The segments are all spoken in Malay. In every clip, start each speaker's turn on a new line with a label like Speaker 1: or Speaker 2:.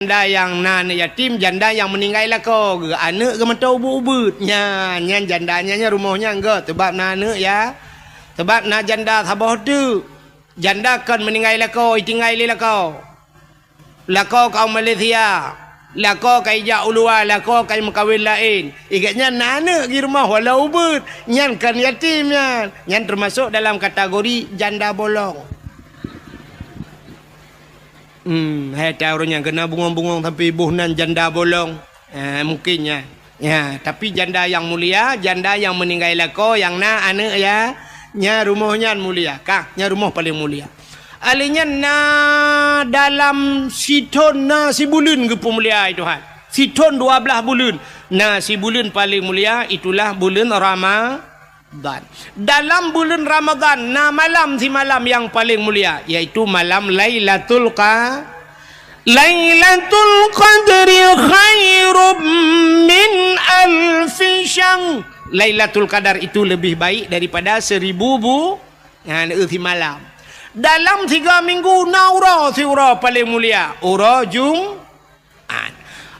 Speaker 1: Janda yang anak yatim, janda yang meninggal lah kau. Anak ke mata ubud-ubud. Nyan jandanya rumahnya enggak. Sebab anak ya. Sebab nak janda sabah tu. Janda kan meninggal lah kau, tinggal lah kau. Lah kau Malaysia. Lah kau ijak ulua, lah kau makawin lain. Ikatnya anak di rumah walau ubud. Nyan kan yatim nyan. Nyan termasuk dalam kategori janda bolong. Hai tahu orang yang kena bungong-bungong tapi buhnan janda bolong. Mungkinnya. Ya, tapi janda yang mulia, janda yang meninggal lako, yang na anak ya, nya rumahnya mulia. Kah, nya rumah paling mulia. Alinya na dalam siton na si bulan ke mulia itu Tuhan. Siton 12 bulan. Na si bulan paling mulia itulah bulan Ramadan. Dalam bulan Ramadan, nah malam si malam yang paling mulia yaitu malam Lailatul Qadri khairum min alfi syahr. Lailatul Qadar itu lebih baik daripada 1000 si malam. Dalam 3 minggu naura si ura paling mulia, ura Jumat.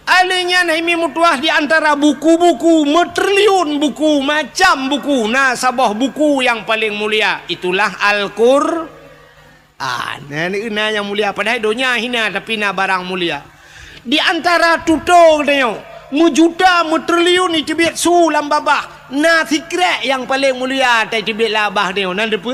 Speaker 1: Alenya naimi mutuah di antara buku-buku, metriliun buku, macam buku. Nah, sabah buku yang paling mulia itulah Al-Qur'an. Nah yang mulia padahal dunia hina tapi na barang mulia. Di antara tutor tengok, mujuta metriliun itu biat sulam babah. Nah sikret yang paling mulia tai biat labah tengok. Nah depa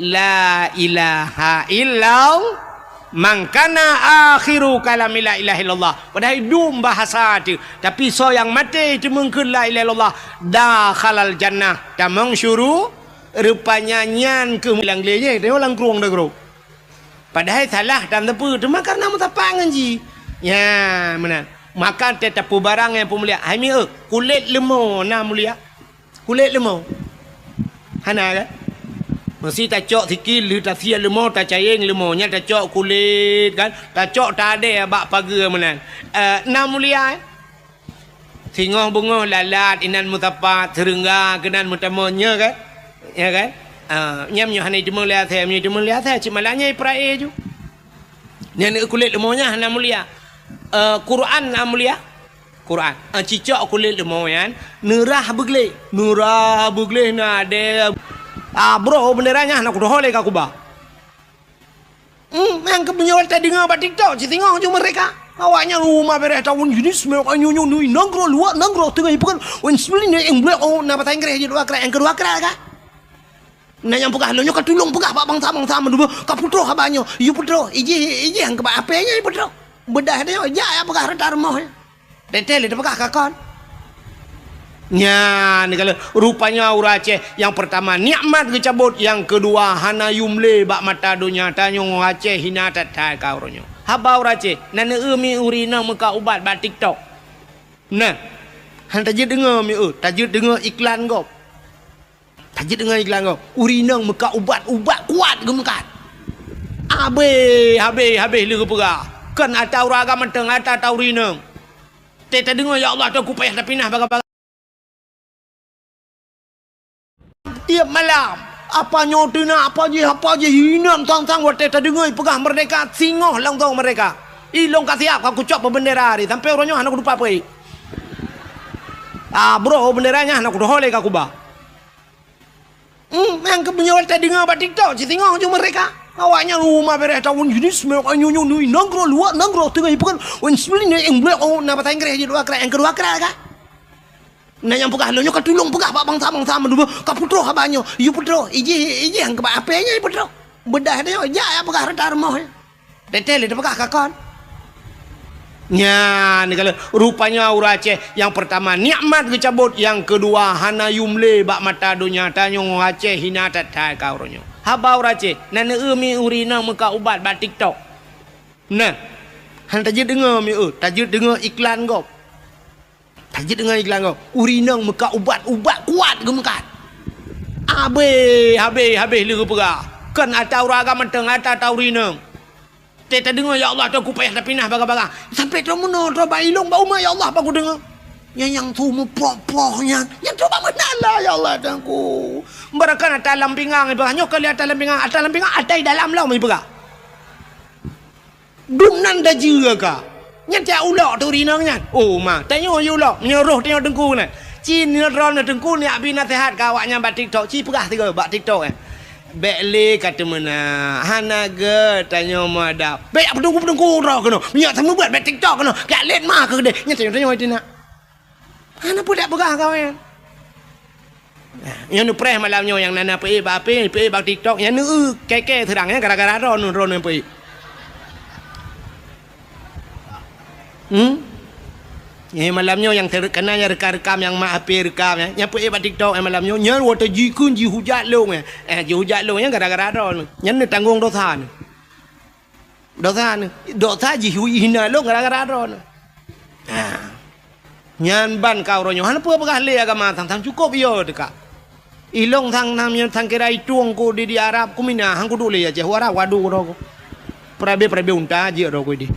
Speaker 1: la ilaha illallah mangkana akhiru kalami la ilaha illallah. Padahal dum bahasa tu, tapi so yang mati tu mungkin la ilaha illallah dakhalal jannah tamang syuru rupanya nyan ke mulang leye tengok lang kruang dah gro. Padahal salah dan tepu tu karena mutapangan ji. Ya benar. Makan tetapu barang yang pemulia. Hai mi kulit lemau na mulia. Kulit lemau. Hana kan? Mesti tak cok sikit lu tak sia lemau tak cair lemau nya tak cok kulit kan tak cok tak ada bak pagar menan na mulia singoh bungoh lalat inan mutapat serengga kenan mutamonya kan ya kan nyam nyo hanai cuma lihat saya cuma malanya prae ju ni kulit lemau nya na mulia Quran na mulia Quran cicok kulit lemau yan nurah begle na ada bro benderanya nak kudu hole ka kuba. Yang kebenyol tadi dengar ba TikTok, si tengok je mereka. Awaknya rumah beres tahun jenis mereka nyunyu nui nangro luak nangro tengah ibukan wen sebelin yang blek na batang kereh je dua kerak yang kedua kerak ka. Na yang pegah lonyo ka tulung pegah ba bang sama dua ka putro ka banyo. Yu putro iji yang ke ba apenya putro. Bedah dia ja ya pegah rentar moh. Detel dia pegah ka kon. Nya ni kalau rupanya ura Aceh yang pertama nikmat kecabut, yang kedua hana yumle bak mata dunia tanyong Aceh hina tatai kau ronyo haba ura Aceh nana mi urina muka ubat bak TikTok. Nah han tajid dengar mi tajid dengar iklan kau, tajid dengar iklan kau urina muka ubat kuat gemkat habis lu pegah kan atau raga menteng atau urina teta dengar ya Allah tu ku payah dah pindah baga tiap malam apa nyotina apa je hina tang wate dengar pegah merdeka singoh lang tong mereka ilong kasiap aku cop bendera hari sampai orangnya anak lupa apa bro benderanya anak kudu hole ka kuba. Yang kebenyol tadi dengar ba TikTok si tengok je mereka. Awaknya rumah beres tahun jenis mereka nyunyu nui nangro luak nangro tengah ibukan wen sebelin yang blek na batang kereh je dua kerak yang kedua kerak ka. Na yang pegah lonyo ka tulung pegah bak bang sama dua ka putro ka banyo. Yu putro iji yang ke ba apenya putro. Bedah dia ja ya pegah rentar moh. Detel dia pegah ka kon. Nya ni kalau rupanya ura Aceh yang pertama nikmat kecabut, yang kedua hana yumle bak mata dunia tanyong Aceh hina tatai kau ronyo haba ura Aceh nana mi urina muka ubat bak TikTok. Nah han tajid dengar mi tajid dengar iklan kau, tajid dengar iklan kau urina muka ubat kuat gemkat habis lu pegah kan atau raga menteng atau urina teta dengar ya Allah tu aku payah dah pindah baga-baga sampai tu mana tu ba ilung ba umah ya Allah aku dengar yang tu mu popohnya yang tu ba menala ya Allah aku mereka nak dalam pinggang ibu hanya kali dalam pinggang ada dalam lau mai baga dumnan dah juga ka Nyan dia ulak tu rinangnya. Oh mah, tanya ulak, menyuruh tengok dengku ni. Cin ni ron dengku ni abi nasihat kawaknya bat TikTok. Ci perah tiga bat TikTok eh. Bekle kata mana hanaga tanya madap. Bek pedengku ro kena. Minyak sama buat bat TikTok kena. Gak let mah ke deh. Nyan tanya itu nak. Hana pun tak perah kawan. Yang nu preh malamnya yang nana pe bak TikTok yang nu keke terangnya gara-gara ron pe. Yang malamnya yang terkena yang rekam yang mak api rekam ya. Yang pergi buat TikTok yang malamnya yang water jikun ji hujat long ya. Ji hujat long yang gara-gara ron. Yang ni tanggung dosa ni. Dosa ji hina long gara-gara ron. Nyan ban kau ronyo han apa le agama tang cukup yo dekat. Ilong thang namnya thang kira ituang ko di Arab ku mina hang ku dole ya je wara wadu ro. Prabe unta je ro ko di.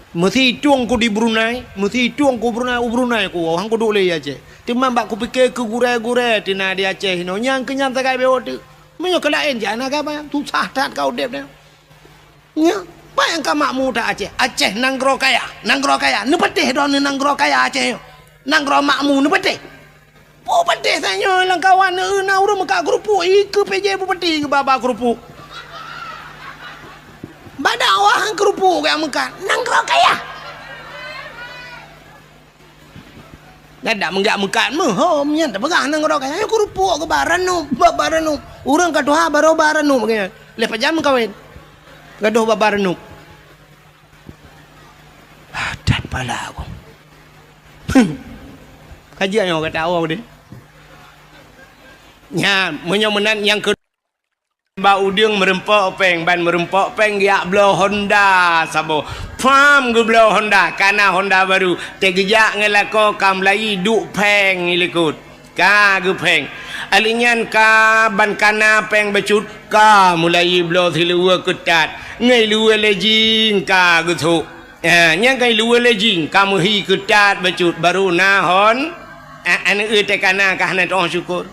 Speaker 1: Mesti tuang ku di Brunei, mesti tuang ku Brunei ku, hang ku dole ya je. Timam bak ku pikir ke gure tina di Aceh no nyang kenyang tagai bewo tu. Menyo kelain jana ka ba, tu sahdat kau dep ne. Nya, ba yang ka makmu ta Aceh? Aceh nanggro kaya. Ne petih don nanggro kaya Aceh yo. Nanggro makmu ne petih. Po petih sanyo lang kawan ne na urang ka grupu ke PJ po petih ke baba grupu. Badawah hang kerupuk yang mekan nanggro kaya. Dadak menggak mekan meh nya tak pegah nanggro kaya kerupuk ke baranu. Urang kadoha baro baranu begini. Lepas jam kawin. Gaduh baranu. Dan pala aku. Kajian yang kata awak deh. Nya menyomenan yang ke ba udang merempok peng ban merempok peng ya blow Honda sabo pam gu blow Honda kana Honda baru tegejak ngelako kam lai duk peng ilikut ka gu peng alinyan ka ban kana peng becut ka mulai blow thilua ketat ngai lua lejing ka gu thu nyang kai lua lejing kamu hi ketat becut baru nahon ane te kana ka hana tong syukur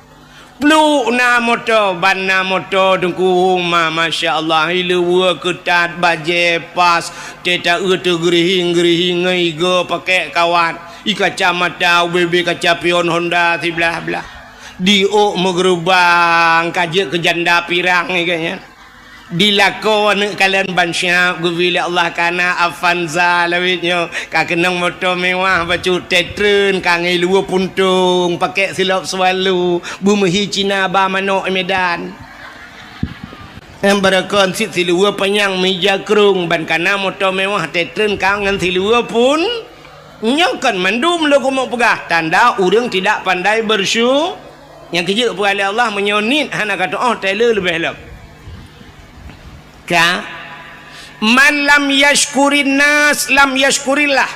Speaker 1: Blue na motor, ban na motor, dengku ma, masya Allah, hiluwa ketat, baje pas, teta tu gerihing ngai go pakai kawat, ikaca mata, UBB kaca pion Honda, si belah. Diok megerubang, kajak ke janda pirang ni kayaknya. Dilakon kalian bansyap gubila Allah kana Avanza lawitnya kakenang motor mewah bacu tetren kangai lua puntung pakai silap selalu bumehi Cina ba manok Medan yang berakon sit silua penyang meja kerung ban kana motor mewah tetren kangen silua pun nyangkan mandum lo mau pegah tanda urang tidak pandai bersyukur yang kerja pada Allah menyonit hana kata oh tailor lebih lep ka man lam yashkurin nas lam yashkurillah.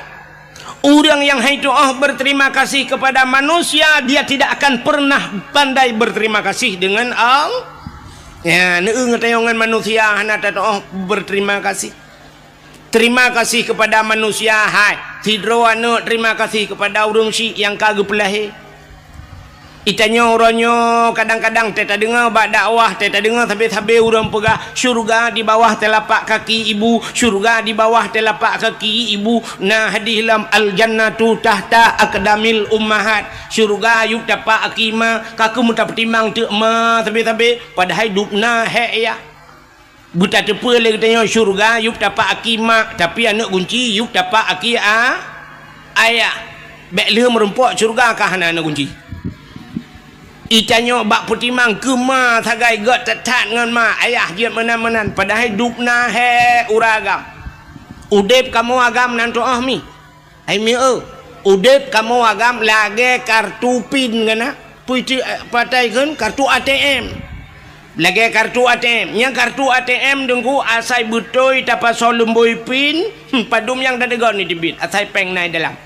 Speaker 1: Orang yang itu berterima kasih kepada manusia dia tidak akan pernah pandai berterima kasih dengan Allah. Ya neung tayangan manusia hana tato berterima kasih. Terima kasih kepada manusia hai tidro anu terima kasih kepada urang si yang kageu pelahe. Itanya orangnya kadang-kadang teta dengar bak dakwah teta dengar sampai orang pegah syurga di bawah telapak kaki ibu syurga di bawah telapak kaki ibu nah hadihlam al jannatu tahta aqdamil ummahat syurga yuk tapak akima kaku muta pertimbang tu ma sampai pada hidup nah he ya buta tepe le katanya syurga yuk tapak akima tapi anak kunci yuk tapak aki ayah bek le merempok syurga kah anak kunci Icanyo bak putimang kema sagai got tetat ngan ma ayah jiat menan-menan padahal hidupna he uragam udep kamu agam nanto ahmi ai mi udep kamu agam lage kartu pin ngana puiti patai kan kartu ATM lage kartu ATM yang kartu ATM dengku asai butoi tapa solumboi pin padum yang dadegon ni debit asai peng nai dalam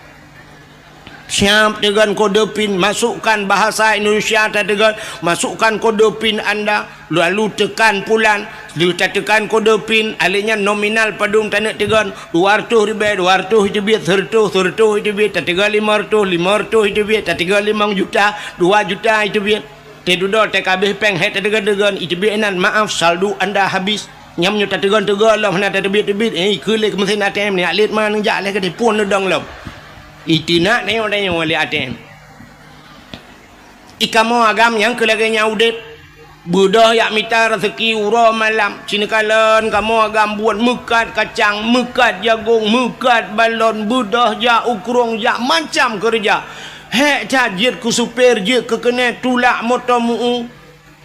Speaker 1: siap dengan kode pin masukkan bahasa Indonesia dengan masukkan kode pin anda lalu tekan pulan lalu tekan kode pin alihnya nominal padung tanak tegan 200 ribu 200 hijabit 100 hijabit 35 hijabit 35 juta 2 juta hijabit tedudo TKB peng het dengan hijabit nan maaf saldo anda habis nhắm như ta tư gân lòng na ta biết ấy cứ lấy cái mà ATM này liệt mà nó dạ lấy cái để puôn nó đong lòng itu nak neo ada yang wali ATM ikamo agam yang ke lagi nyaudet Buddha yak minta rezeki ura malam cina kalan kamu agam buat mekat kacang mekat jagung mekat balon Buddha yak ukurung yak macam kerja hek tajir ku super je ke kena tulak motomu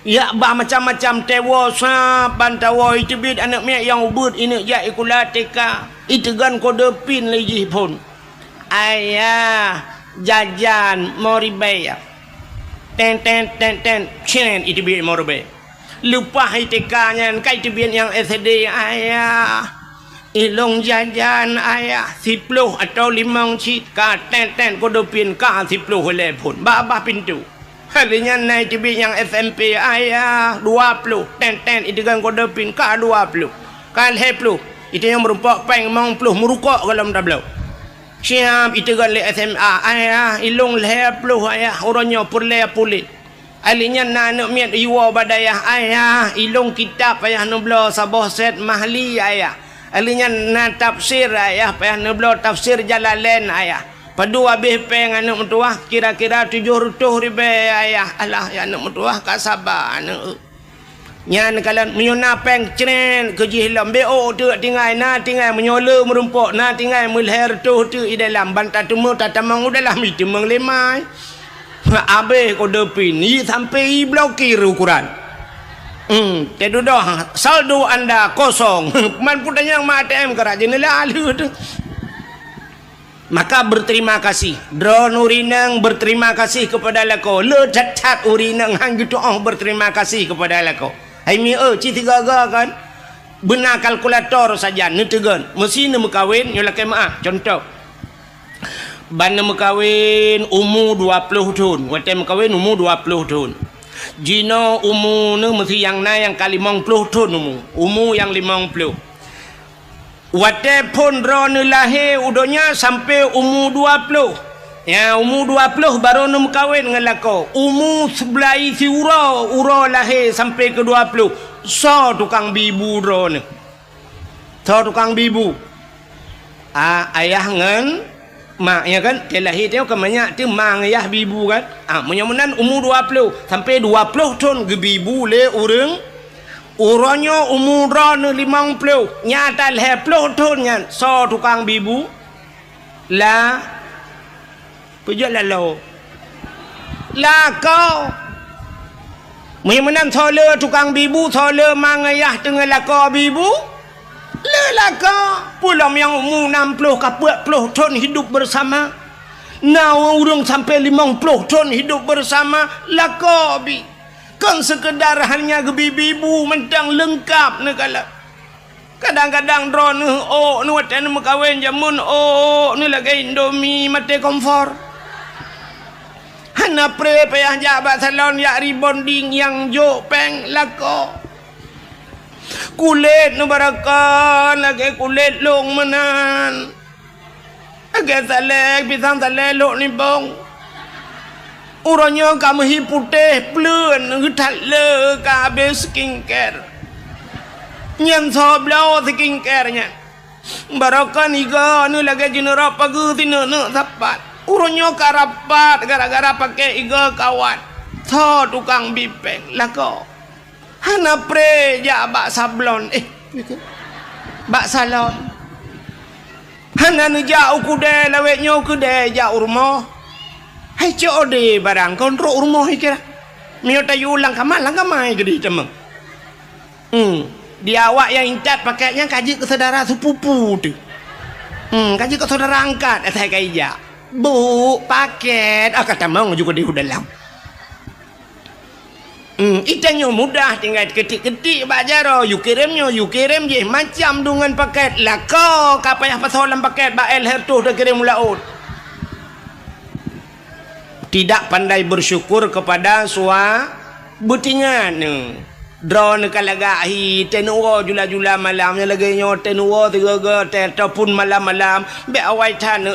Speaker 1: ya bah macam-macam tewa sa bantawa itu bid anak mek yang ubud ini ya ikulateka itu gan kode pin lagi pun ayah jajan moribaya ten chen itu bid moribaya lupa hiteka nya kai itu bid yang SD ayah ilong jajan ayah 10 atau 5 cit ka ten kode pin ka 10 oleh pun bah pintu halinya naik tibi yang SMP ayah 20 ten itu kan kode pin ka 20 kan 10 itu yang merumpak peng mang puluh merukak dalam tablau siap itu kan le SMA ayah ilung 10 ayah orangnya perle pulit alinya nanak miat iwa badayah ayah ilung kitab ayah nublo sabah set mahli ayah alinya na tafsir ayah ayah nublo tafsir Jalalain ayah padu habis peng anak mentua kira-kira 700 ribu ayah alah ya anak mentua kak sabar anak nyan kalan menyona peng cren kerja hilang bo tu tinggal menyola merumpok na tinggal melher tu i dalam bantat temu tatamang udahlah mi temang lemai abe ko depin ni sampai blokir ukuran tedu dah saldo anda kosong man putanya yang ATM kerja lalu tu. Maka berterima kasih drone urinang berterima kasih kepada lako le cat urinang hang gitu berterima kasih kepada lako hai mi ci tiga kan benar kalkulator saja netegan mesin mekawin nyolak maaf contoh ban mekawin umur 20 tahun wate mekawin umur 20 tahun jino umur ne mesti yang na yang kali 50 tahun umur yang 50 Wate pun drone lahir udonya sampai umur 20. Ya umur 20 baru nak kahwin dengan lako. Umur sebelah isi ura lahir sampai ke 20. So tukang bibu drone. So tukang bibu. Ayah ngan mak ya kan dia lahir dia kebanyak tu mang ayah bibu kan. Menyamunan umur 20 sampai 20 tahun ke bibu le urang Uranya umur 50 nyata 20 tahun nya so tukang bibu la pejak lalu la kau menang sole tukang bibu sole mangayah dengan lako bibu le lako pulang yang umur 60 ke 40 tahun hidup bersama now urang sampai 50 tahun hidup bersama lako bi kan sekedar hanya gebibu mentang lengkap negala kadang-kadang drone ni watan mekawin jamun ni lagi indomie mate komfor hana pre payah jabat salon ya rebonding yang jo peng lako kulit nu barakan lagi kulit long menan agak salek pisang salek lok ni bong Uranya kamu hi putih plun hutat le ka habis skincare. Nyan so blau skincare nya. Barakan iga nu lagi jinera pagu tinu nu sapat. Uranya karapat gara-gara pakai iga kawan. Tho tukang bipeng lako. Hana pre ja bak sablon bak salon. Hana nu ja ukude lawe nyo kude ja urmo. Hai code barang kontrol rumah kira miota yulang kamai gede cemeng dia awak yang incat pakainya kaji ke saudara sepupu tu kaji ke saudara angkat saya kaya bu paket kata mau juga di dalam itanya mudah tinggal ketik-ketik bajaro you kirim je macam dengan paket lah kau kapayah pasolan paket ba el hertuh dah kirim laut tidak pandai bersyukur kepada sua butingan drone kalagahi tenuo jula malamnya lagi nyo tenuo tiga ataupun malam be awai tan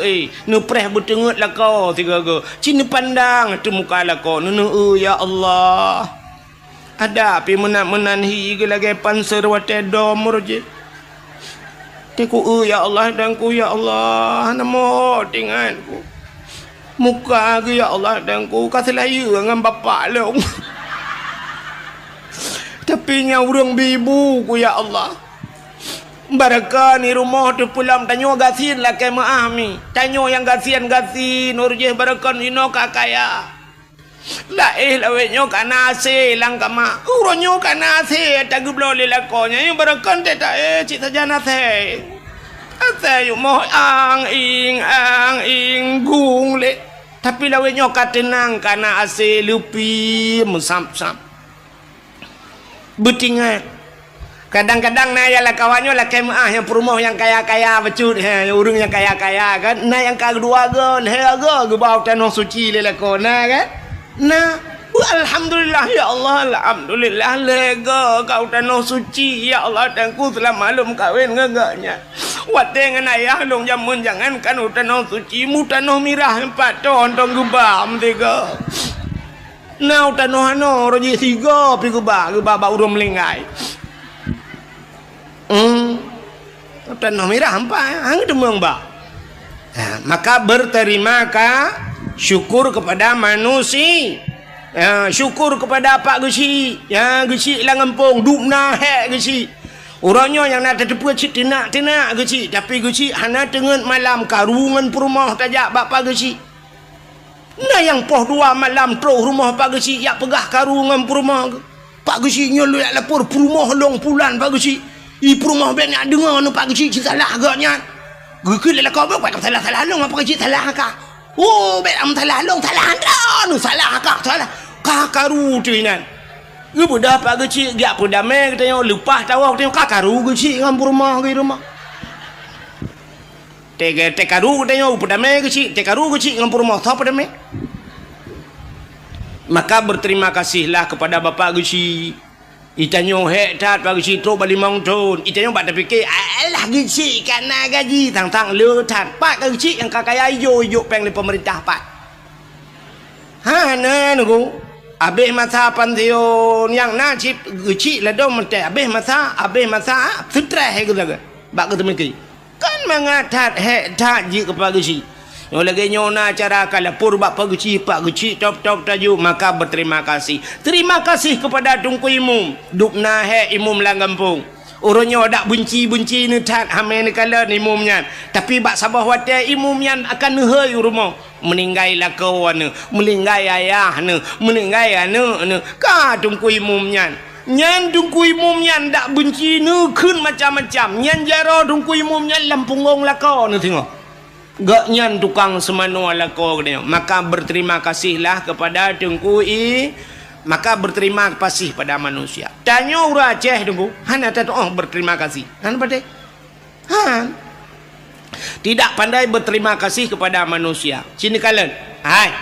Speaker 1: nu preh butengut lako tiga cini pandang tu muka lako nu ya Allah Ada api menanhi ke lagi panser wate dom roje. Teku ya Allah dan ku ya Allah namo tinganku. Muka ke ya Allah dan ku kaselaya dengan bapa long. Tapi nya urang bibu ku ya Allah. Barakah ni rumah tu pulang tanyo gasin lah ke maami. Tanyo yang gasian-gasin urje barakah ino kakaya. Laih lawe nyo kanase lang kama. Uronyo kanase tagublo lilakonya yung barakon teta cita jana the. Ate yung mo ang ing gung le. Tapi lawe nyo katenang kana ase lupi musam-sam. Betingan. Kadang-kadang na ya lah kawanyo lah kemah yang perumoh yang kaya-kaya becut urung yang kaya-kaya kan. Na yang kedua gon he go bau tanah suci lelakona kan. Nah, alhamdulillah ya Allah, alhamdulillah lega kau tanah suci ya Allah dan ku telah malum kawin ngagaknya. Wate ngan ayah long jamun jangan kan tanah suci mu tanah mirah 4 ton tong gubam tiga. Nah tanah ano roji 3 pi gubam ba urung melinggai. Tanah mirah 4 hang demang ba. Maka berterima syukur kepada manusia. Syukur kepada Pak Gesi. Gesi lah ngempung dupna hek Gesi. Orangnya yang nak terdepa cik tenak Gesi. Tapi Gesi hana tengen malam karungan perumah tajak Bapak Gesi. Nah yang poh 2 malam terus rumah Pak Gesi yak pegah karungan perumah. Pak Gesi nyol yak lapor perumah long pulan Pak Gesi. Perumah ben nak dengar nu Pak Gesi salah agaknya. Gekil lah kau buat salah long apa Gesi salah kah? Oh, bet am salah long salah anda nu salah kak salah kakaru tu inan. Gebu dah Pak Geci giak pun damai katanya lepas tahu katanya kakaru Geci ngam rumah ke rumah. Tekaru katanya pun damai Geci, tekaru Geci ngam rumah tha pun damai. Maka berterima kasihlah kepada Bapak Geci. Itanyo hek tat Pak Geci tu bali mang ton. Itanyo bak terfikir alah Geci kana gaji tang le tat. Pak Geci yang kakaya yo peng le pemerintah Pak. Ha na nu. Abeh masa pantheon yang na chip Geci la dom mate abeh masa sutra he gelaga. Bak ke temiki. Kan mangatat hek tat ji ke Pak Geci. Yang lagi nyona cara kalapur Pak Geci top tajuk maka berterima kasih. Terima kasih kepada Tunku Imum. Dukna he imum lang kampung. Orangnya dak benci ni tat hamen kala ni imumnya. Tapi bak sabah wate imumnya akan hei rumah. Meninggai lah kawan, meninggai ayah ne, meninggai anak ne. Ka Tunku Imumnya. Nyan Tunku Imumnya dak benci ne kun macam-macam. Nyan jaro Tunku Imumnya lampungong lakau ne tengok. Gak nyan tukang semanu ala ko dia. Maka berterima kasihlah kepada Tunku maka berterima kasih pada manusia. Tanya orang Aceh Tunku, hana tak berterima kasih. Han pandai? Han tidak pandai berterima kasih kepada manusia. Sini kalian. Hai.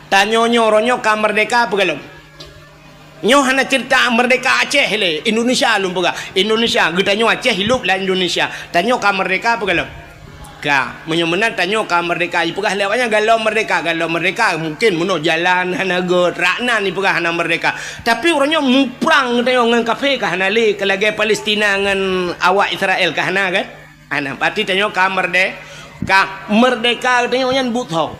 Speaker 1: Tanya nyoronyo ka merdeka apa kalau? Nyo hana cerita merdeka Aceh le, Indonesia lum pega. Indonesia, getanyo Aceh hidup lah Indonesia. Tanya ka merdeka apa kalau? Ka menyemenan tanyo ka merdeka ipegah lewatnya galau merdeka mungkin muno jalan hana god rakna ni pegah hana merdeka tapi orangnya muprang tanyo ngan kafe ka hana le kelage Palestina ngan awak Israel ka hana kan ana pati tanyo ka merdeka tanyo nyan but ho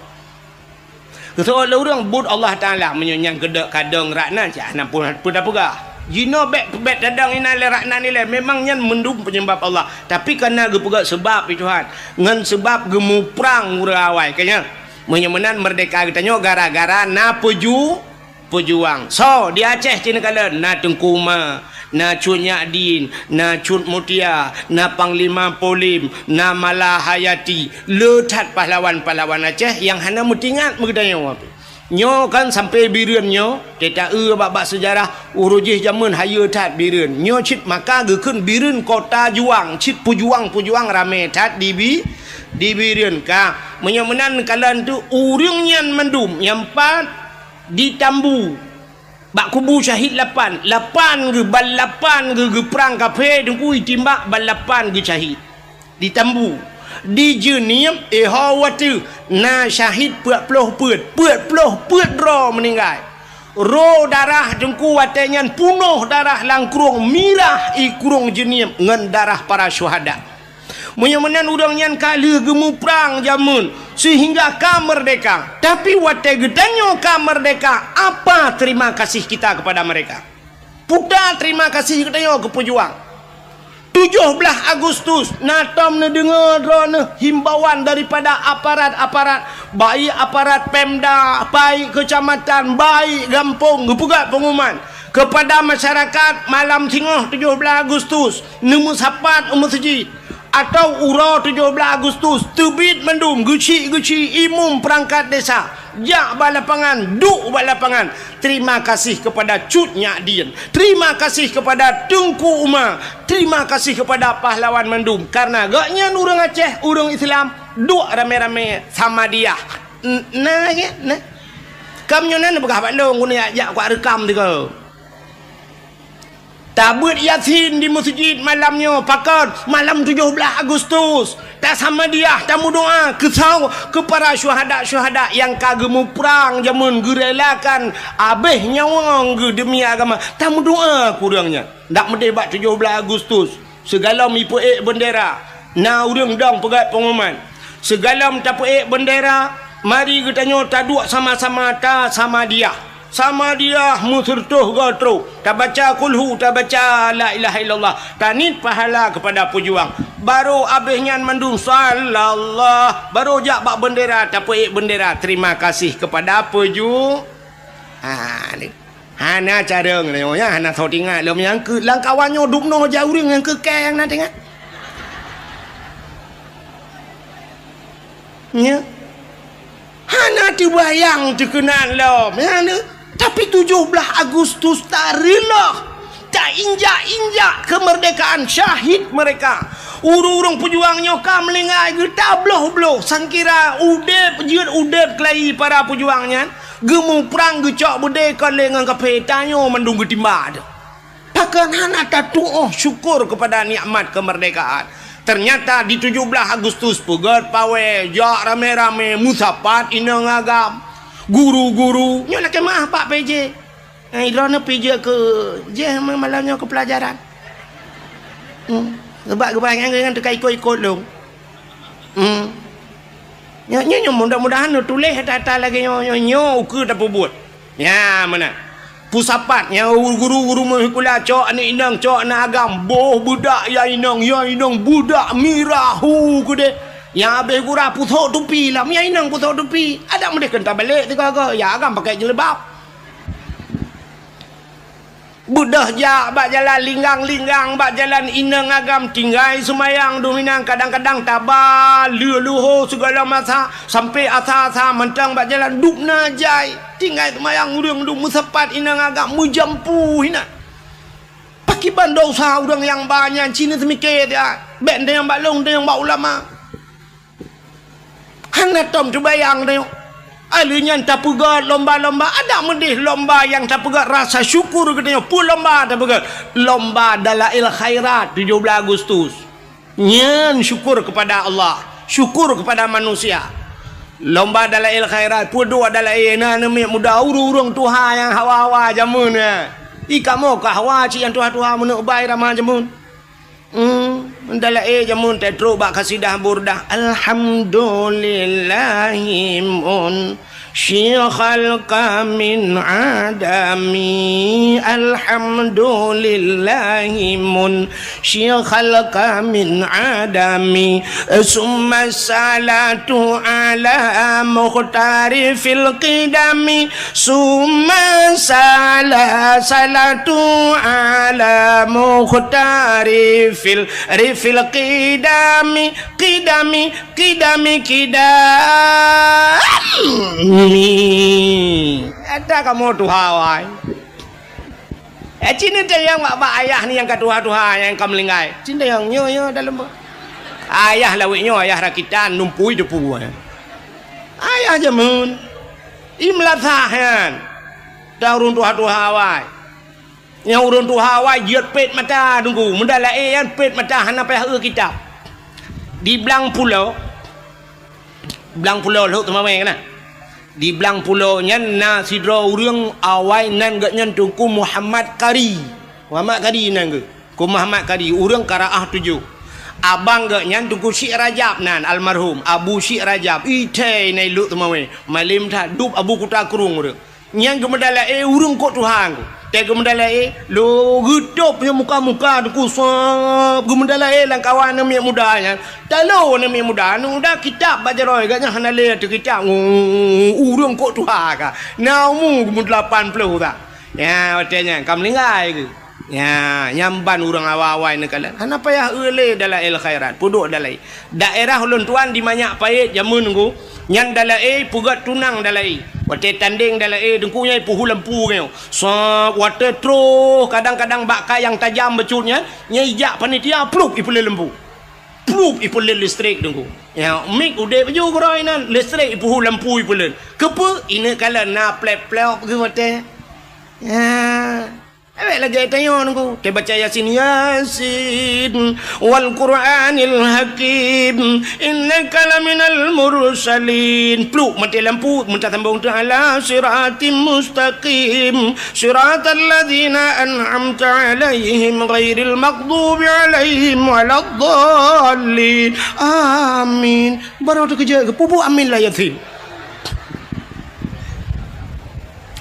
Speaker 1: so le urang but Allah Taala menyang gedek kadang rakna ja hana pun pegah jino bet dadang ina le rakna ni le memang nyan mendum penyebab Allah tapi karena gepegak sebab Tuhan ngan sebab gemu perang urawai kanya menyemenan merdeka katanya gara-gara na pejuang so di Aceh cina kala na Tengkuma na Cut Nyadin na Cut Mutia na Panglima Polim na Malahayati letat pahlawan-pahlawan Aceh yang hana mutingat mengadanya apa nyo kan sampai bireun nyo teta bab sejarah urujih zaman haya tat bireun nyo cit maka gekeun bireun kota juang cit pujuang rame tat di bireun ka menyemenan kalan tu urang nyan mendum nyampat di Tambu bak kubu syahid 8 ge bal 8 ge perang kafe dengku timbak bal 8 ge syahid di Tambu di jenim hawatu na syahid 40 put ro meninggal ro darah dengku watenyan punuh darah langkurung mirah ikurung jenim ngan darah para syuhada. Menyemenan urang nyan kala gemu perang jamun sehingga ka merdeka. Tapi wate gedanyo ka merdeka, apa terima kasih kita kepada mereka? Puta terima kasih gedanyo ke pejuang. 17 Agustus natom ne dengar drone himbauan daripada aparat-aparat, baik aparat Pemda, baik kecamatan, baik kampung, gepugat pengumuman kepada masyarakat malam tengah 17 Agustus nemu sapat masjid atau urau 17 Agustus terbit mendung geci-geci imum perangkat desa jak balapangan duk balapangan. Terima kasih kepada Cut Nyak Dien, terima kasih kepada Tengku Umar, terima kasih kepada pahlawan Mendung, karena gaknya orang Aceh, orang Islam duk rame-rame sama dia. Nah ya, nah kamnya nana begah Bandung guna jak kuat rekam tiga. Tabut Yasin di masjid malamnya pakar malam 17 Agustus. Tak sama dia tamu doa kesau ke para syuhada-syuhada yang kagemu perang jamun gerelakan abeh nyawang ge demi agama. Tamu doa kurangnya. Ndak mendebat 17 Agustus. Segala mi puek bendera. Na urang dong pegat pengumuman. Segala mi tapuek bendera, mari kita nyota dua sama-sama ta sama dia. Sama dia musertuh gotro, tak baca kulhu, tak baca la ilaha illallah, tanit pahala kepada pejuang. Baru abihnya mendung sallallahu, baru jak bak bendera, tak puik bendera. Terima kasih kepada pejuang. Ni hana cara ngene ya, hana thau tingat lom yang ke lang kawannya dukno jauh ring yang ke keng na tingat. Ya. Hana dibayang dikenal lom ya ni. Tapi 17 Agustus tak rela, tak injak-injak kemerdekaan syahid mereka. Urung-urung pejuangnya ka melingai ge tabloh-bloh sangkira udep jeut udep kelai para pejuangnya gemu perang gecok berdeka lengan kapetanyo mendung getimba. Takkan hana tatuh syukur kepada nikmat kemerdekaan. Ternyata di 17 Agustus pegat pawe jak rame-rame musapat inang agam. Guru-guru nyolah kemah Pak PJ. Idrona PJ ke je malamnya ke pelajaran. Sebab kebanyakan dengan terkait ikut-ikut lu. Nyo mudah-mudahan lu tulis atas lagi nyo ke tak buat. Ya mana? Pusapat nya guru-guru mahikula cok anak inang cok anak agam boh budak ya inang budak mirahu ku de. Yang habis gurah putok tupi lah. Yang inang putok tupi. Ada mereka kentah balik. Ya agam pakai jelebab. Budah jak bak jalan linggang-linggang. Bak jalan inang agam. Tinggai semayang dominang. Kadang-kadang tabah. Luho segala masa. Sampai asa-asa mentang bak jalan. Duk najai. Tinggai semayang. Urang duk musapat inang agam. Mujampu hina. Pakai bandau sah urang yang banyak. Cina semikir dia. Bek dia yang balong. Dia yang bak ulama. Hana tom terbayang tengok. Alinya tak pegat lomba-lomba. Ada mendih lomba yang tak pegat rasa syukur katanya. Pun lomba tak pegat. Lomba Dalail Khairat 17 Agustus. Nyan syukur kepada Allah. Syukur kepada manusia. Lomba Dalail Khairat. Pun dua Dalail. Nah namanya muda urung-urung Tuhan yang hawa-hawa jamun. Ika mau ke hawa cik yang Tuhan-Tuhan menubai ramah jamun. Dalail jamun tetro bak kasidah burdah. Alhamdulillahimun syikhal kamin adami. Alhamdulillahimun syikhal kamin adami. Summa salatu ala mukhtari fil qidami. Summa salatu ala mukhtari fil qidami. Ada kamu tuhawai. Cinta yang mak ayah ni yang katuha-tuha yang kamu lingkai. Cinta yang nyo dalam ayah lawiknya ayah rakitan numpui depu. Ayah jamun. Imlathahan. Dah urun tuha-tuhawai. Yang urun tuhawai jiat pet mata tunggu. Mendalai yang pet mata hana payah kitab. Di Belang Pulau lu tu mamai kena. di belang pulau nyan na sidra urang awai nan gak nyan tungku Muhammad Kari nan ke ku Muhammad Kari urang Karaah 7 abang gak nyan tungku Syekh Rajab nan almarhum Abu Syekh Rajab ite nai lu temawe malim tha dub Abu Kuta Kurung urang nyan gemedala urang kok Tuhan ku te gemedala lo hidup punya muka-muka ku sop gemedala lang kawan na miak muda nya talo na miak muda nu dah kitab baca roy gaknya hanale tu kitab urang kok Tuhan ka naumu gemu 80 tak ya watenya kam linggai ke ya nyamban urang awai ne kala hana payah eule dalail khairat puduk dalai daerah ulun tuan di manyak pait jamun ku nyan dalai pugat tunang dalai wate tanding dalai dengkunya puhu lampu ngeu so wate tro kadang-kadang bakka yang tajam becutnya nyejak panitia pluk ipule lampu pluk ipule listrik dengku ya mik ude baju groi nan listrik puhu lampu ipule kepe ine kala na plep-plep ke wate ya awak lagi tanya nunggu te baca Yasin wal Qur'anil Hakim innaka laminal mursalin pluk mati lampu minta tambung ta'ala siratim mustaqim siratal ladzina an'amta alaihim ghairil maghdubi alaihim waladdallin amin baru tu kerja ke pupu amin lah Yasin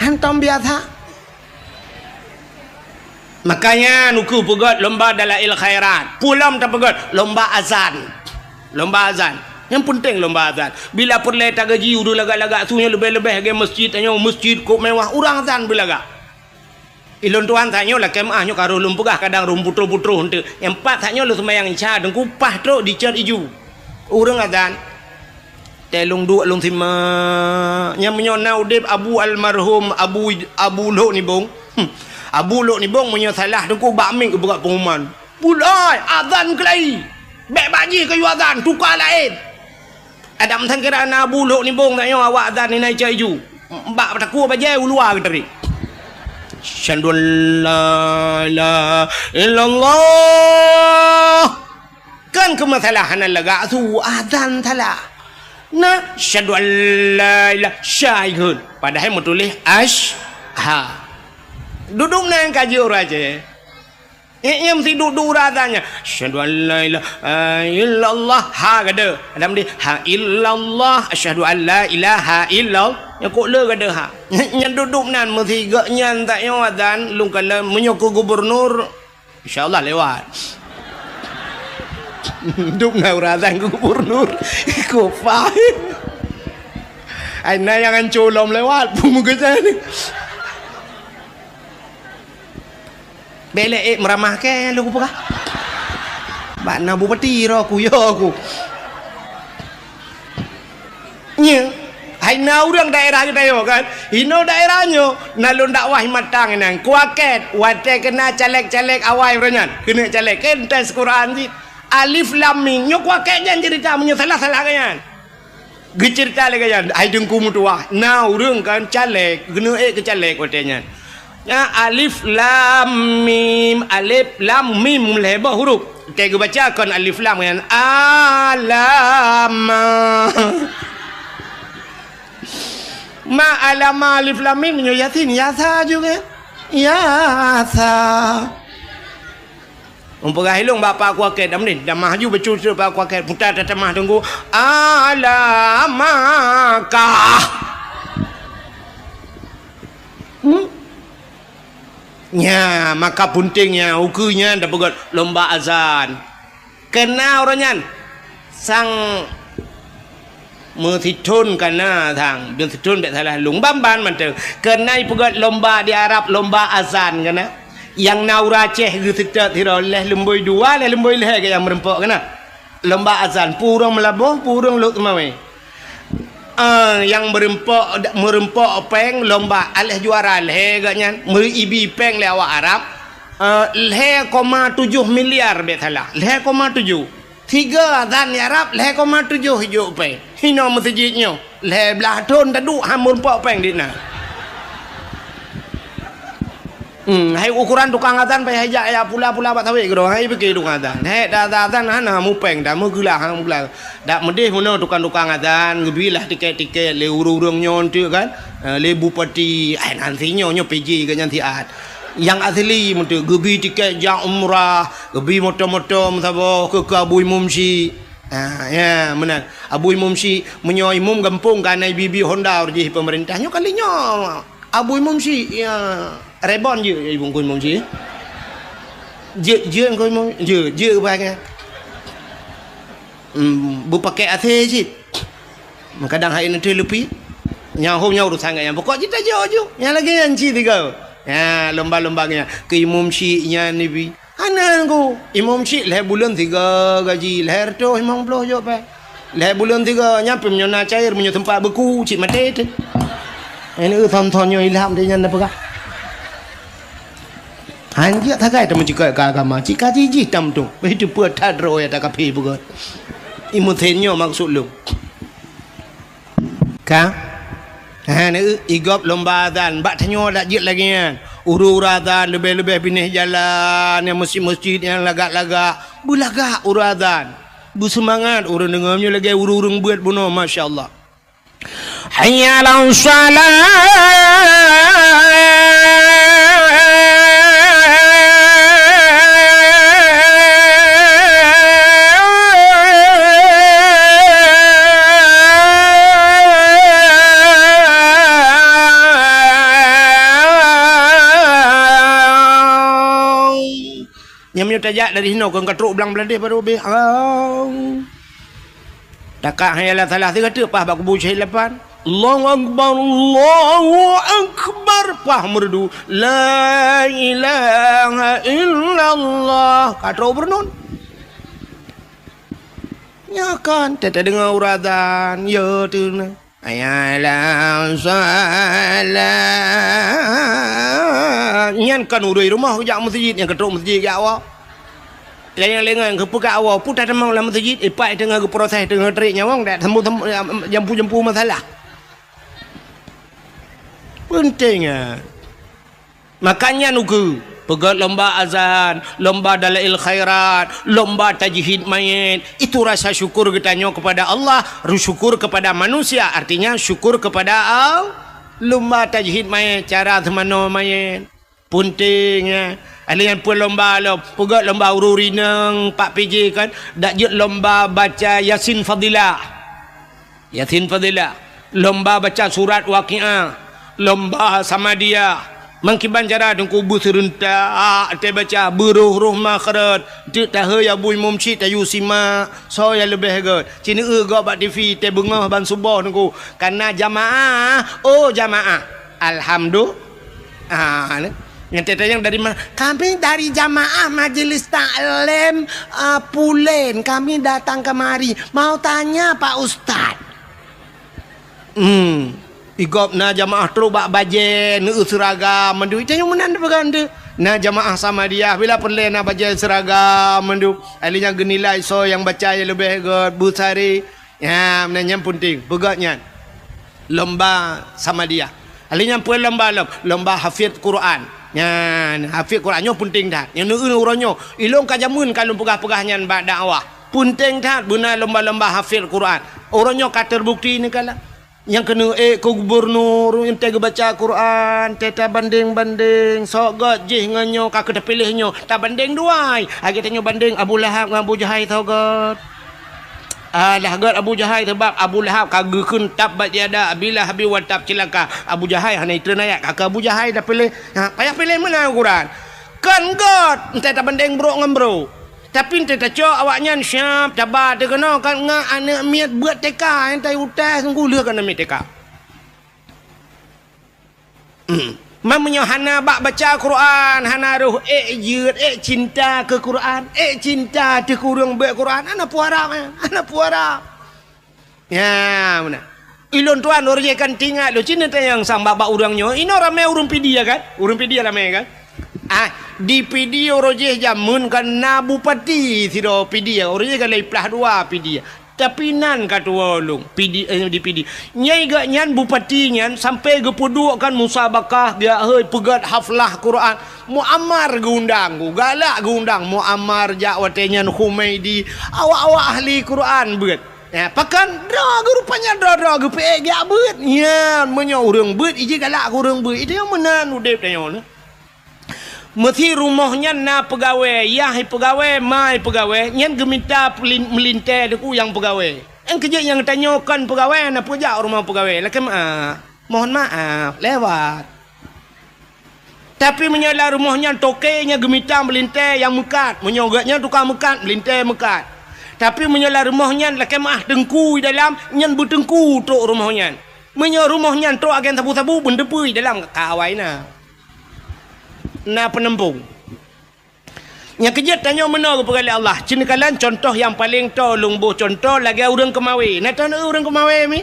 Speaker 1: hantam biasa. Makanya nuku pegot lomba dalail khairat pulam tak pegot lomba azan yang penting lomba azan bila perle tak gaji udah lagak-lagak sunya lebih-lebih ke masjid tanya masjid kok mewah urang azan belagak ilon tuan tanya lah kemahnya karo lumpugah kadang rumputro-putro hente yang empat tanya lu semayang isya dengku pah truk di cer iju urang azan telung dua lung sima yang menyonau deb abu almarhum abu lo ni bong Abu Luk ni bong punya salah dengku bakmik berat pengumuman. Pulai azan kelai. Bek baji kayu azan tukar lain. Adam tang kira na Abu Luk ni bong tanya awak azan ni naik cai ju. Mbak pataku bajai luar ke tadi. Syahadu la ilaha illallah. Kan kemasalahan laga tu azan salah. Nah, syahadu la ilaha syahid. Padahal mau tulis ha. Duduk nang kaji orang je. Yang mesti duduk radanya. Asyhadu an la ilaha illallah ha gada. Adam dia ha illallah asyhadu an la ilaha illallah. Ya kok le gada ha. Yang duduk nan mesti gak nyan tak yo azan lung kala menyoko gubernur insyaallah lewat. Duduk nang azan gubernur. Kok faham. Ana yang ancolom lewat muka ni. Belek meramah ke lu apa kah? Bak na bupati ro ku yo aku. Nya, hai na urang daerah kita yo kan. Hino daerahnya nalun dakwah matang nang kuaket wate kena caleg-caleg awai renyan. Kena caleg tes Quran si alif lam mim nyo kuaket jan cerita menyo salah-salah kan. Gecerita lagi kan. Ai dengku mutuah. Na urang kan caleg kena ke caleg wate nyan. Ya alif lam mim lebah huruf kita baca kan alif lam kan alama ma alama alif lam mim nyo Yasin yasa juga yasa umpah hilung bapa aku aket dam ni dah maju betul bapa aku aket putar tatamah tunggu alamakah nya maka puntingnya ukunya dah pegot lomba azan kena orangnya sang mertitun kana thang mertitun bet salah lung bamban manteng kena pegot lomba di Arab lomba azan kana yang naura ceh gitu tiroleh lemboi dua leh lemboi leh ke yang merempok kana lomba azan purung melabuh purung luk mawe yang merempok peng lomba alih juara leh gaknya meribi peng le awak Arab 0,7 miliar bet salah 0,7 tiga azan Arab 0,7 hijau peng hino masjidnya le belah ton tadu ham merempok peng ditna Hai ukuran tukang adzan pai hajak ya pula-pula bak tawik gero. Hai fikir tukang adzan. Hai dah adzan hana mupeng dah megelah hang megelah. Dak medih mana tukang adzan gebilah tiket-tiket le urung-urung nyon tu kan. Le bupati ai nantinya nyo PJ ke nyantiat. Yang asli mentu gebi tiket jak umrah, gebi motor-motor msabo ke Abu Mumsi. Ya benar. Abu Mumsi menyo imum gampung kan ai bibi Honda urji pemerintahnya kalinya. Abu Mumsi ya Rebon je ibu kun mongsi. Je kun mong je ba ke. Bu pakai ate je. Kadang hari nanti lebih. Yang homnya urusan yang pokok kita je. Yang lagi anci tiga. Ya lomba-lombanya ke imam syi'nya ni bi. Ana ko imam syi' leh bulan 3 gaji leher tu imam belah je pa. Leh bulan 3 nyampe menyona cair menyo tempat beku cik mate tu. Ini thon-thonnya ilham dia nyanda pegah. Hanya tak kaya teman cakap agama. Cika jiji tam tu. Begitu pun tak roh ya tak kapi bukan. Imutenyo maksud lu. Kah? Ni igop lomba adzan. Bak tanyo dak jit lagi kan. Uru adzan lebih-lebih pinih jalan yang masjid-masjid yang lagak-lagak. Bulagak uru adzan. Bu semangat urang dengarnya lagi urung-urung buat bunuh masya-Allah. Hayya 'alas salat. Nyamnya tajak dari hino kau katruk belang beladih baru be. Takak hayalah salah tiga tu pah bak buci lepan. Allahu akbar, Allahu akbar. Pah merdu la ilaha illallah. Katruk bernun. Ya kan, teta dengar uradan ya tu na. Ayalah salat. Nyan kan urui rumah jak masjid yang ketuk masjid jak awak. Lengan-lengan ke pekak awak pun tak demang dalam masjid. Ipak tengah ke proses tengah terik nyawang dak temu jampu-jampu masalah. Pentingnya. Makanya nuku pegat lomba azan, lomba dalail khairat, lomba tajhid mayit. Itu rasa syukur kita nyo kepada Allah, syukur kepada manusia. Artinya syukur kepada Allah. Lomba tajhid mayit, cara temano mayit. Puntingnya. Ada yang pun lomba pegat lomba ururi nang Pak PJ kan. Dak je lomba baca Yasin Fadilah. Yasin Fadilah. Lomba baca surat Waqiah. Lomba sama dia. Mangkiban cara dengku bu serentak te baca beruh-ruh makharat te tahe ya bui mumci ta yusima so ya lebih ge cini go bak TV te bengah ban subuh dengku karena jamaah jamaah alhamdulillah yang teta yang dari mana kami dari jamaah majelis taklim Pulen kami datang kemari mau tanya Pak Ustaz. Igop na jamaah terubak bajen seragam mendu itu yang menan berganda na jamaah sama dia bila perlu na bajen seragam mendu alinya genilai so yang baca yang lebih god busari ya menanya penting begatnya lomba sama dia alinya pun lomba hafiz Quran ya hafiz Qurannya penting dah yang neun uranyo ilong kajamun kalau pegah-pegahnya bak dakwah penting dah guna lomba-lomba hafiz Quran uranyo kata terbukti ni kala yang kena ke gubernur ente baca Quran teta banding-banding sok god jih nganyo kakak pilihnya tak banding duai agi tanyo banding Abu Lahab dengan Abu Jahal tau god lah god Abu Jahal sebab Abu Lahab kagakun tab bat tiada bila habi watab cilaka Abu Jahal hana itu nayak kakak Abu Jahal dah pilih payah pilih mana Quran kan god ente tak banding bro dengan bro tapi ente tak cok awaknya siap cabar dia kena kan ngak anak miat buat teka ente utas sungguh leh kan miat teka mamanya hana bak baca Quran hana ruh cinta ke Quran cinta ke kurang baca Quran anak puara ya mana ilon tuan orang kan tinggal lo cina yang sang bak urangnya ini ramai urung pidia kan urung pidia ramai kan di video rojeh jamun kan na bupati sido pidia orangnya kan lai plah dua pidia tapi nan kata walung pidi dipidi nyai gak nyan bupati nyan sampai ge puduk kan musabakah dia heuy pegat haflah Quran muammar geundang galak geundang muammar jak watenyan Humaidi awak-awak ahli Quran beut ya pakan dah rupanya dah ge pe gak beut nya menyo urang beut iji galak urang beut itu yang menan udep tanya mesti rumahnya na pegawai yah pegawai mai pegawai nyan geminta melintai deku yang pegawai yang kerja yang tanyakan pegawai na pujak rumah pegawai lakem mohon maaf lewat tapi menyala rumahnya tokenya geminta melintai yang mekat menyogatnya tukang mekat melintai mekat tapi menyala rumahnya lakem dengku dalam nyan bertengku tok rumahnya menyo rumahnya tok agen tabu-tabu bendepui dalam kawai na penempung yang kejat tanya mana kepada Allah cenekalan contoh yang paling tolong boh contoh lagi orang kemawi nak tahu orang kemawi mi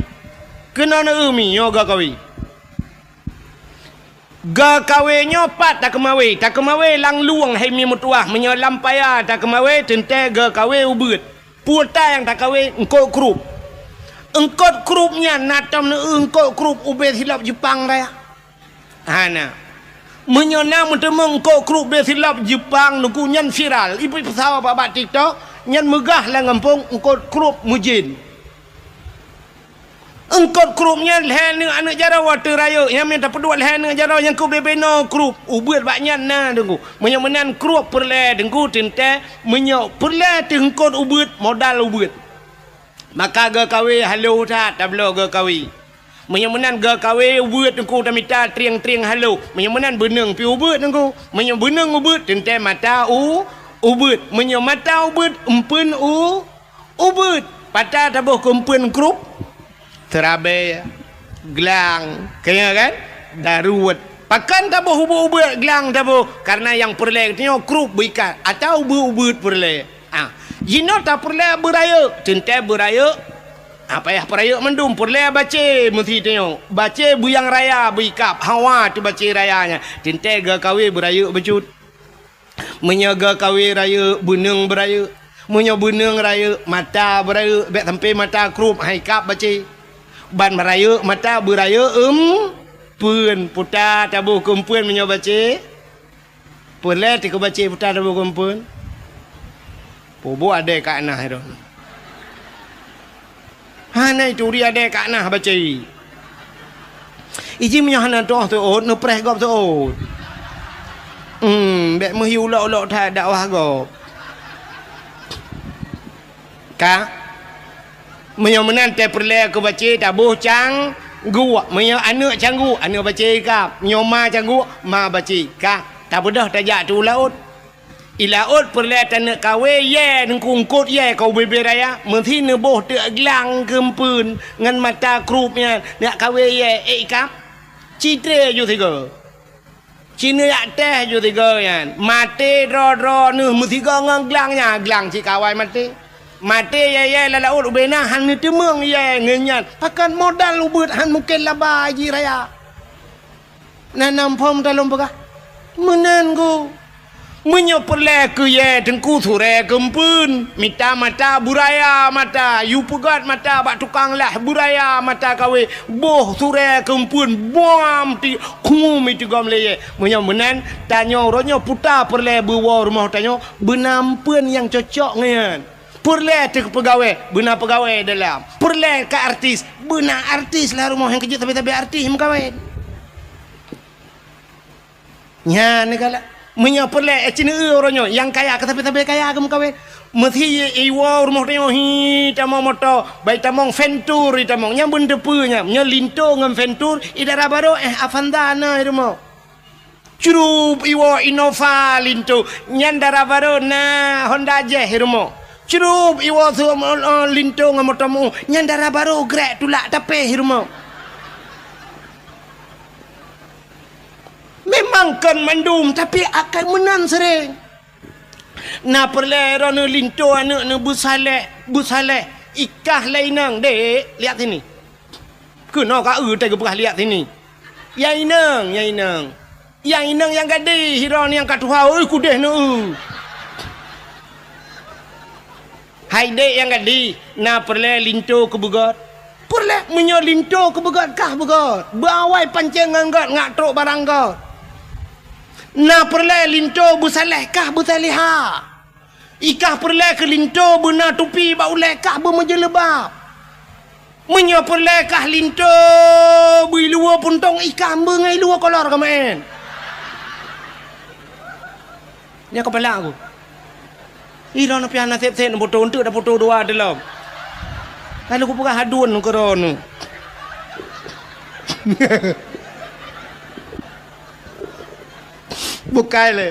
Speaker 1: kena na mi yo ga kawi ga kawenyo pat tak kemawi lang luang hai mi mutuah menyolam paya tak kemawi tente ga kawe ubut puta yang tak kawe engkau krup natam na engkau krup ubet hilap Jepang raya hana menyona mentemong kok grup dia silap Jepang nuku nyan viral ibu pesawat babat TikTok nyan megah lah ngampung engkau grup mujin engkau grupnya lehan dengan anak jara water raya yang minta pedua lehan dengan jara yang kau bebeno grup ubet banyak na dengku menyan grup perle dengku tente menyok perle tengkot ubet modal ubet maka ga kawe halo tak tablo ga kawe menyemenan ga kawe ubut engkau tamita triang-triang halo menyemenan beneng pi ubut engkau menyebeneng ubut tente mata ubut menyemata ubut empen ubut patah tabuh kumpen krup terabe gelang kaya kan daruat pakan tabuh ubut gelang tabuh karena yang perle tanya krup berikat atau ubut perle jino tak perle beraya tente beraya apa ya perayaan mendum perle baca mesti tengok baca buyang raya berikap hawa tu baca rayanya tente ga kawe beraya becut menyaga kawe raya beneng beraya menyo beneng raya mata beraya bek sampai mata krup haikap baca ban beraya mata beraya pun putar tabuh kumpun menyo baca perle tik baca putar tabuh kumpun pobo ada kat nah itu hana itu dia ada kat nah baca iji punya hana tu tu no preh gop tu bek mesti ulok-ulok tak dakwah gop ka menyan te perle aku baca tabuh cang gua menyo anak canggu anak baca kap nyoma canggu ma baca ka tak bedah tajak tu laut ilaut perle tanak kawe ye nengkungkut ye kau bebe raya mesti neboh te gelang kempun ngan mata krupnya nak kawe ye ikap citre ju tiga cina yak teh ju tiga yan mate ro nu mesti ngan gelangnya gelang ci kawai mate ye lalaut ubena han ni temeng ye ngenyan pakan modal ubut han mungkin laba ji raya nanam pom dalam begah menan go menyo perle ke ye tengku sure kempun mita mata buraya mata yu pegat mata bak tukang lah buraya mata kawe boh sure kempun bom ti kumum itu gam le menyo menan tanyo ronyo puta perle bewa rumah tanyo benampen yang cocok ngan perle te pegawai benar pegawai dalam perle ke artis benar artis lah rumah yang kerja tapi artis mengkawin nya negala menyo perle cina orangnya yang kaya tapi kaya kamu kawin mesti iwa rumah tengok hi tamong motor baik tamong ventur tamong yang benda punya nya linto ngam ventur idara baru afandana rumah curup iwa Innova linto nyandara baru na Honda Jazz rumah curup iwa linto ngam motormu nyandara baru grek tulak tapi rumah memang kan mandum tapi akan menang sering na perle rana linto anak na busalek ikah lainang dek lihat sini kena ka tak pernah lihat sini yang inang yang gade hiran yang katuha oi kudeh nu Hai dek yang gadi, na perle linto ke begot. Perle menyo linto ke begot kah begot. Bawai pancengan got ngak trok barang got. Na perle linto busaleh kah busaliha. Ikah perle ke linto bena tupi ba uleh kah bermejelebab. Menyo perle kah linto bui luar puntong ikan bengai luar kolor kemain. Ni kepala aku. Ilo na piana sep-sep na foto untuk dah foto dua dalam. Lalu aku pegang hadun ke rono. Bukai le.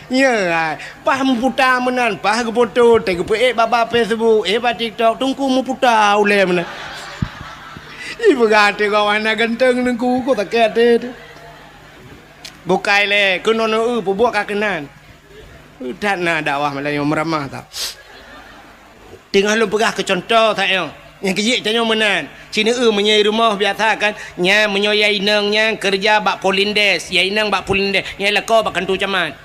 Speaker 1: Ya, pah memputar menan, pah ke foto, tengok pe baba Facebook, ba TikTok, tungku memputar ule menan. Ibu gate kawan nak ganteng nengku ko tak kete. Bukai le, kuno buat kakenan. Tak nak dakwah Melayu meramah tak. Tengah lu pegah ke contoh tak yo. Yang kejik tanya menan. Cina menyai rumah biasa kan. Nya menyoyai nang nya kerja bak polindes, yai nang bak polindes. Nya lako bak kantu camat.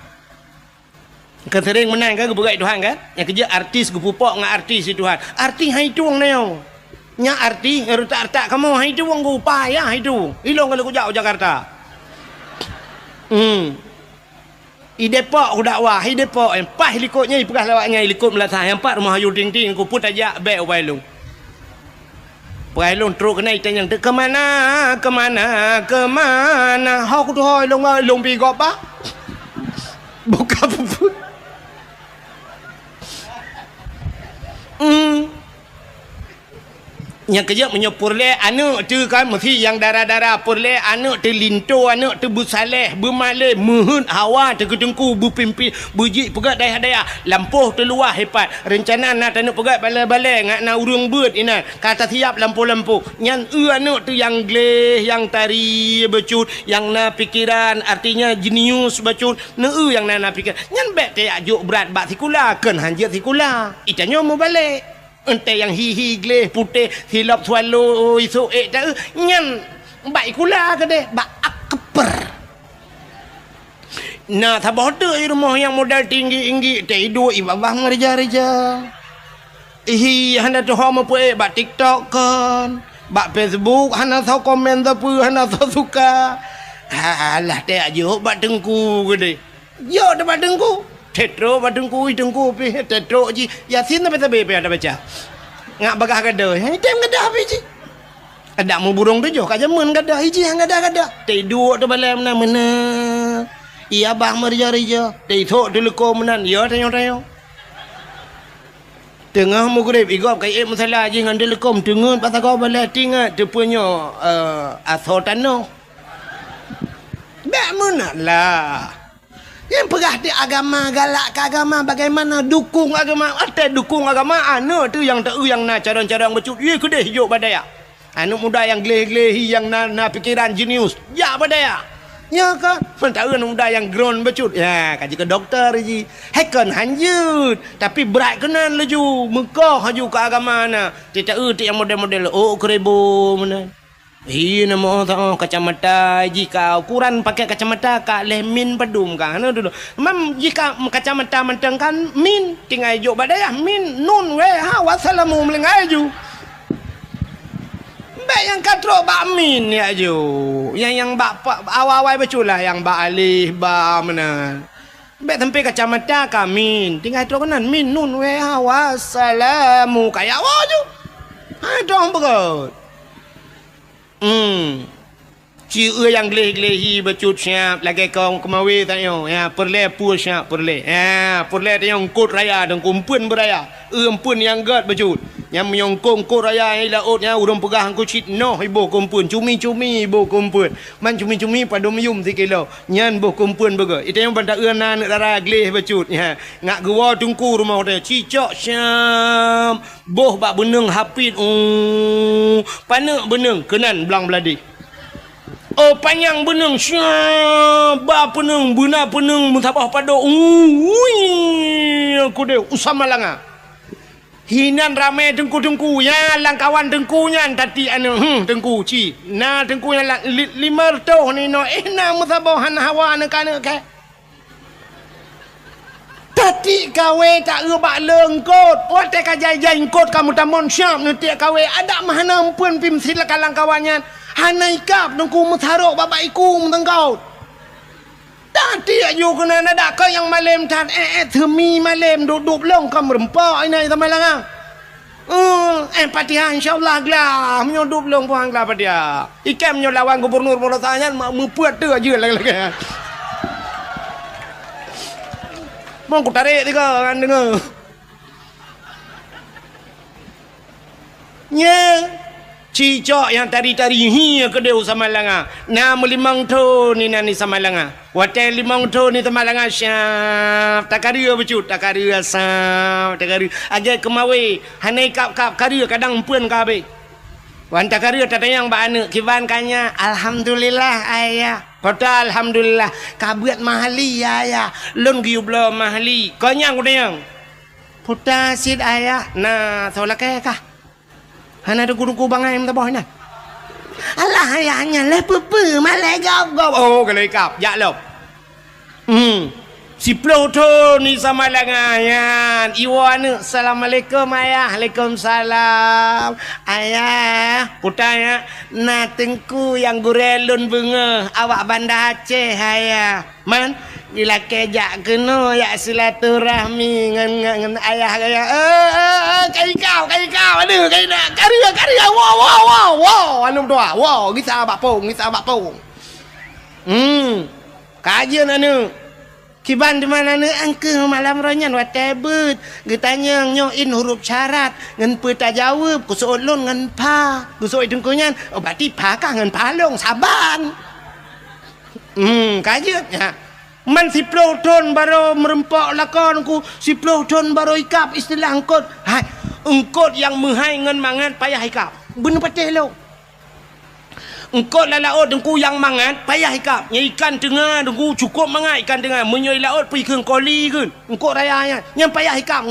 Speaker 1: Kan sering menan kan kebegai Tuhan kan. Yang kerja artis gupupok ngak artis Tuhan. Artis hai tuang neo. Nya artis tak kamu hai tuang go upaya hai tu. Ilong kalau ku jauh Jakarta. I Depok aku dakwah, i Depok empah helikopnya ipegah lawaknya helikop melatah empat rumah hayu ting-ting ku put ajak baik wailung. Wailung teruk kena itanya ke mana? Hau ku tu hoi long pi gop ba. Buka puput. Yang kerja menyopur le anak tu kan mesti yang darah-darah pur le anak tu linto anak tu busaleh bermalih muhun hawa tu ketengku berpimpi bujik pegat daya lampuh tu luar hebat rencana nak tanuk pegat balai-balai ngak na urung bird ina kata siap lampu-lampu nyan anak tu yang gleh yang tari becut yang na pikiran artinya jenius becut na yang na pikir nyan bet te ajuk berat bak sikula ken hanjit sikula itanya mau balik. Ente yang hihi gleh putih hilap swallow isu tak nyan baik kula ke deh bak akper. Nah tabah tu rumah yang modal tinggi tidur ibabah ngereja-reja. Hana tu hama pu bak TikTok kan, bak Facebook hana tahu komen tapi hana tahu suka. Alah teh ajo bak dengku ke deh. Yo dah bak dengku. Tetro badengku pi tetro ji Yasin apa tabe ada baca ngak bagah gadah tem gadah pi ji ada mu burung tu jo ka jamun gadah hiji hang gadah tidur tu balai mana iya bah merja-reja tithok tu leko menan ya tayo tengah mu grep igop kai masalah ji ngan telekom tengun pasal kau balai tingat tu punya asotano bak mana lah. Yang pegah di agama galak ke agama bagaimana dukung agama ada dukung agama anu tu yang tak yang na cadang-cadang becut ye kedeh hijau badaya anu muda yang gleh-glehi yang na pikiran jenius ya badaya ya kan mentau anu muda yang ground becut ya kaji ke dokter ji heken hanjut tapi berat kenan laju mekah haju ke agama na tidak yang model-model kerebo mana. Iya nama tahu kacamata jika ukuran pakai kacamata kak leh min pedum kan dulu. Mam jika kacamata menteng kan min tinggal jo badai min nun we ha wassalamu melengai ju. Baik yang katro bak min ya ju. Yang bak awal-awal beculah yang bak alih ba mana. Baik sampai kacamata kak min tinggal tro kanan min nun we ha wassalamu kayak waju. Ha dong begot. Ci yang gleh-glehi becut siap lagi kau kemawi tanya ya perle pur siap perle ya perle dia yang kod raya dan kumpun beraya empun yang gad becut yang menyongkong kod raya ni lautnya urang pegah angku cit noh ibu kumpun cumi-cumi ibu kumpun man cumi-cumi pada meyum 3 kilo nyan boh kumpun bega itu yang pada ana nak darah gleh becut ya ngak gua tungku rumah dia cicok siap boh bak beneng hapit panak beneng kenan belang beladi. Oh panjang beneng siap ba peneng bena peneng mutabah pada aku deh usama langa hinan ramai dengku ya lang kawan dengkunya tadi anu dengku ci na dengkunya lang 5 tahun ni no na mutabah han hawa na kana ke Tati kawe tak rebak lengkot. Wate kajai-jai kot kamu tamon syam nanti kawe ada mahana ampun pim sila kalang kawanyan. Hanai kap nungku mutharok bapak iku mentengkau. Tati ayu kena ada kau yang malam tan themi malam duduk long kamu rempok ini sama lang. Patihan insyaallah glah menyodup long puang glah padia. Ikem nyolawan gubernur Porosanyan mau puat tu aja lagi-lagi. Mau aku tarik tiga kan dengar. Nya cicok yang tari-tari hi ke dia sama langa. Nama limang tu ni nani sama langa. Hotel limang tu ni sama langa syaf. Takari becut, takari asap, takari aja kemawe. Hanai kap kari kadang pun kabe. Wan takari tatayang ba anu kiban kanya alhamdulillah ayah. Kota alhamdulillah kabuat mahali ayah lon giublo mahali konyang kudayang puta sid ayah nah sola kah hana du kudu bangai em taboh na alah ayahnya le pepe malai gap oh kalai kap ya lop si ploto ni sama langayan iwan assalamualaikum ayah waalaikumsalam ayah putanya na tengku yang gurelun bunga awak Banda Aceh ayah man gila kejak kena ya silaturahmi ngan ayah kai kau aduh kai nak karya wow anu tua wow kita bapong kajian anu kiban di mana ni angke malam ronyan watebut getanya nyoin huruf syarat ngan peta jawab kusuk lon ngan pa kusuk dengkunyan oh berarti pa kah ngan palong saban kajian ya man si ploton baru merempok lakon ku si ploton baru ikap istilah engkot hai engkot yang menghai ngan mangan payah ikap bener patih lo engkau laut dengku yang mangat payah ikap ikan tengah dengku cukup mangat ikan tengah menyoi laut pergi ke koli ke engkau rayanya yang payah ikap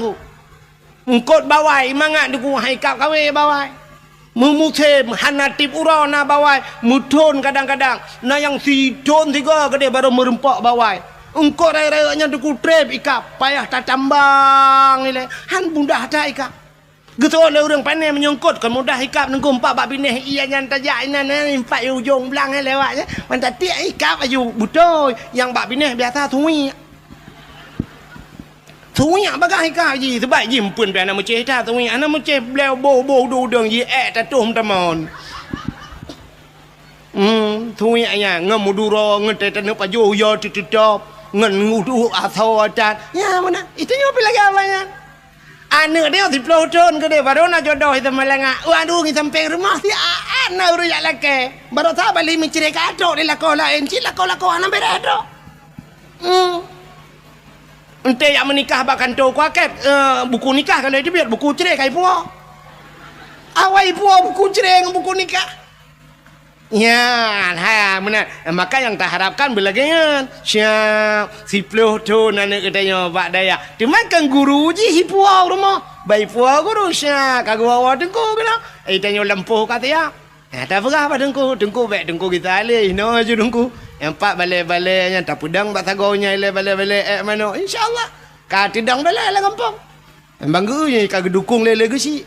Speaker 1: engkau bawai mangat dengku ikap kawe bawai memutih hanatip urana bawai mudon kadang-kadang na yang sidon tiga gede baru merempok bawai engkau raya-rayanya dengku trip ikap payah tak tambang nilai han mudah tak ikap gitu oleh orang pandai menyongkot kan mudah ikap nengku empat bab bineh ia yang tajak inan empat ujung belang lewatnya mantap tiak ikap aju betul yang bab bineh biasa tuwi bagah ikap ji sebab ji pun biar nak meceh dah tuwi ana meceh beliau bo dudung ji tatuh tamon tuwi anya ngamuduro ngete tanu paju yo tutop ngan ngudu atau adat ya mana itu nyopi lagi apanya anak dia di ploton ke dia baru nak jodoh itu melengah waduh ni sampai rumah si anak uruyak laki baru tak balik mencari kadok di lakau lain cik lakau anak beredok ente yang menikah bahkan tu kuaket buku nikah kalau dia biar buku cerai kai puak awai puak buku cerai dengan buku nikah ya benar maka yang tak harapkan belagangan siap si ploton anak katanya pak daya dimakan guru ji hipua rumah baik pua guru siap kagak bawa dengku kena tanya lempuh kata ya tak apa dengku baik dengku kita alih no aja dengku yang pak balik-baliknya tak pudang tak tagonya balik-balik mana insyaallah ka tidang balik lah gampang banggunya kagak dukung lele ke si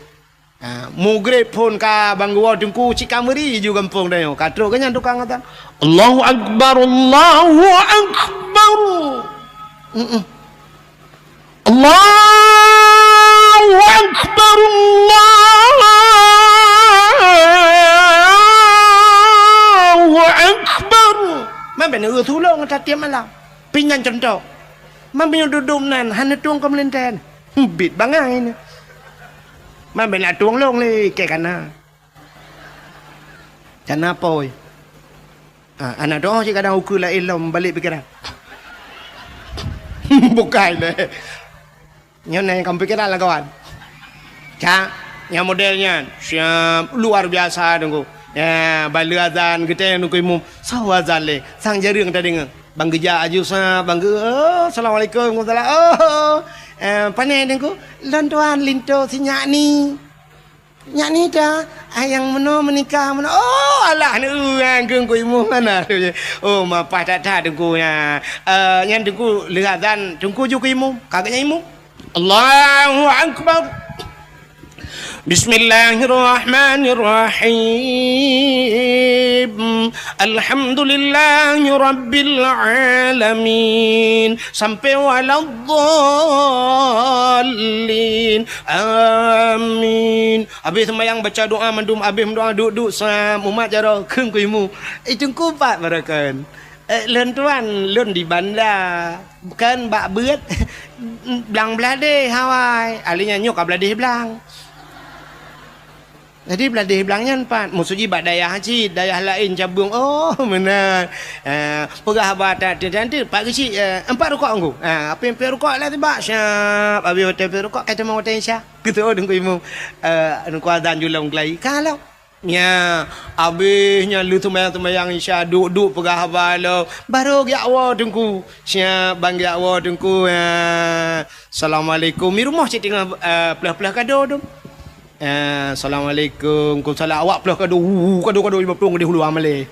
Speaker 1: mugrib pun ka bangguwa dengku cik kameri juga kampung dah yo katro kan tukang kata Allahu akbar Allahu akbar Allahu akbar man ben thulong ta tiam malam pingan contoh man ben duduk nan han tuang kom lenten bit bangai ni man ben la tuang long le ke kana chana poi anak doa je kadang ukur la ilom balik pikiran bukan le nyone kamu pikiran lah kawan ca yang modelnya siap luar biasa dengku ya balik azan kita nunggu imum sawa azan le sang jarang tadi ngeng bang geja aju sa bang assalamualaikum warahmatullahi panai dengku lontuan linto si nyakni dah yang menikah lah ni geng ku imu mana oh mapah tak tak tunggu ya yang tunggu lihat dan tunggu juga imu kagaknya imu Allahu akbar Bismillahirrahmanirrahim Alhamdulillahi Rabbil Alamin sampai waladdallin amin. Habis sembahyang baca doa mandum habis doa duduk umat jara keung ku imu itu kupat barakan lön tuan lön di bandar bukan bak beut belang belade Hawaii alinya nyok belade belang. Jadi beladih belangnya empat. Musuji bak dayah haji, dayah lain cabung. Oh, benar. Pegah batat nanti pak kecil empat rukuk anggu. Apa yang empat rukuk lah tiba. Syap. Habis hotel empat rukuk kata mau hotel Syah. Gitu dengku imu. Dengku azan julang kelai. Kalau nya habisnya lu tumayang Isya duduk pegah balo baru gakwa dengku Syah bang gakwa dengku. Assalamualaikum. Mi rumah cik tengah pelah-pelah kado dong. Assalamualaikum. Kau salah awak pula kado 50 di hulu amale.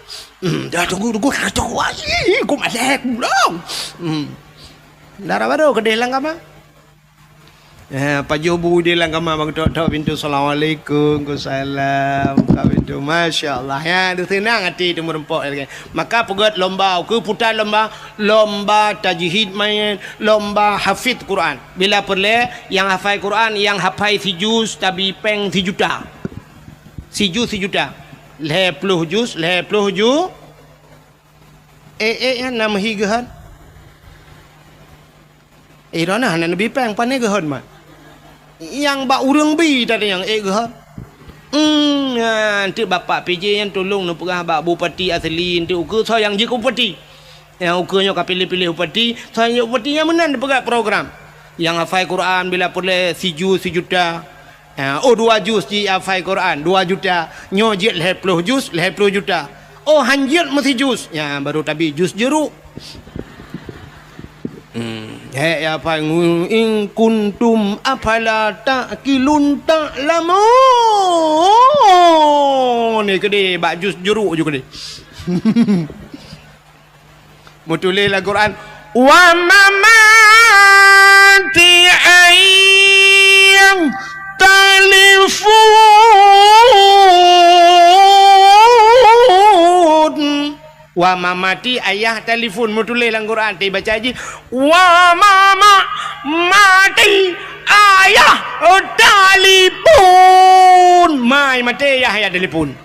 Speaker 1: Dah tunggu kado ai. Kau malek belum. Darah baru kedai langkama. Paju bu di langkama bang tok pintu Assalamualaikum. Kau salam. Kau pintu masya-Allah ya. Dia senang hati tu merempok lagi. Maka pegat lomba ke putar lomba tajwid main lomba hafid Quran. Bila perle yang hafal Quran yang hafal si juz tabi peng si juta. Si juta. 10 juz yang nama higahan. Rana nabi peng pane gahan mah. Yang bak urang bi tadi yang gahan. Nanti bapak PJ yang tolong nak pegah bak bupati asli nanti ukur saya yang jadi bupati. Yang ukurnya kau pilih upati, saya upati yang mana pegat program. Yang hafal Quran bila boleh si juta. 2 juz di hafal Quran 2 juta. Nyo jit 10 juta. Oh hanjit mesti juz. Ya baru tapi juz jeruk. Ya apa in kuntum afala ta'qilun ta'lamun. Ni gede bak juz jeruk juga ni. Mutulil Al-Quran wa mamati ayyam talifun wa mamati ayah telefon mutulil Al-Quran ti baca haji wa mati ayah telefon mai mati ayah telefon.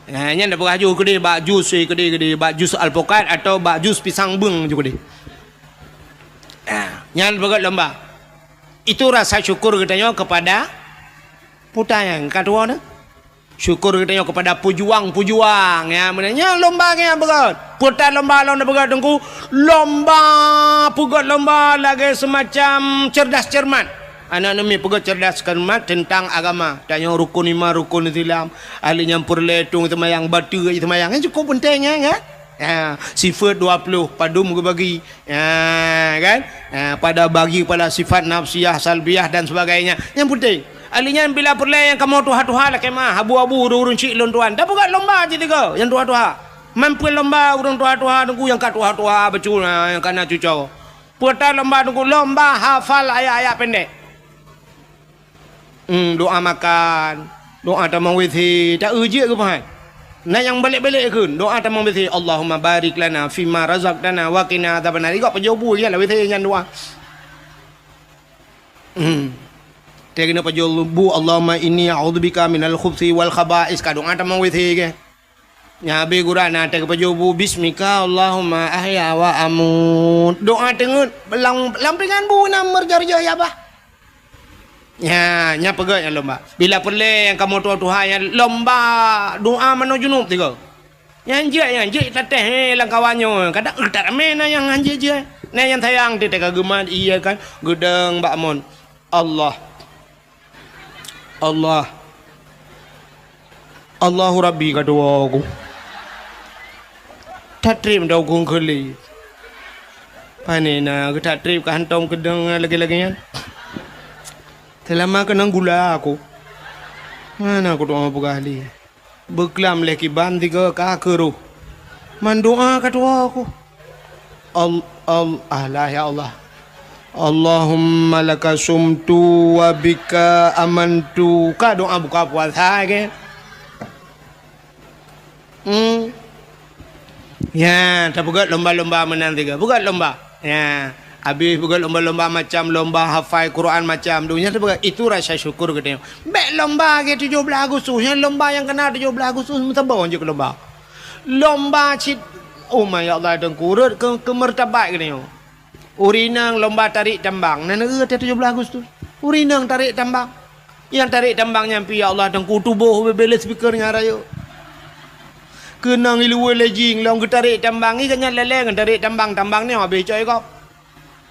Speaker 1: Nya ndak beraju ke dia bak jus ke dia bak jus alpukat atau bak jus pisang beng juga dia. Nya berat lomba. Itu rasa syukur katanya kepada putanya kedua ni. Syukur katanya kepada pejuang ya menanya lomba nya berat. Putar lomba berat tengku. Lomba pugat lomba lagi semacam cerdas cermat. Anak nami pegat cerdas cermat tentang agama. Tanya rukun 5 rukun Islam. Ahli nyampur letung semayang batu semayang. Yang cukup pentingnya kan? Sifat 20 padum ke bagi. Kan? Pada bagi pada sifat nafsiyah, salbiyah dan sebagainya. Yang penting. Ahlinya bila perle yang kamu tuha-tuha lah kemah. Abu-abu urun cik lon tuan. Dah pegat lomba je tiga. Yang tuha-tuha. Mampu lomba urun tuha-tuha tunggu yang kat tuha-tuha becul yang kana cucau. Putar lomba tunggu lomba hafal ayat-ayat pendek. Doa makan, doa tamang withi, tak uji ke pahat. Nah yang balik-balik ke doa tamang withi, Allahumma barik lana fima razaqtana wa qina adzabannar. Ikut penjobu ya lah withi yang doa. Dia kena penjobu Allahumma inni a'udzubika minal khubthi wal khaba'is. Ka doa tamang withi ke. Ya be Quran nak penjobu bismika Allahumma ahya wa amut. Doa tengut lampingan bu nak merjarja ya bah. Ya, nya pegat yang lomba. Bila perle yang kamu tuha-tuha yang lomba doa mano junub tiga. Yang je tateh lang kawannya. Kadang tak ramai na yang anjir je. Na yang sayang ti teka geman iya kan gedeng Mbak Mon. Allahu Rabbi kadua aku. Tatrim dau kong keli. Panena ke tatrip ke hantom kedeng lagi-laginya. Selama kena gula aku. Mana aku doa berkali. Berkelam lagi banti ke kakeru. Mendoa kedua aku. Allah ya Allah. Allahumma laka sumtu wa bika amantu. Ka doa buka puasa ke? Ya, tak buat lomba-lomba menanti ke? Buat lomba. Ya. Habis bukan lomba-lomba macam lomba hafal Quran macam dunia tu bukan itu rasa syukur kita. Baik lomba ke 17 Agustus, yang lomba yang kena 17 Agustus mesti bawa je ke lomba. Lomba cit oh my Allah dan kurut ke martabat kita. Urinang lomba tarik tambang. Nana 17 Agustus. Urinang tarik tambang. Yang tarik tambang nyampi ya Allah dan ku tubuh bebel speakernya raya. Kenang ilu lejing long ke tarik tambang ni kan leleng tarik tambang ni habis coy kau.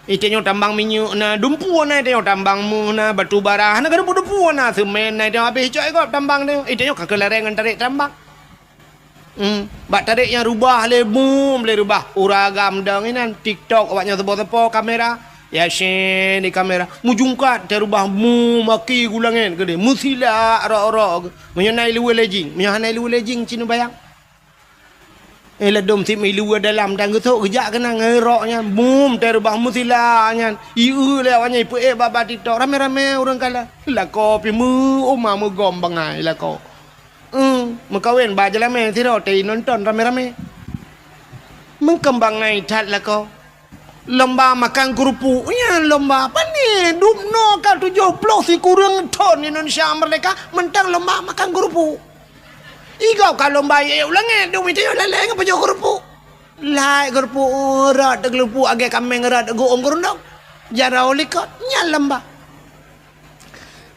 Speaker 1: Itenya tambang minyak na dumpu na itenya tambang mu na batu bara na kan dumpu na semen na itenya habis coy kau tambang dia itenya kakelerengan tarik tambang. Bak tarik yang rubah le boom le rubah uragam dang ini TikTok awaknya tepo-tepo kamera ya shen di kamera mujungkat terubah mu maki gulangin gede musila ro-ro menyenai luwe lejing menyenai luwe lejing cinu bayang ledom tim ilu dalam dan getok gejak kena ngeroknya boom terubah musilanya iu lewatnya ipu baba TikTok rame-rame orang kala la kopi mu oma mu gombang ai la ko mengkawin baca lame tiro tei nonton rame-rame mengkembang ai tat la ko lomba makan kerupuk ya lomba apa ni dumno ka 70 si kurang ton Indonesia merdeka mentang lomba makan kerupuk. Igau kalau bayar ulangan dumi tu leleng apa jauh kerupuk. Lai kerupuk rat kerupuk agak kambing rat go ongkorndok. Jara olikot nyalam ba.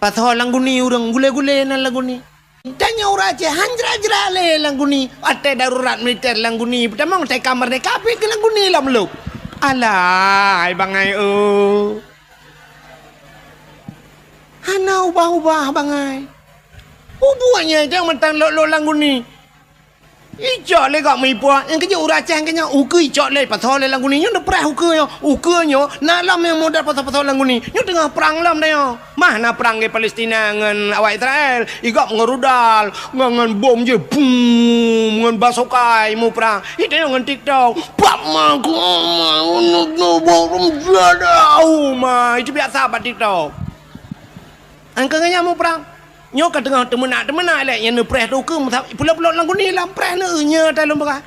Speaker 1: Pasal langguni urang gule-gule na langguni. Tanya urace hanjra-jra le langguni. Ate darurat militer langguni. Pertama te kamar ne kapi ke langguni lam lu. Alai bangai Hana ubah-ubah bangai. Bubuhnya jangan mentang lo langguni. Ijak le kak mipua yang kerja uracang kenya uku ijak le pasal le langguni yang depreh uku nak lam yang modal pasal langguni yang tengah perang lam dia mah na perang ke Palestina dengan awak Israel igak ngerudal ngan bom je boom ngan basokai mu perang itu dengan TikTok pak mah ku no bom jada mah itu biasa pada TikTok angkanya mu perang nyok tengah temenak le yang preh tu ke pula-pula langguni lam preh ne nya dalam berah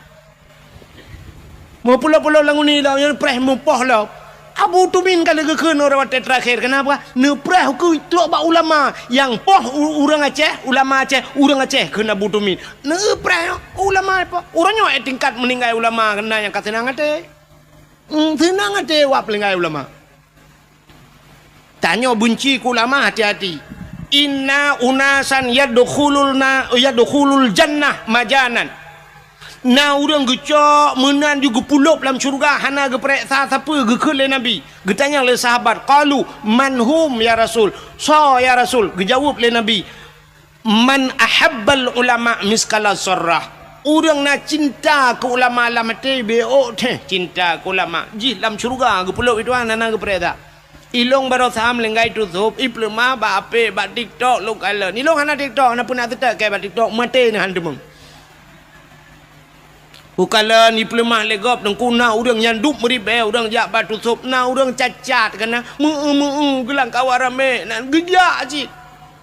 Speaker 1: mau pula-pula langguni lam yang preh mempoh lah Abu Tumin kalau ke kena orang terakhir kenapa ne preh ku tu ba ulama yang poh urang Aceh ulama Aceh urang Aceh kena Abu Tumin ne preh ulama apa orangnya tingkat meninggal ulama kena yang kasenang ate senang ate wap meninggal ulama tanya benci ku ulama hati-hati. Inna unasan yadkhulul jannah majanan. Na urang gecok menan juga puluk dalam syurga hana geperiksa siapa gekele nabi. Getanya le sahabat qalu manhum ya rasul. So ya rasul gejawab le nabi. Man ahabbal ulama miskala sarrah. Urang na cinta ke ulama lam te beo teh cinta ke ulama. Ji dalam syurga gepuluk itu hana geperiksa. Ilong baru saham lenggai tutup iplema ba ape ba TikTok lu kala ni long hana TikTok na pun nak tetap ke ba TikTok mate ni handemung ukala ni iplema legop nang kuna urang yang dup meribe urang jak ba tutup na urang cacat kana gelang kawarame nan gejak ji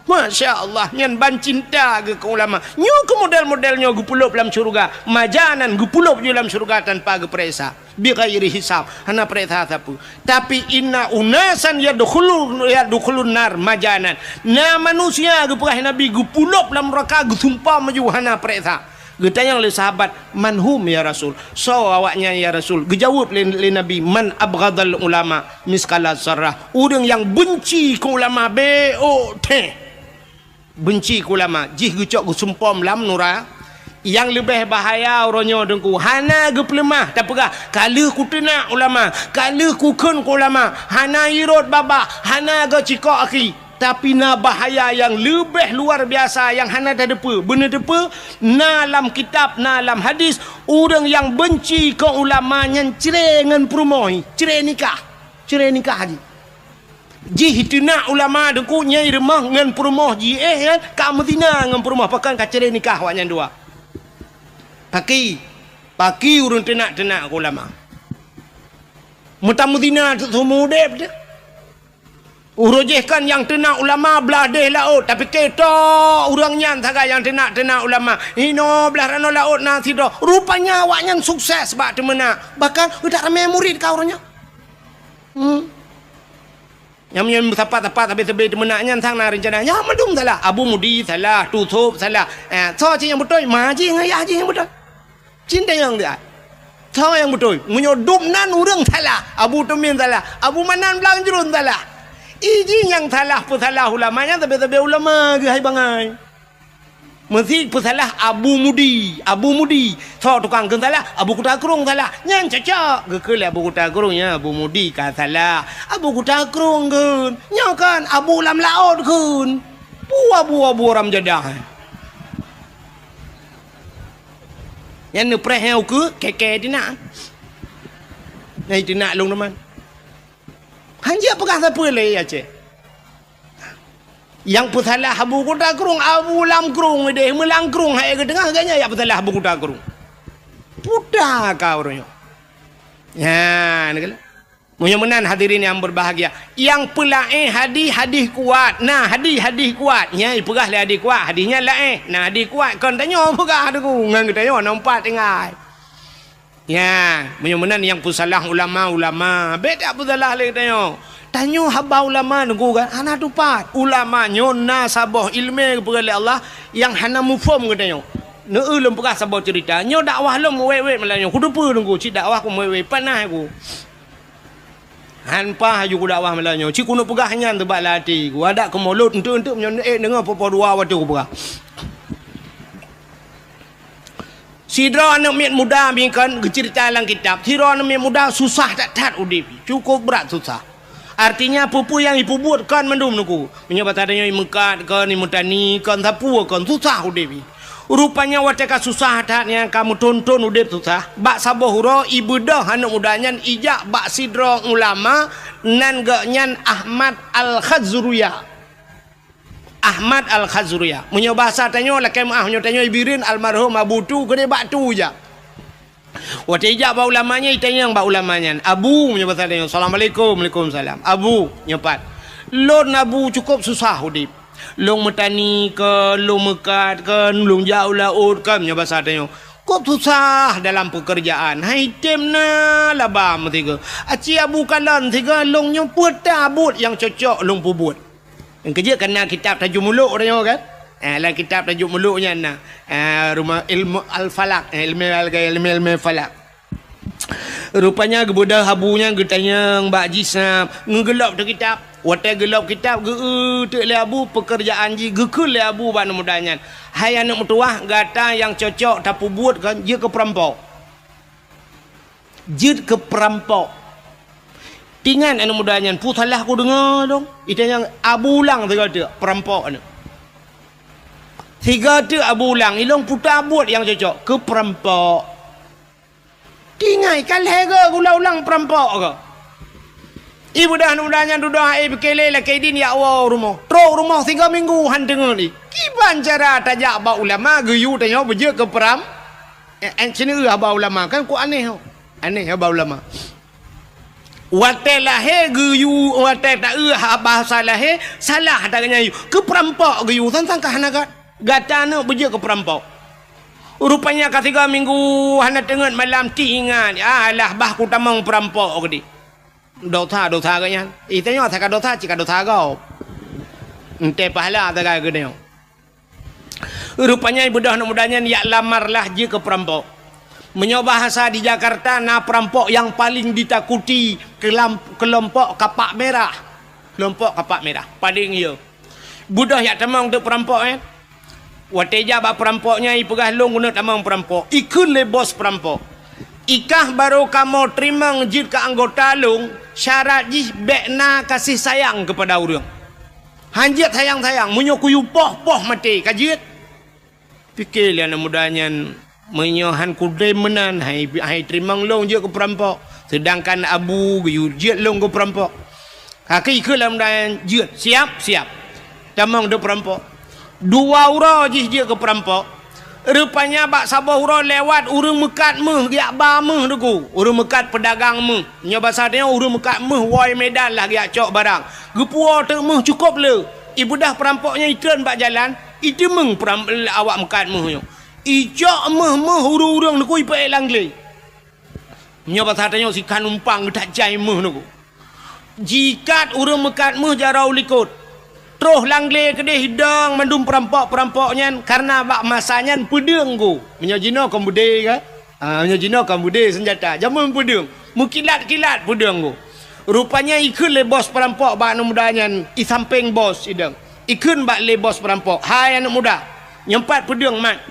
Speaker 1: Masya Allah nyan ban cinta ke ulama nyu ke model-modelnya gupulup dalam syurga majanan gupulup dalam syurga tanpa geperesa bi ghairi hisab hana peresa sapu tapi inna unasan yadkhulun nar majanan na manusia geperah nabi gupulup dalam neraka gesumpah maju hana peresa getanya oleh sahabat manhum ya rasul so awaknya ya rasul gejawab le nabi man abghadal ulama miskala sarrah urang yang benci ke ulama teh benci ku ulama jih gucok gusumpom lam nura yang lebih bahaya orangnya dengku hana geplemah tak pegah kala ku tenak ulama kala ku kun ku ulama hana irot baba hana go cikok aki tapi na bahaya yang lebih luar biasa yang hana tak depa benar depa na dalam kitab na dalam hadis orang yang benci ke ulama yang cerai dengan perumoi cerai nikah haji Ji hitina ulama dengku nyai remah ngan perumah ji kan ka Madinah ngan perumah pakan kacere nikah waknya dua. Paki urun tenak ulama. Mutam Madinah tu semudep dia. Urujehkan yang tenak ulama belah deh laut tapi keto urangnya saga yang tenak ulama hino belah rano laut nanti doh rupanya awaknya sukses bak temena bahkan udah ramai murid kau orangnya yang tepat tapi tebe temenaknya sang na rencananya madum salah Abu Mudi salah tutup salah so yang betul maji ngaya yang betul cinta yang dia so yang betul menyodum nan urang salah Abu Tumin salah Abu Manan belang jurun salah Iji yang salah pesalah ulamanya tapi ulama ke hai bangai. Mesti pesalah Abu Mudi. So tukang kan salah Abu Kutakrung salah. Nyan cocok. Gekele Abu Kutakrungnya Abu Mudi kan salah. Abu Kutakrung kan. Nya kan Abu Lam Laut kan. Buah ram jadah. Yang nu preheu ke keke dina. Nai dina long teman. Hanya pegah siapa lagi aja. Yang pesalah Abu Kutakrung, Abu Lam Krung deh, melang krung hai ke tengah agaknya ya pesalah Abu Kutakrung. Pudah kau orangnya. Ya, nak lah. Mudah-mudahan hadirin yang berbahagia. Yang pelaih hadis kuat. Nah, hadis kuat. Ya, pegah lah hadis kuat. Hadisnya laih. Nah, hadis kuat kan tanya pegah aku. Ngan tanya nampak tengah. Ya, mudah-mudahan yang pusalah ulama beda pusalah lagi tanya haba ulama nunggu kan hana tupat ulama nyona sabah ilmu kepada Allah yang hana mufhum katanya ne ulum pegah sabah cerita nyo dakwah lum wewe melanyo ku dupa nunggu ci dakwah ku wewe panah aku hanpa haju ku dakwah melanyo ci kuno pegah nyan tebak lati ku ada ke mulut untuk menyo dengar apa dua waktu ku pegah Sidra anak miat muda bingkan cerita dalam kitab. Sidra anak miat muda susah tak udip. Cukup berat susah. Artinya pupu yang ibu buat kan mendum nuku. Menyebut adanya mekat kan imutani kan sapu kan susah udip. Rupanya wateka susah taknya kamu tonton udip susah. Bak sabah huro ibu dah anak mudanya ijak bak sidra ulama nan gaknyan Ahmad Al-Khazruyah. Ahmad Al-Khazruyah. Munyo bahasa tanyo lakai maah munyo tanyo ibirin almarhum Abu tu gede batu ja. Wa tija ba ulamanya itanya ba ulamanya. Abu munyo bahasa tanyo Assalamualaikum Waalaikumsalam. Abu nyopat. Lon Abu cukup susah udip. Long metani ke long mekat ke long jauh laut ke munyo bahasa tanyo. Cukup susah dalam pekerjaan. Hai temna labam tiga. Aci Abu kalan tiga long nyo peta abut yang cocok long pubut. Yang kerja kena kitab tajuk muluk dia kan. Lah kitab tajuk muluknya nah. Rumah ilmu al-falak, ilmu falak. Rupanya gebudah habunya getanya Mbak Jisam ngegelap tu kitab. Watai gelap kitab ge tu le abu pekerjaan ji gekul le abu ban mudanya. Hai anak mertua gata yang cocok tapu buat kan je ke perampok. Je ke perampok. Tingan anak mudanya putalah aku dengar dong itu yang Abu Ulang tiga tu perampok ni tiga tu Abu Ulang ilong putar buat yang cocok ke perampok tingai kalah ke gula ulang perampok ke ibu dah anak mudanya duduk berkele lah kaidin ya Allah rumah teruk rumah 3 minggu han dengar ni kiban cara tajak ba ulama geyu tanya beje ke peram sini ba ulama kan ku aneh ba ulama Watai lahir geyu watai tak bahasa lahir salah adanya ke perampok geyu tentang kahana gata nak beje ke perampok rupanya ka 3 minggu hana tengat malam ti ingat alah bah ku tamang perampok gedi dosa kanya itanya tak dosa cika dosa kau ente pahala tak gede rupanya ibu dah nak mudanya ya lamarlah je ke perampok menyoba bahasa di Jakarta na perampok yang paling ditakuti kelompok kapak merah. Kelompok kapak merah paling ya. Budah yak tamang tu perampok Wateja ba perampoknya ipegah long guna tamang perampok. Ikun le bos perampok. Ikah baru kamu terima ngejid ke anggota long syarat jih bekna kasih sayang kepada orang. Hanjit sayang-sayang munyo kuyu poh mati kajit. Fikir lian mudanya menyohan kudai menan hai terimang long je ke perampok sedangkan Abu geyu je long ke perampok Kaki ke dalam dan jut. Siap. Tamang dia perampok. 2 orang je dia ke perampok. Rupanya bak sabah orang lewat urang mekat meh giak ba meh deku. Urang mekat pedagang meh. Nya bahasa dia urang mekat meh woi medan lah giak cok barang. Gepua te meh cukup le. Ibu dah perampoknya itren bak jalan. Itu meng awak mekat meh nyo. Ijak meh urang deku ipa langle. Nya bahasa dia si kan umpang tak jai meh deku. Jikat urang mekat meh jarau likut. Terus langle ke dia hidang mandum perampok-perampoknya karena bak masanya pedang ku. Menyajina kambude ke? Menyajina kambude senjata. Jamun pedang. Mukilat-kilat pedang ku. Rupanya ikut le bos perampok bak anak mudanya i samping bos idang. Ikut bak le bos perampok. Hai anak muda. Nyempat pedang mat.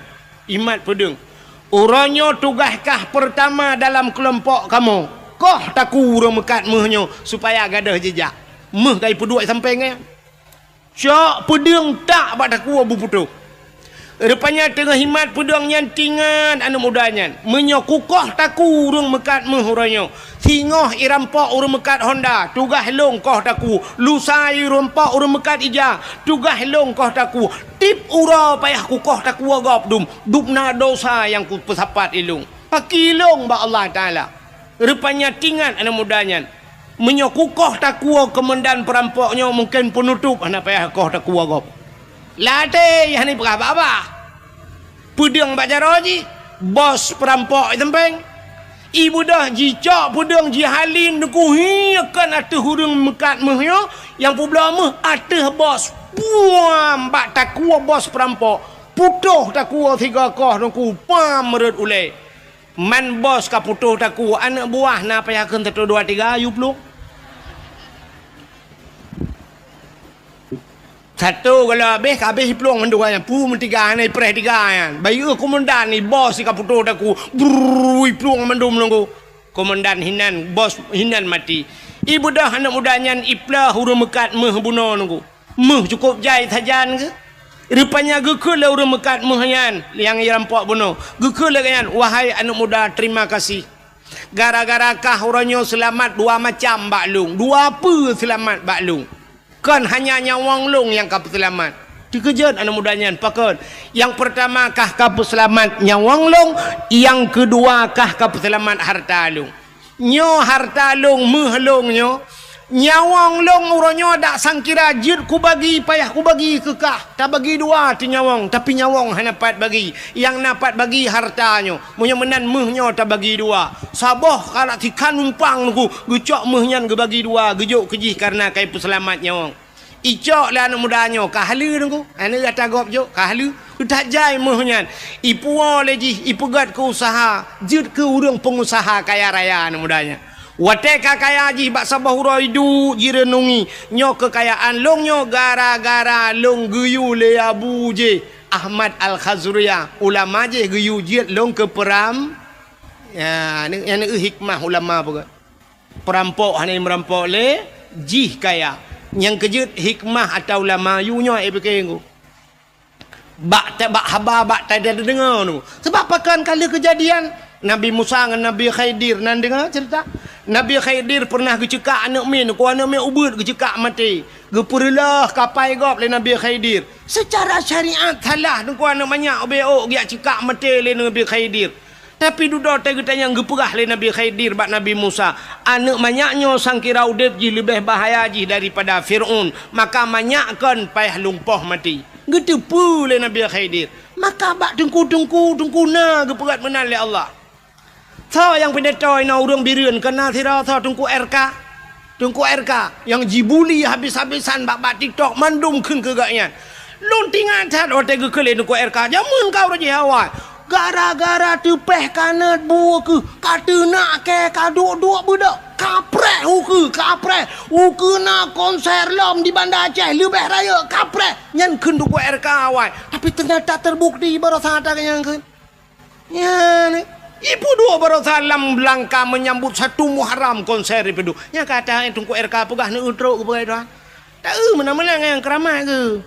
Speaker 1: Imat pedang. Orangnya tugaskah pertama dalam kelompok kamu? Koh taku urang mekat mehnya supaya gadah jejak. Meh kai peduk sampingnya. Cok pedang tak bak takua buputu. Rupanya tengah himat pedang yang tingan anak mudanya. Menyokukoh taku urang mekat meh orangnya. Singoh irampok urang mekat Honda. Tugah long koh taku. Lusa irampok urang mekat Ija. Tugah long koh taku. Tip ura payah kukoh taku agap dum. Dupna dosa yang ku pesapat ilung. Pakilong ba Allah Ta'ala. Rupanya tingan anak mudanya. Menyokukoh takua kemendan perampoknya mungkin penutup anak payah koh takua gop. Late yang ni berapa apa? Pedang baca roji, bos perampok tempeng. Ibu dah jicak pedang jihalin deku hiakan ateh hurung mekat mehnya yang publa meh ateh bos. Buam bak takua bos perampok. Putuh takua 3 koh deku pam meret ulai. Man bos ka putuh takua anak buah na payah keun 1 2 3 ayu peluk. Satu kalau habis pelong mendua yang pu mentiga ni preh tiga yang. Bayu komandan ni bos si kaputo daku brui pelong mendum nunggu. Komandan hinan bos hinan mati. Ibu dah anak mudanya iplah hurung mekat meh buno nunggu. Meh cukup jai sajan ke? Rupanya gekul lah hurung mekat meh yan yang rampok buno. Gekul lah kan wahai anak muda terima kasih. Gara-gara kah orangnya selamat 2 macam baklung. 2 apa selamat baklung. Kan hanya nyawang long yang kau selamat. Dikejut anak mudanya pakon. Yang pertama kah kau selamat nyawang long, yang kedua kah kau selamat harta long. Nyo harta long meh long nyo. Nyawang long uronyo dak sangkira jid ku bagi payah ku bagi kekah. Tak bagi 2 ti nyawang tapi nyawang hanya dapat bagi. Yang dapat bagi hartanyo. Munyo menan mehnyo tak bagi 2. Sabah kalau tikan numpang ku gecok mehnya ge bagi 2 gejuk kejih karena kai selamat nyawang. Icok lah anak mudanyo kahlu nunggu. Anak kata gop jok kahlu. Tak jai mehnya. Ipu leji ipegat ke usaha. Jid ke urang pengusaha kaya raya anak mudanya. Wateka kaya ji bak sabah huroi du jirenungi nyo kekayaan long nyo gara-gara long guyu le abu je Ahmad Al-Khazruya ulama je guyu jit long ke peram ya ni yang hikmah ulama apa perampok hanya merampok le jih kaya yang kejut hikmah atau ulama yu nyo epekengku bak haba bak tak ada dengar tu sebab pakan kali kejadian Nabi Musa dengan Nabi Khidir nan dengar cerita Nabi Khidir pernah gecekak anak min ku anak min ubud gecekak mati geperlah kapai gop le Nabi Khidir secara syariat salah ku anak banyak obeo giak cekak mati le Nabi Khidir tapi duda te getanya geperah le Nabi Khidir bak Nabi Musa anak banyaknya sangkira udip ji lebih bahaya ji daripada Firaun maka banyakkan payah lumpuh mati getepu le Nabi Khidir maka bak tengku na geperat menan le Allah. Tha yang pendetoy na urang birian kena thira tha tungku RK yang jibuli habis-habisan bak TikTok mandum keun kegaknya luntingan that ote ge kele tungku RK jamun kau raji hawa gara-gara tepeh kanat buah ke katena ke kaduk-duk budak kapreh uke na konser lom di Banda Aceh lebih raya kapreh nyan keun tungku RK awai tapi ternyata terbukti baru sadar yang keun ya ni Ibu 2 baru salam Belangka menyambut 1 Muharram konser itu. Yang kata tungku RK pegah ni utro ke pegai tuan. Tak mana-mana yang keramai ke.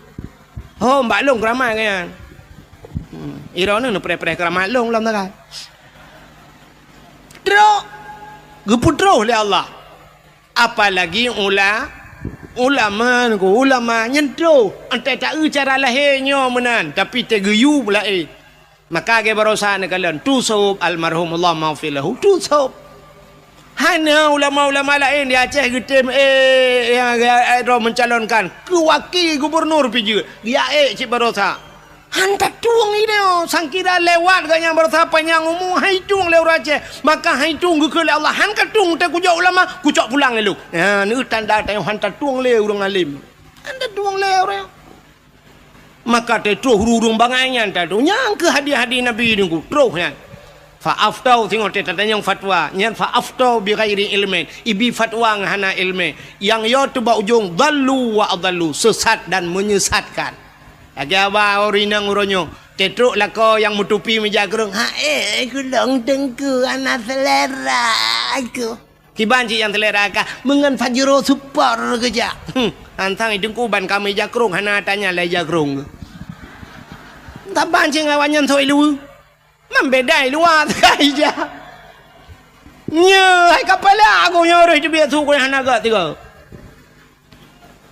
Speaker 1: Oh mbak long keramai kan. Irona nu pre-pre keramai long lam tak. Tro. Geputro oleh Allah. Apalagi ulama nyentuh ante tak cara lahirnya menan tapi tegeyu pula maka ke barosa ne kalian tusub almarhum Allah maghfirlahu tusub hana ulama-ulama lain di Aceh getem yang mencalonkan ke wakil gubernur piji dia cik barosa hantar tuang ini sangkira lewat ganya barosa panjang umum hai tuang lewat Aceh maka hai tuang ke Allah hantar tuang tak kujak ulama kucak pulang lu ni tanda tanya hantar tuang le urang alim hantar tuang le orang maka te troh urung banganyan tadu nyang ke hadiah-hadiah Nabi nunggu troh nya fa aftau tengok te tanya fatwa nyan fa aftau bi ghairi ilmin ibi fatwa ngahana ilmi yang yo tu ba ujung dallu wa adallu sesat dan menyesatkan lagi apa orinang uronyo tetruk lako yang mutupi meja gerung aku dong tengku anak selera aku kiban cik yang selera kah mengan fajro super keja antang idengku ban kami jakrung hana tanya lai jakrung taban cik ngawanyan thoi lu membedai luar kai ja nya hai kapala aku nyore tu biar tu ko hana ga tiga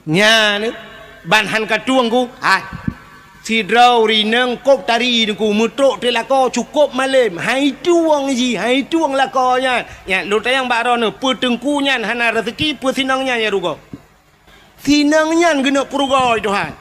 Speaker 1: nya ni ban han ka tuangku si drau rineng kop tari ku mutruk te lako cukup malam hai tuang ji hai tuang lakonya ya lu tayang bak ro ne petengku nyan hana rezeki pesinangnya ya rugo sinangnya gena purugo Tuhan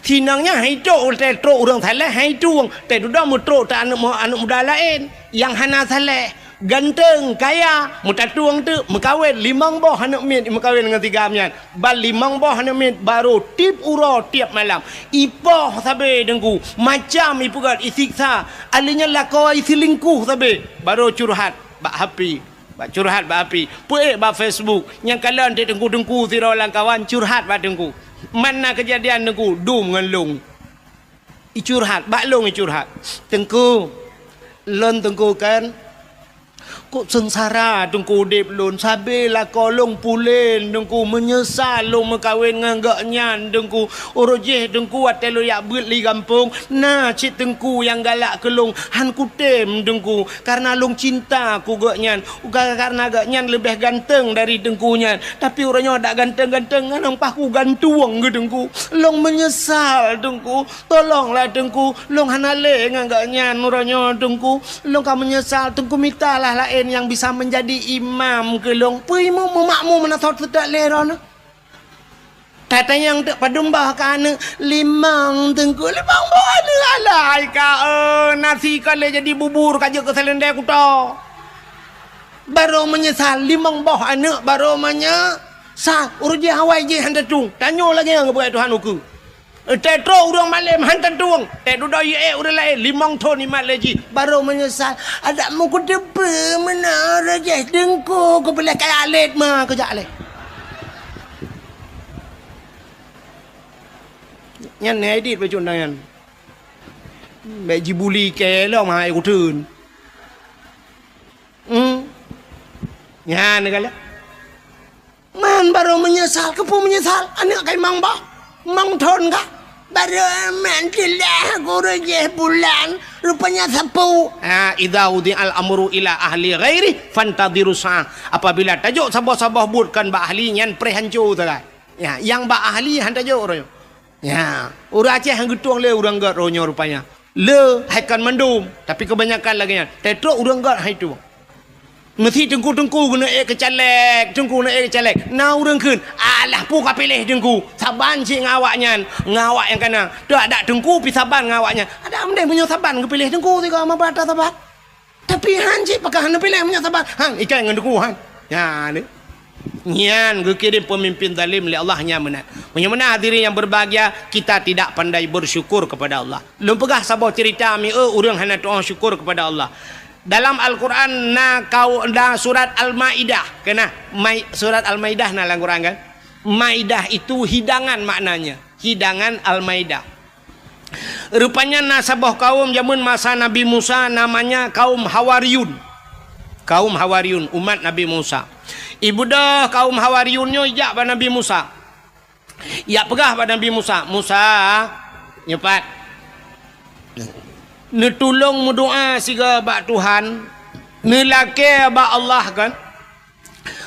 Speaker 1: sinangnya hai tok te truk urang saleh hai tuang te duda mutruk ta anak muda lain yang hana saleh ganteng kaya mutatuang tu mekawin limang boh anak mit mekawin dengan tiga amyan bal limang boh anak mit baru tip uro tiap malam ipoh sabe dengku macam ipugat isiksa alinya lakoi silingkuh sabe baru curhat bak hapi bak curhat bak hapi puek bak Facebook yang kalian te dengku sira lang kawan curhat bak dengku mana kejadian dengku dum dengan long curhat bak long curhat dengku lon dengku kan kok sengsara dengku dip lun sabe la kolong pulen dengku menyesal lu mekawin nganggak nyan dengku orojeh dengku atelo yak beut li kampung nah cik dengku yang galak kelung han kutem dengku karena lung cinta ku gak nyan karena gak nyan lebih ganteng dari dengku nyan tapi orangnya dak ganteng-ganteng ngan pah ku gantuang ke dengku long menyesal dengku tolonglah dengku long hanale nganggak nyan orangnya dengku long ka menyesal dengku mintalah lain yang bisa menjadi imam kelong puimu makmu menathot sedak leron tata yang tak padumbah kana limang tengku limang bola alai ka nasi kale jadi bubur kaje ke selendai ku to baru menyesal limang boh anak baru menyesal urji hawai je handa tung tanyo lagi yang buat Tuhan uku tetro urang malam hantar tuang duda ye urang lain limang ton ni mat leji baru menyesal ada mu ku depe mana raja dengku ku belah kaya alet mah kejak le nyan edit baju ndan be jibuli ke lo ma ai ku thun nyan kala man baru menyesal kepu menyesal anak kai mang ba mang thon ka baru mantilah guru je bulan rupanya sapu idza udi al amru ila ahli ghairi fantadiru sa apabila tajuk sabah-sabah buatkan ba ahli nyan prehancu tagai ya yang ba ahli han tajuk ro ya urang Aceh hang getuang le urang gat ronyo rupanya le haikan mandum tapi kebanyakan lagi nya tetro urang gat hai tu mesti tengku-tengku kena kecalek tengku nak kecalek na urang keun alah pu ka pilih tengku saban cik ngawaknya ngawak yang kana dak dak tengku pi saban ngawaknya ada mending punya saban ke pilih tengku tiga ama bata saban tapi han cik pakai han pilih punya saban han ikan dengan tengku han ya ni nyan kirim pemimpin zalim oleh Allah nya menat menyemana hadirin yang berbahagia kita tidak pandai bersyukur kepada Allah lum pegah sabah cerita mi urang hana doa syukur kepada Allah dalam Al-Quran surat Al-Maidah kena surat Al-Maidah na Al-Quran kan Maidah itu hidangan maknanya hidangan Al-Maidah rupanya nasabah kaum zaman masa Nabi Musa namanya kaum Hawariyun umat Nabi Musa ibu dah kaum Hawariyunnya ijak pada Nabi Musa ya pegah pada Nabi Musa nyepat netulung doa siga bak Tuhan nelake bak Allah kan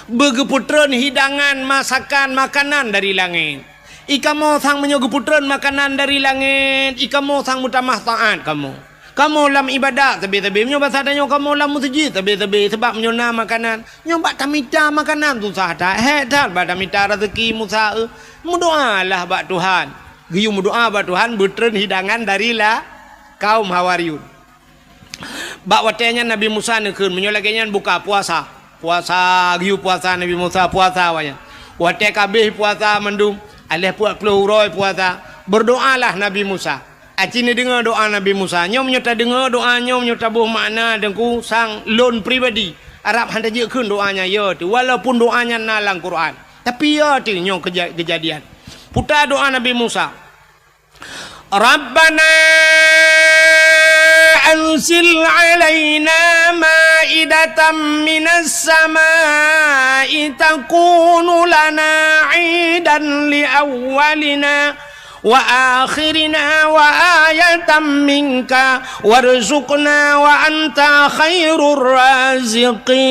Speaker 1: Begeputren hidangan, masakan, makanan dari langit. Ikamu sang menyogeputren makanan dari langit. Ikamu sang mutamah taat kamu. Kamu lam ibadat tabi-tabi menyoba sadanya kamu lam masjid tabi-tabi sebab menyona makanan. Nyoba tamita makanan tu sahata. Hedan pada tamita rezeki musa. Mudoalah bak Tuhan. Giyu mudoa bak Tuhan butren hidangan darilah kaum Hawariyun. Bak watenya Nabi Musa nekeun menyolagenyan buka puasa. Puasa giyu puasa Nabi Musa puasa wanya. Wate kabeh puasa mendum alih puat peluroi puasa. Berdoalah Nabi Musa. Acini dengar doa Nabi Musa. Nyom nyota dengar doa nyom nyota buh makna dengku sang lon pribadi. Arab hantar je kun doanya ya tu. Walaupun doanya nalang Quran. Tapi ya tu nyom kejadian. Putar doa Nabi Musa. Rabbana anzil alaina ma'idatan minas sama'i takunu lana 'idan li awwalina wa akhirina wa ayatan minka warzuqna wa anta khairur raziqin.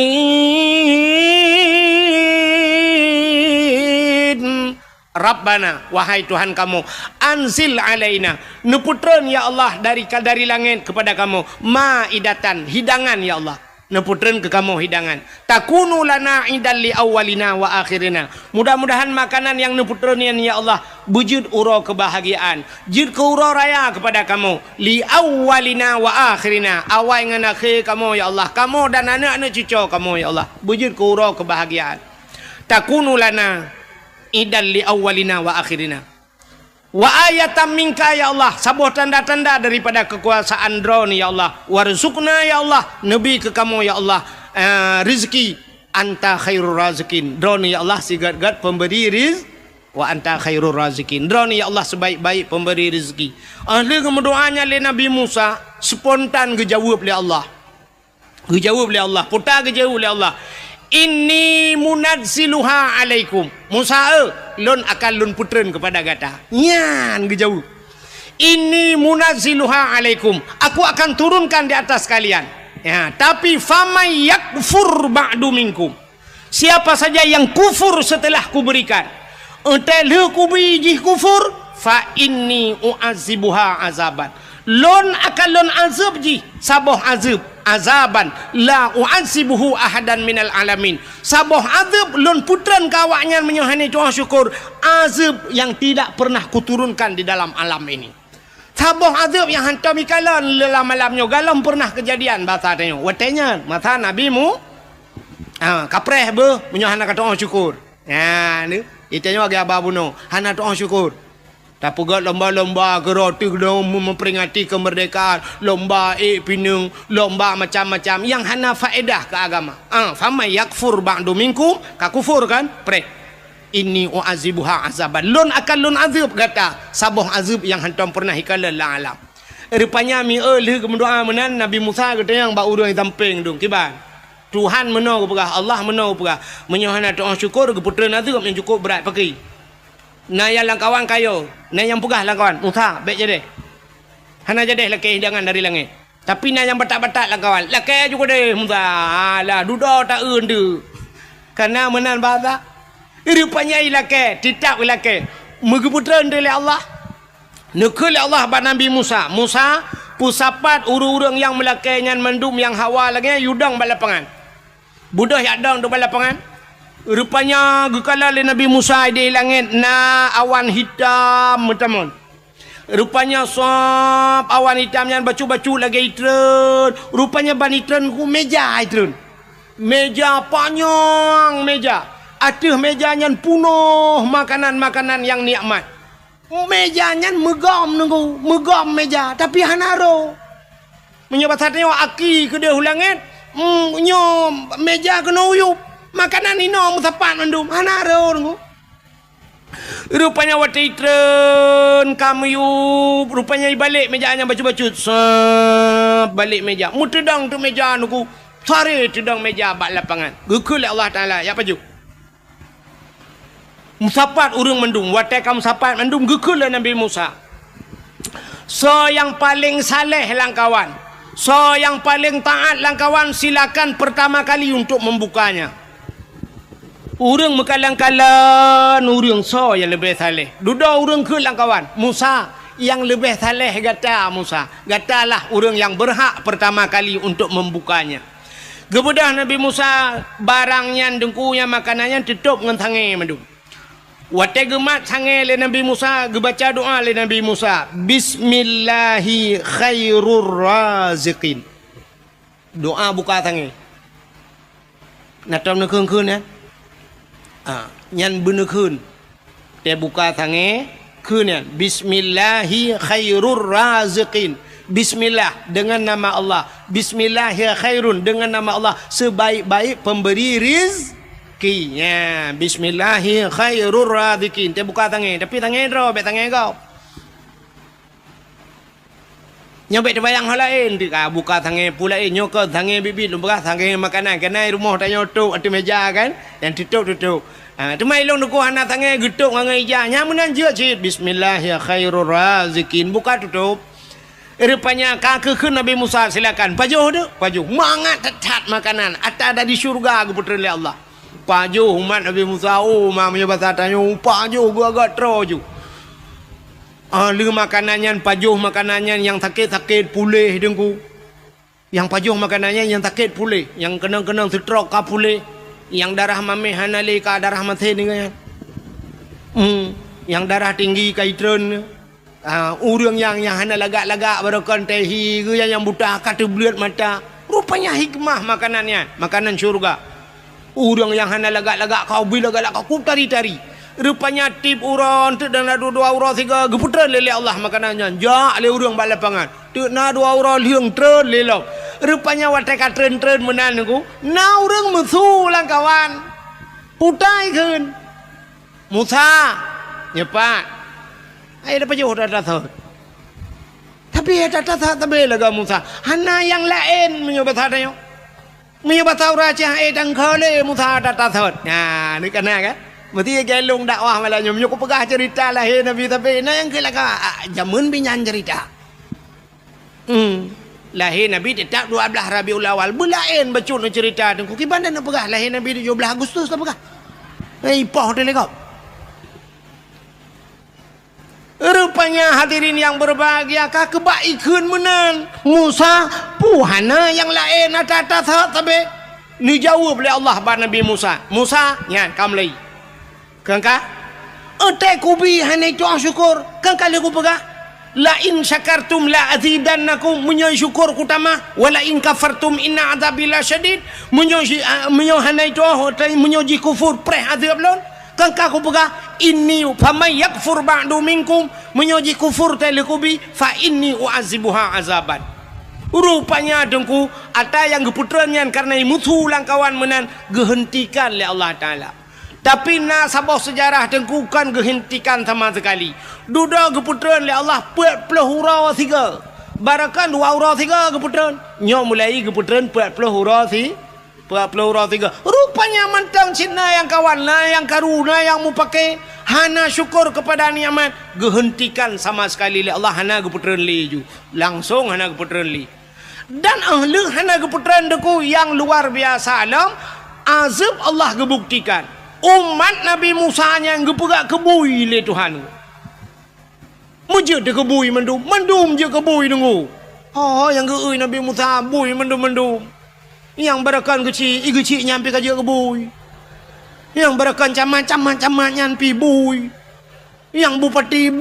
Speaker 1: Rabbana, wahai Tuhan kamu, anzil alaina, neputren ya Allah dari langit kepada kamu, ma'idatan, hidangan ya Allah. Neputren ke kamu hidangan. Takunu lana idan li awalina wa akhirina. Mudah-mudahan makanan yang neputrenin ya Allah wujud uro kebahagiaan. Jid ke uro raya kepada kamu. Li awalina wa akhirina. Awal dengan akhir kamu ya Allah. Kamu dan anak-anak cucu kamu ya Allah. Wujud ke uro kebahagiaan. Takunu lana idan li awalina wa akhirina. Wa ayatan minka ya Allah, sebuah tanda-tanda daripada kekuasaan drone ya Allah. Warzuqna ya Allah, nabi ke kamu ya Allah, rizki anta khairur razikin. Drone ya Allah sigat-gat pemberi rizki. Wa anta khairur razikin. Drone ya Allah sebaik-baik pemberi rizki. Ahli kemudoanya le Nabi Musa spontan gejawab le Allah. Gejawab le Allah, putar gejawab le Allah. Inni munazziluha alaikum. Musa lon akan lon putren kepada gata. Nyan gejauh. Inni munazziluha alaikum. Aku akan turunkan di atas kalian. Ya, tapi famay yakfur ba'du minkum. Siapa saja yang kufur setelah kuberikan. Entah ku biji kufur fa inni u'azibuha azaban. Lon akan lon azab ji saboh azab. Azaban la u'azibuhu ahadan minal alamin. Saboh azab lon putran kawaknya menyuhani Tuhan syukur. Azab yang tidak pernah kuturunkan di dalam alam ini. Saboh azab yang hantar mikalan dalam malamnya galam pernah kejadian bahasa tanya. Watenya mata nabimu kapreh be menyuhana ka Tuhan syukur. Ya ni itanya bagi abah bunuh hana Tuhan syukur. Tak pegat lomba-lomba geroti memperingati kemerdekaan, lomba pinung, lomba macam-macam yang hana faedah ke agama. Fama yakfur ba'du minkum, ka kufur kan? Pre. Inni u'azibuha azaban. Lon akan lon azab kata. Saboh azab yang hantam pernah hikala la alam. Rupanya mi leh kemendoa menan Nabi Musa kata yang ba urang tamping dong kiban. Tuhan menau pegah, Allah menau pegah. Menyohana Tuhan syukur ke putera azab yang cukup berat pakai. Nah yang langkawan kayo, nah yang pegah langkawan, Musa baik jadi. Hana jadi laki hidangan dari langit. Tapi nah yang batak-batak langkawan, laki juga deh Musa. Alah duda tak undu. Karena menan bahasa. Rupanya laki, tidak laki. Megeputran dari Allah. Nekul Allah pada Nabi Musa. Musa pusapat urang-urang yang melakainya mendum yang hawa lagi yudang balapangan. Budah yak dang do balapangan. Rupanya gekala le Nabi Musa di langit na awan hitam teman. Rupanya sop awan hitam yang bacu-bacu lagi itren. Rupanya ban itren ku meja itren. Meja panjang meja. Aduh mejanya penuh makanan-makanan yang nikmat. Mejanya megam nunggu, megam meja tapi hanaro. Menyobat satnya aki ke dia langit. Nyo meja kena uyup. Makanan ini musapan mendum hanaro nunggu. Rupanya waktu itren kamu yuk. Rupanya balik mejanya bacu-bacu. Balik meja. Mu tedang tu meja nunggu. Sari tedang meja bak lapangan. Gukul Allah Ta'ala. Ya apa juk? Musapat urang mendum. Waktu kamu musapat mendum. Gukul Nabi Musa. So yang paling saleh langkawan. So yang paling taat langkawan silakan pertama kali untuk membukanya. Urang mekalang-kalang urang so yang lebih saleh. Duda urang ke lang kawan. Musa yang lebih saleh kata Musa. Katalah urang yang berhak pertama kali untuk membukanya. Kemudian Nabi Musa barangnya dengkunya makanannya tutup dengan tangan madu. Wate gemat sange le Nabi Musa, gebaca doa le Nabi Musa. Bismillahi khairur raziqin. Doa buka tangan. Natam nak keun ya. Nyan bener keun. Dia buka tangan keun ya. Bismillahi khairur raziqin. Bismillah dengan nama Allah. Bismillahi khairun dengan nama Allah sebaik-baik pemberi rizkinya. Bismillahi khairur raziqin. Dia buka tangan, tapi tangan robek tangan kau. Nyobek terbayang hal lain, dia buka tangan pula nyokot tangan bibit lumpah tangan makanan kenai rumah tak nyotok atas meja kan dan tutup. Tu mai long duku anak tangan getuk ngai ija nyamunan je cit bismillah ya khairur raziqin buka tutup. Rupanya kaki ke Nabi Musa silakan pajuh tu pajuh mangat tetat makanan ada di syurga ke putera Allah. Pajuh umat Nabi Musa mamanya bahasa tanya pajuh gua agak troju. Lu makanannya pajuh makanannya yang sakit-sakit pulih dengku. Yang pajuh makanannya yang sakit pulih, yang kenang-kenang stroke ka pulih, yang darah mameh hanali ka darah mati dengan. Yang darah tinggi ka itren. Urang yang hana lagak-lagak barakan tehi ke yang buta kata belut mata. Rupanya hikmah makanannya, makanan syurga. Urang yang hana lagak-lagak kau bila galak kau tari-tari. Rupanya tip uron tu dan dua uron tiga geputran lele Allah makanannya. Ja le urang bak lapangan. Tu na dua uron liang tren lelo. Rupanya wateka tren menan aku. Na urang musuh lang kawan. Putai keun. Musa nyepat. Ai dapat jauh dah tahu. Tapi tak tabe laga Musa. Hana yang lain menyobat hadanya. Menyobat tahu raja dan khale Musa tak tahu. Nah, ni kena kan? Mesti gelung dakwah malah nyok pegah cerita lahir Nabi tapi nah yang kelaka jamun binyan cerita. Lahir Nabi tetap 12 Rabiul Awal bulain bacun cerita tu ki bandar nak pegah lahir Nabi 17 Agustus tak pegah. Poh dia lekau. Rupanya hadirin yang berbahagia kebaikan menan Musa puhana yang lain ada tabe ni jawab oleh Allah ba Nabi Musa. Musa nya kamlai. Kangka ate kubi hane tu syukur kangka le ku pegah la in syakartum la azidannakum munyo syukur kutama wala in kafartum inna adzabil syadid munyo hane tu munyo ji kufur preh azab lon kangka ku pegah inni famay yakfur ba'du minkum munyo ji kufur ta le kubi fa inni uazibuha azaban. Rupanya dengku ada yang geputrannya karena mutu langkawan menan gehentikan oleh Allah Taala. Tapi na sabah sejarah dengkukan gehentikan sama sekali. Duda geputran oleh Allah 40 hurau 3. Barakan 2 hurau 3 geputran. Nyok mulai geputran 40 hurau 3. Rupanya mentang Cina yang kawan na yang karuna yang mu pakai hana syukur kepada nikmat gehentikan sama sekali oleh Allah hana geputran li ju. Langsung hana geputran li. Dan ahli hana geputran deku yang luar biasa alam azab Allah gebuktikan. Umat Nabi Musa yang gepegak kebui le Tuhan. Mujud de kebui mendum je kebui dengu. Yang geui Nabi Musa bui mendum. Yang barakan kecil nyampe kaje kebui. Yang barakan camat nyampe bui. Yang bupati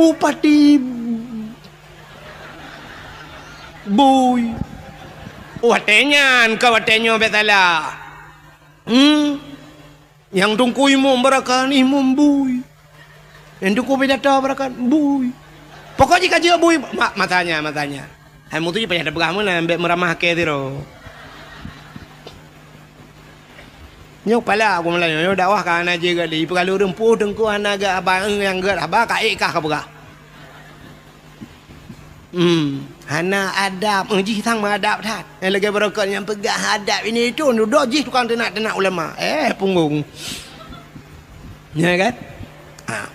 Speaker 1: bui. Watenya betala. Yang tungku imum barakan imum bui. Yang tungku bidata barakan bui. Pokoknya kaji bui matanya. Hai mutu je payah dah berah mana ambek meramah ke tiro. Nyok pala aku mulai nyok dakwah kan aja gali perlu rempuh tengku anaga abang yang gat abah kaik kah berah. Hana adab ji tang mengadap tat. Yang lagi barakat yang pegah adab ini tu duduk ji tukang tenak ulama. Punggung. Ya kan?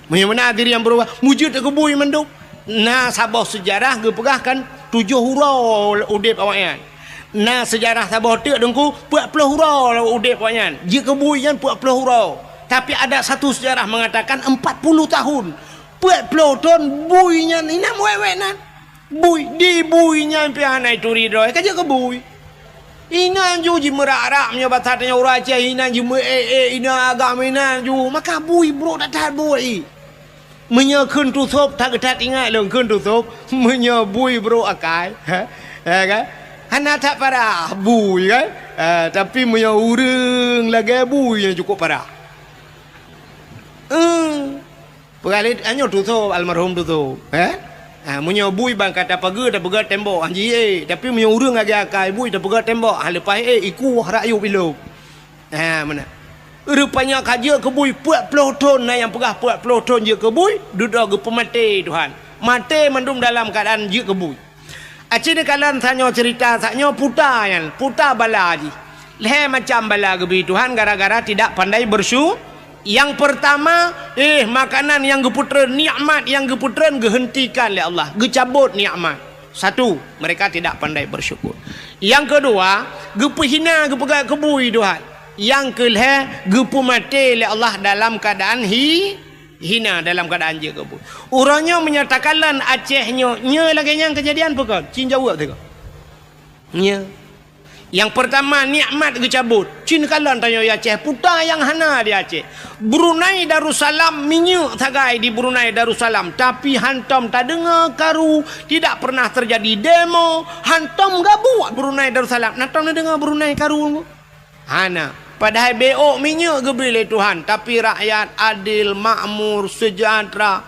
Speaker 1: Mana diri yang berubah wujud ke bui menduk. Nah sabah sejarah ge pegahkan 7 hurau udip awaknya. Nah sejarah sabah tu dengku 40 hurau udip awaknya. Ji ke bui kan 40 hurau. Tapi ada satu sejarah mengatakan 40 tahun. 40 tahun buinya ni nak wewenan. Bui di buinya piana itu ridho. Kerja ke bui. Ina ju ji merak-rak punya batatnya orang Aceh. Ina ju ina agak ina ju. Maka bui bro tak tahan bui. Menya kun tutup tak ketat ingat long kun tutup. Menya bui bro akai. Ha kan? Hana tak parah bui kan. Tapi menya urang lagi bui yang cukup parah. Pengalit hanya tutup almarhum tutup. Punya bui bang kata pagar dah pegang tembok anji tapi punya urang lagi akai bui dah pegang tembok lepas iku rakyat bilo. Mana? Rupanya kerja ke bui 40 ton yang pegah 40 ton je ke bui duduk ke pemati Tuhan. Mati mendum dalam keadaan je ke bui. Acik kalian tanya cerita saknya puta bala ji. Leh macam bala gebi Tuhan gara-gara tidak pandai bersyukur. Yang pertama, makanan yang geputren, nikmat yang geputren gehentikan oleh Allah, gecabut nikmat. Satu, mereka tidak pandai bersyukur. Yang kedua, gepehina gepegat kebui Tuhan. Yang kelih, gepumati oleh Allah dalam keadaan hina dalam keadaan je kebui. Orangnya menyatakanlah Acehnya, nya lagi yang kejadian bukan? Cin jawab tu. Nya. Yang pertama nikmat gecabut. Cin kalan tanya ya Aceh puta yang hana di Aceh. Brunei Darussalam minyak tagai di Brunei Darussalam tapi hantam tak dengar karu, tidak pernah terjadi demo, hantam gak buat Brunei Darussalam. Natang dengar Brunei karu. Hana padahal beok minyak gebile Tuhan tapi rakyat adil, makmur, sejahtera.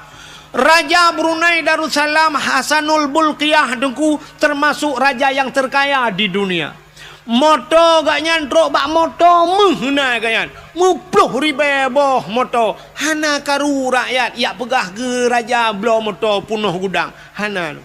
Speaker 1: Raja Brunei Darussalam Hasanul Bolkiah dengku termasuk raja yang terkaya di dunia. Moto gak nyantrok bak moto menghina ganyan 50,000 boh moto hana karu rakyat ya pegah ke raja blo moto punuh gudang hana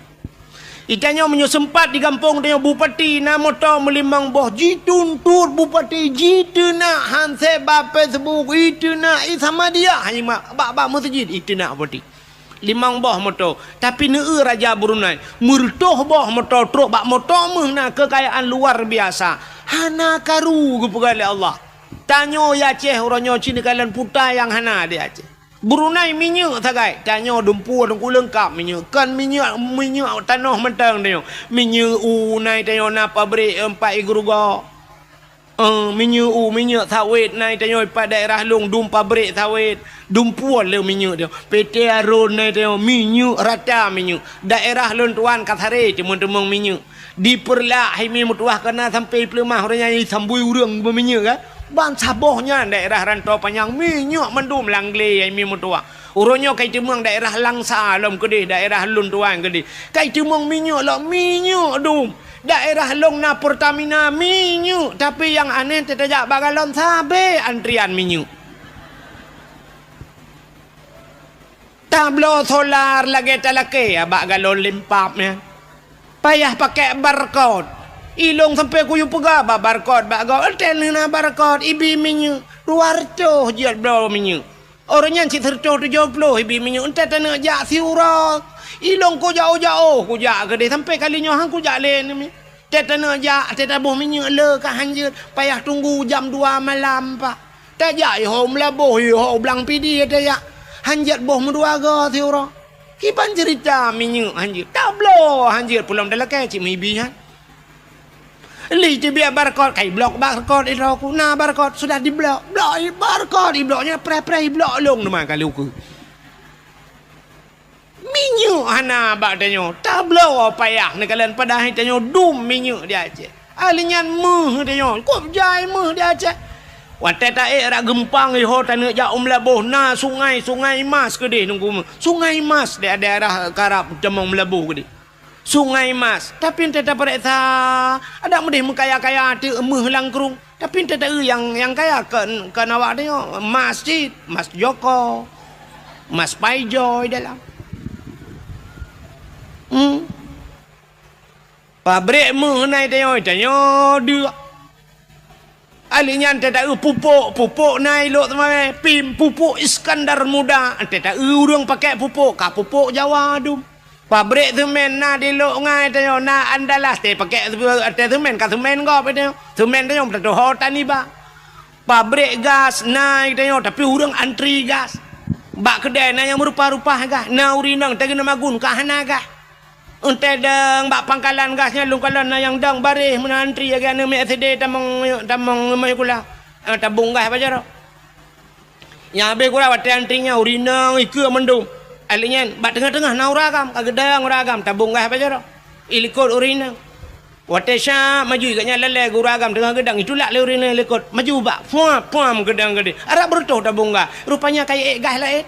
Speaker 1: itanya menyesempat di kampung tanya bupati na moto melimang boh jitun tur bupati jituna hanse bape sebuk ituna sama dia hanya bak masjid ituna bupati limang boh moto tapi neu raja Brunei murtoh boh moto truk bak moto mehna kekayaan luar biasa hana karu gepegal Allah tanyo ya Aceh orangnya Cina kalian puta yang hana di Aceh Brunei minyak tagai tanyo dumpu dengku lengkap minyak kan minyak tanah mentang tanyo minyak nai tanyo na pabrik 4 igruga minyak sawit naik tanya pada daerah long dum pabrik sawit dum puan le minyak dia PT Aron naik tanya minyak rata minyak daerah lon tuan Kathare teman-teman minyak diperlah himi mutuah kena sampai pelemah orangnya sambui urang berminyak kan ban sabohnya daerah rantau panjang minyak mendum langle himi mutuah orangnya kai temang daerah Langsa lom gede daerah lon tuan gede kai temang minyak lah minyak dum daerah long na Pertamina minyak tapi yang aneh tidak bagalon sabe antrian minyak tablo solar lagi talake ya bagalon limpapnya payah pakai barcode ilong sampai kuyu pega barcode bagol telena barcode ibi minyak luar tu jual blo minyak orangnya si terco 70 ibi minyak entah tanah jak siurak ilong ko jauh-jauh ku jak gede sampai kalinya hang ku jak len ni tetana jak tetabuh minyak le ka hanjut payah tunggu jam 2 malam pak tak jak ho melabuh ho blang pidi ada ya hanjut boh meduaga siura kipan cerita minyak hanjut tak bloh hanjut pulang dalam ke cik mibi ha li je biar barcode kai blok barcode ira ku na barcode sudah di blok barcode di bloknya pre blok long nama kali ku minyak hana bak tanyo tablo payah ni kalian pada hari tanyo dum minyak dia Aceh alinyan meh tanyo kop jai meh dia Aceh watai tak rak gempang ho tanah jak Melabuh na sungai mas gede nunggu sungai mas di daerah Karab Temang Melabuh gede sungai mas tapi ente tak periksa ada mudih kaya-kaya tu meh langkrung tapi ente tak yang kaya ke awak tanyo masjid Mas Joko Mas Paijoy dalam pabrik mengenai tanya dia alinya tak pupuk naik lok teman pim pupuk Iskandar Muda tak urang pakai pupuk Jawa dum pabrik semen na di lok ngai tanya na Andalas te pakai semen ka semen go pe tanya semen tanya tak ho tani ba Pabrik gas naik tengok tapi orang antri gas. Bak kedai na yang merupa-rupa gas. Na urinang tegena magun kahana gas. Unte deng bak pangkalan gasnya lungkalan na yang dang baris menantri ya kan me SD tamang kula. Tabung gas apa jaro. Yang habis kura wate antrinya urinang iku mendung. Alinyan bak tengah-tengah na uragam kagedang uragam tabung gas apa jaro. Ilikot urinang. Wate sya maju ikatnya lele uragam tengah gedang itulah le urinang ilikot. Maju bak puam gedang gede. Arab bertuh tabung gas. Rupanya kayak gas lain.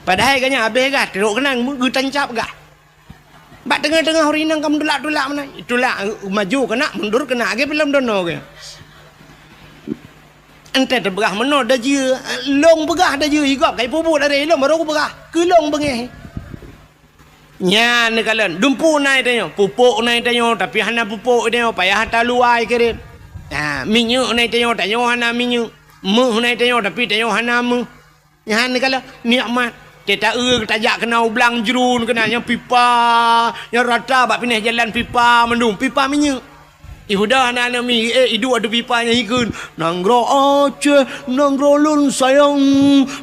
Speaker 1: Padahal kanya habis gas teruk kenang getancap gas. Bak tengah-tengah urinang kamu tulak-tulak mana. Itulah maju kena mundur kena age film dono ke. Ente terberah meno dah je long begah dah je igap kai pupuk dari long baru aku begah ke long bengeh nya ne kalen dumpu nai tanyo pupuk nai tanyo tapi hana pupuk tanyo payah hata luai kirim minyak nai tanyo hana minyak meh nai tanyo tapi tanyo hana meh nya ne kalen nikmat kita tajak kena ublang jerun kena yang pipa yang rata bak pindah jalan pipa mendung pipa minyak Ihudah anak-anak mi hidup ada pipanya ikun Nanggro Aceh Nanggro lun sayang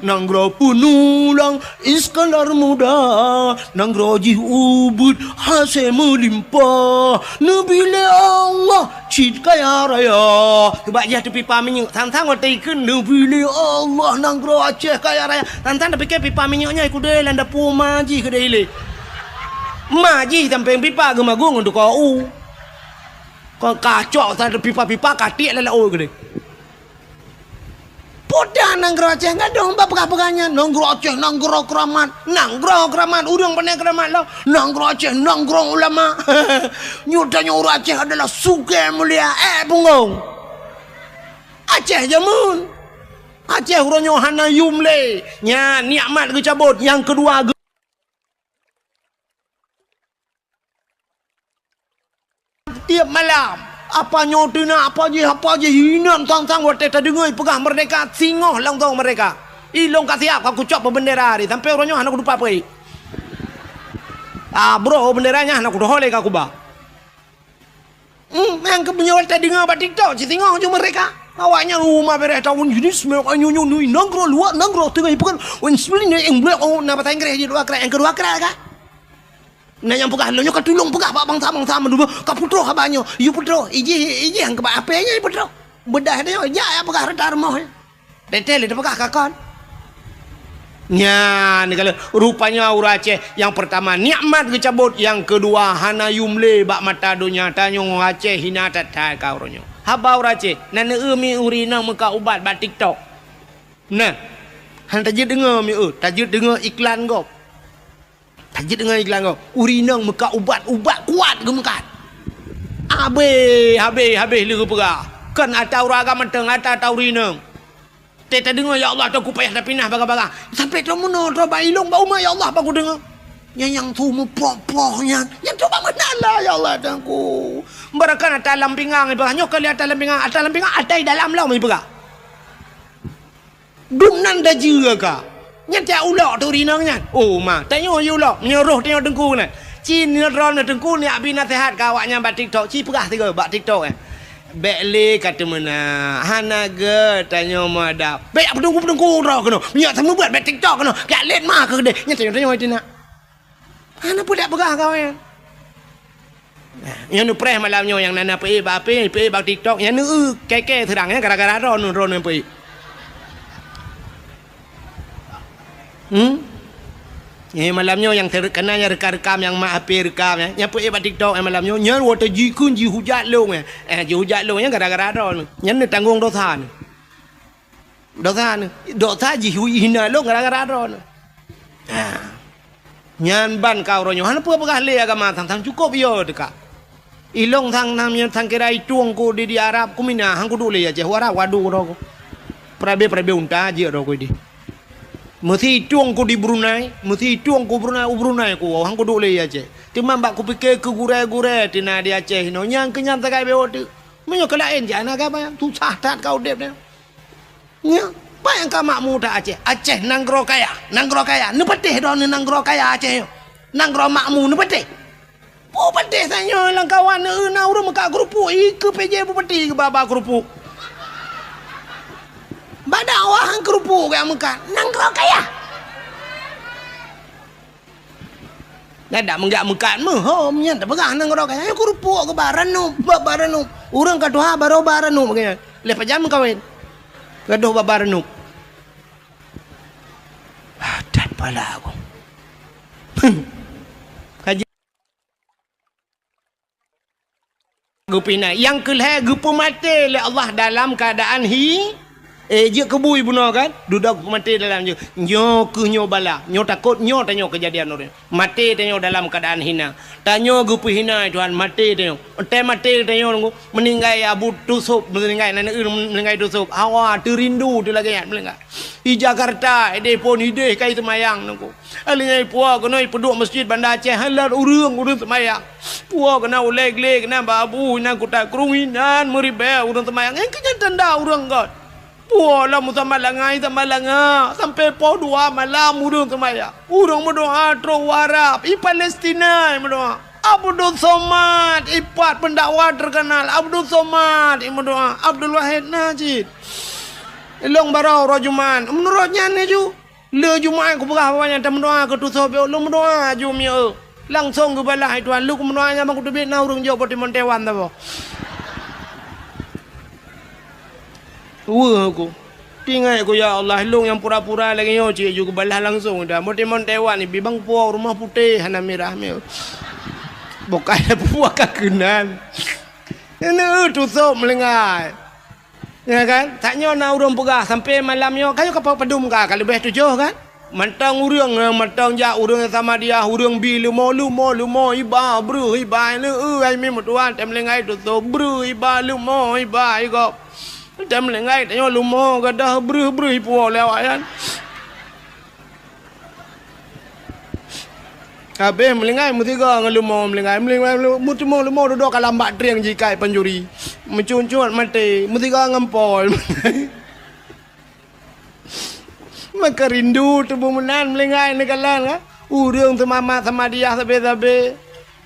Speaker 1: Nanggro penulang Iskandar muda Nanggro jih ubud Hasil melimpah Nabila Allah Cid kaya raya Kebak jah tu pipa minyak Tantang waktu ikun Nabila Allah Nanggro Aceh kaya raya Tantang dah fikir pipa minyaknya Ikut dia landa pu maji ke dia ile Maji sampai pipa gemagung untuk kau Kau kacau tak ada pipa-pipa katik lelak oh gede. Podah nanggro Aceh enggak dong pegah-pegahnya nanggro Aceh nanggro keramat urang pandai keramat lo nanggro Aceh nanggro ulama nyudanya orang Aceh adalah suka mulia bungung Aceh jamun Aceh urangnya hana yumle nya nikmat ke cabut yang kedua tiap malam apa nyodina apa je hinan tang-tang wate tadengai pegah merdeka singoh lang tong mereka ilong kasiap aku cop bendera di sampai orangnya anak lupa pai bro benderanya anak udah holek aku ba yang kebenyawal tadengai ba TikTok si singoh je mereka awaknya rumah beres tahun jenis mereka nyunyu nanggro luar nanggro tengah ipukan wen sebenarnya yang blok na bahasa Inggris je dua kira yang kedua kira kan nah yang pegah lo nyokat tulung pegah pak bangsa dulu ka putro ka banyo you putro iji yang ke apenya i putro bedah dia ya pegah redar moh detel dia pegah kakon nya ni kalau rupanya orang Aceh yang pertama nikmat kecabut yang kedua hana yumle bak mata dunia tanyo Aceh hina tatai ka oronyo haba orang Aceh nana mi urina muka ubat ba TikTok nah han tajid dengar mi tajid dengar iklan kau tajid dengan iklan kau urinang muka ubat-ubat kuat gemekat habis lera perah kan atau raga menteng atau urinang teta dengar ya Allah aku payah dah pindah barang-barang sampai tu mana tu bailong bau ya Allah aku dengar yang tu mu poh-pohnya yang tu bang menala ya Allah dangku berakan atas lampingang ibu hanya kali atas lampingang ada dalam lau ibu ka dunan dah juga ka nyata ulok tu rinangnya oh ma tanya ulok nyeruh tengok dengku ni cin ron dengku ni abi nasihat kawaknya bat TikTok ci perah tiga bat TikTok bekle kata mana hanaga tanya mada bek pedengku ro kena nyak sama buat bat TikTok kena gak let mah ke gede nyata tanya itu nak hana pula perah kau yang nu preh malamnya yang nana pe ba TikTok yang nu keke terangnya gara-gara ron pe malamnya yang terkenanya rekam yang mak api rekam yang pun buat TikTok malamnya nyer water jikun ji hujat long ji hujat long yang gara-gara ron nyen tanggung dosa ji hina long gara-gara ron nyan ban kau ronyo han apa le agama tang cukup yo dekat ilong tang namnya tang kira ituang ko di Arab ku mina hang ku dule ya je wara wadu ro prabe unta je ro ko di mesti tuang ku di Brunei ku hang ku dole ya je timam bak ku pikir ke gure tina di Aceh no nyang kenyang takai be otu menyo kelain jana ka ba tu sahtat kau dep ne nya pa yang ka makmu ta Aceh nanggro kaya ne petih do ne nanggro kaya Aceh nanggro makmu ne petih po Badih tanya lang kawan na urang maka kerupuk ke PJ bupati ke baba kerupuk. Badak wahang kerupuk yang makan. Nang kau kaya. Dadak menggak mekat mah nya tak pegah nang kau kaya kerupuk ke baranu, baranu. Urang kaduha baro baranu begini. Lepas jam kawin. Gaduh baranu. Dan pala aku. Kaji gupina yang kelih gupu mati oleh Allah dalam keadaan je kebui bunuh kan duduk mati dalam je nyo ke nyo bala nyo takut nyo tanyo kejadian orang mati tanyo dalam keadaan hina tanyo gupu hina Tuhan mati tanyo mati tanyo meninggai abu tusuk meninggai meninggai tusuk hawa terindu tu lagi meninggai di Jakarta ide pun ide kai semayang nunggu alihnya puak kena peduk masjid Bandar Aceh halal urang semayang puak kena uleg-leg kena babu kena kutak keruminan meribah urang semayang yang kenyataan dah urang kan puak lah musamad langai sampai pukul 2 malam urang semayang urang berdoa terus warap i Palestina berdoa Abdul Somad ipat pendakwa terkenal Abdul Somad berdoa Abdul Wahid Najid Long barau rojuman menurutnya ni ju le jumaat ku berah banyak tak mendoa ke tu sobe lu mendoa ju mi langsung ke balah tuan lu ku mendoa nya bang ku tebit na urang jo poti montewan ta bo aku tinggal aku ya Allah long yang pura-pura lagi yo cik ju ke balah langsung dah poti montewan ni bibang puak rumah putih hana merah mi bukan puak kakenan ini tu sob melengai ya kan taknya na urang pegah sampai malamnya kayu kapal pedum ka kalau lebih 7 kan mantang urang mantang ja urang sama dia urang bi lumo iba bru iba le ai mi mutuan tem lengai tu so bru iba lumo iba go tem lengai taknya lumo gadah bru ipo lewayan kabeh melengai mutiga ngelumo melengai mutimo lumo duduk kalam bak triang jikai penjuri mencuncut mati mutiga ngempol maka rindu tubuh menan melengai nekalan ha urang semama sama dia sabe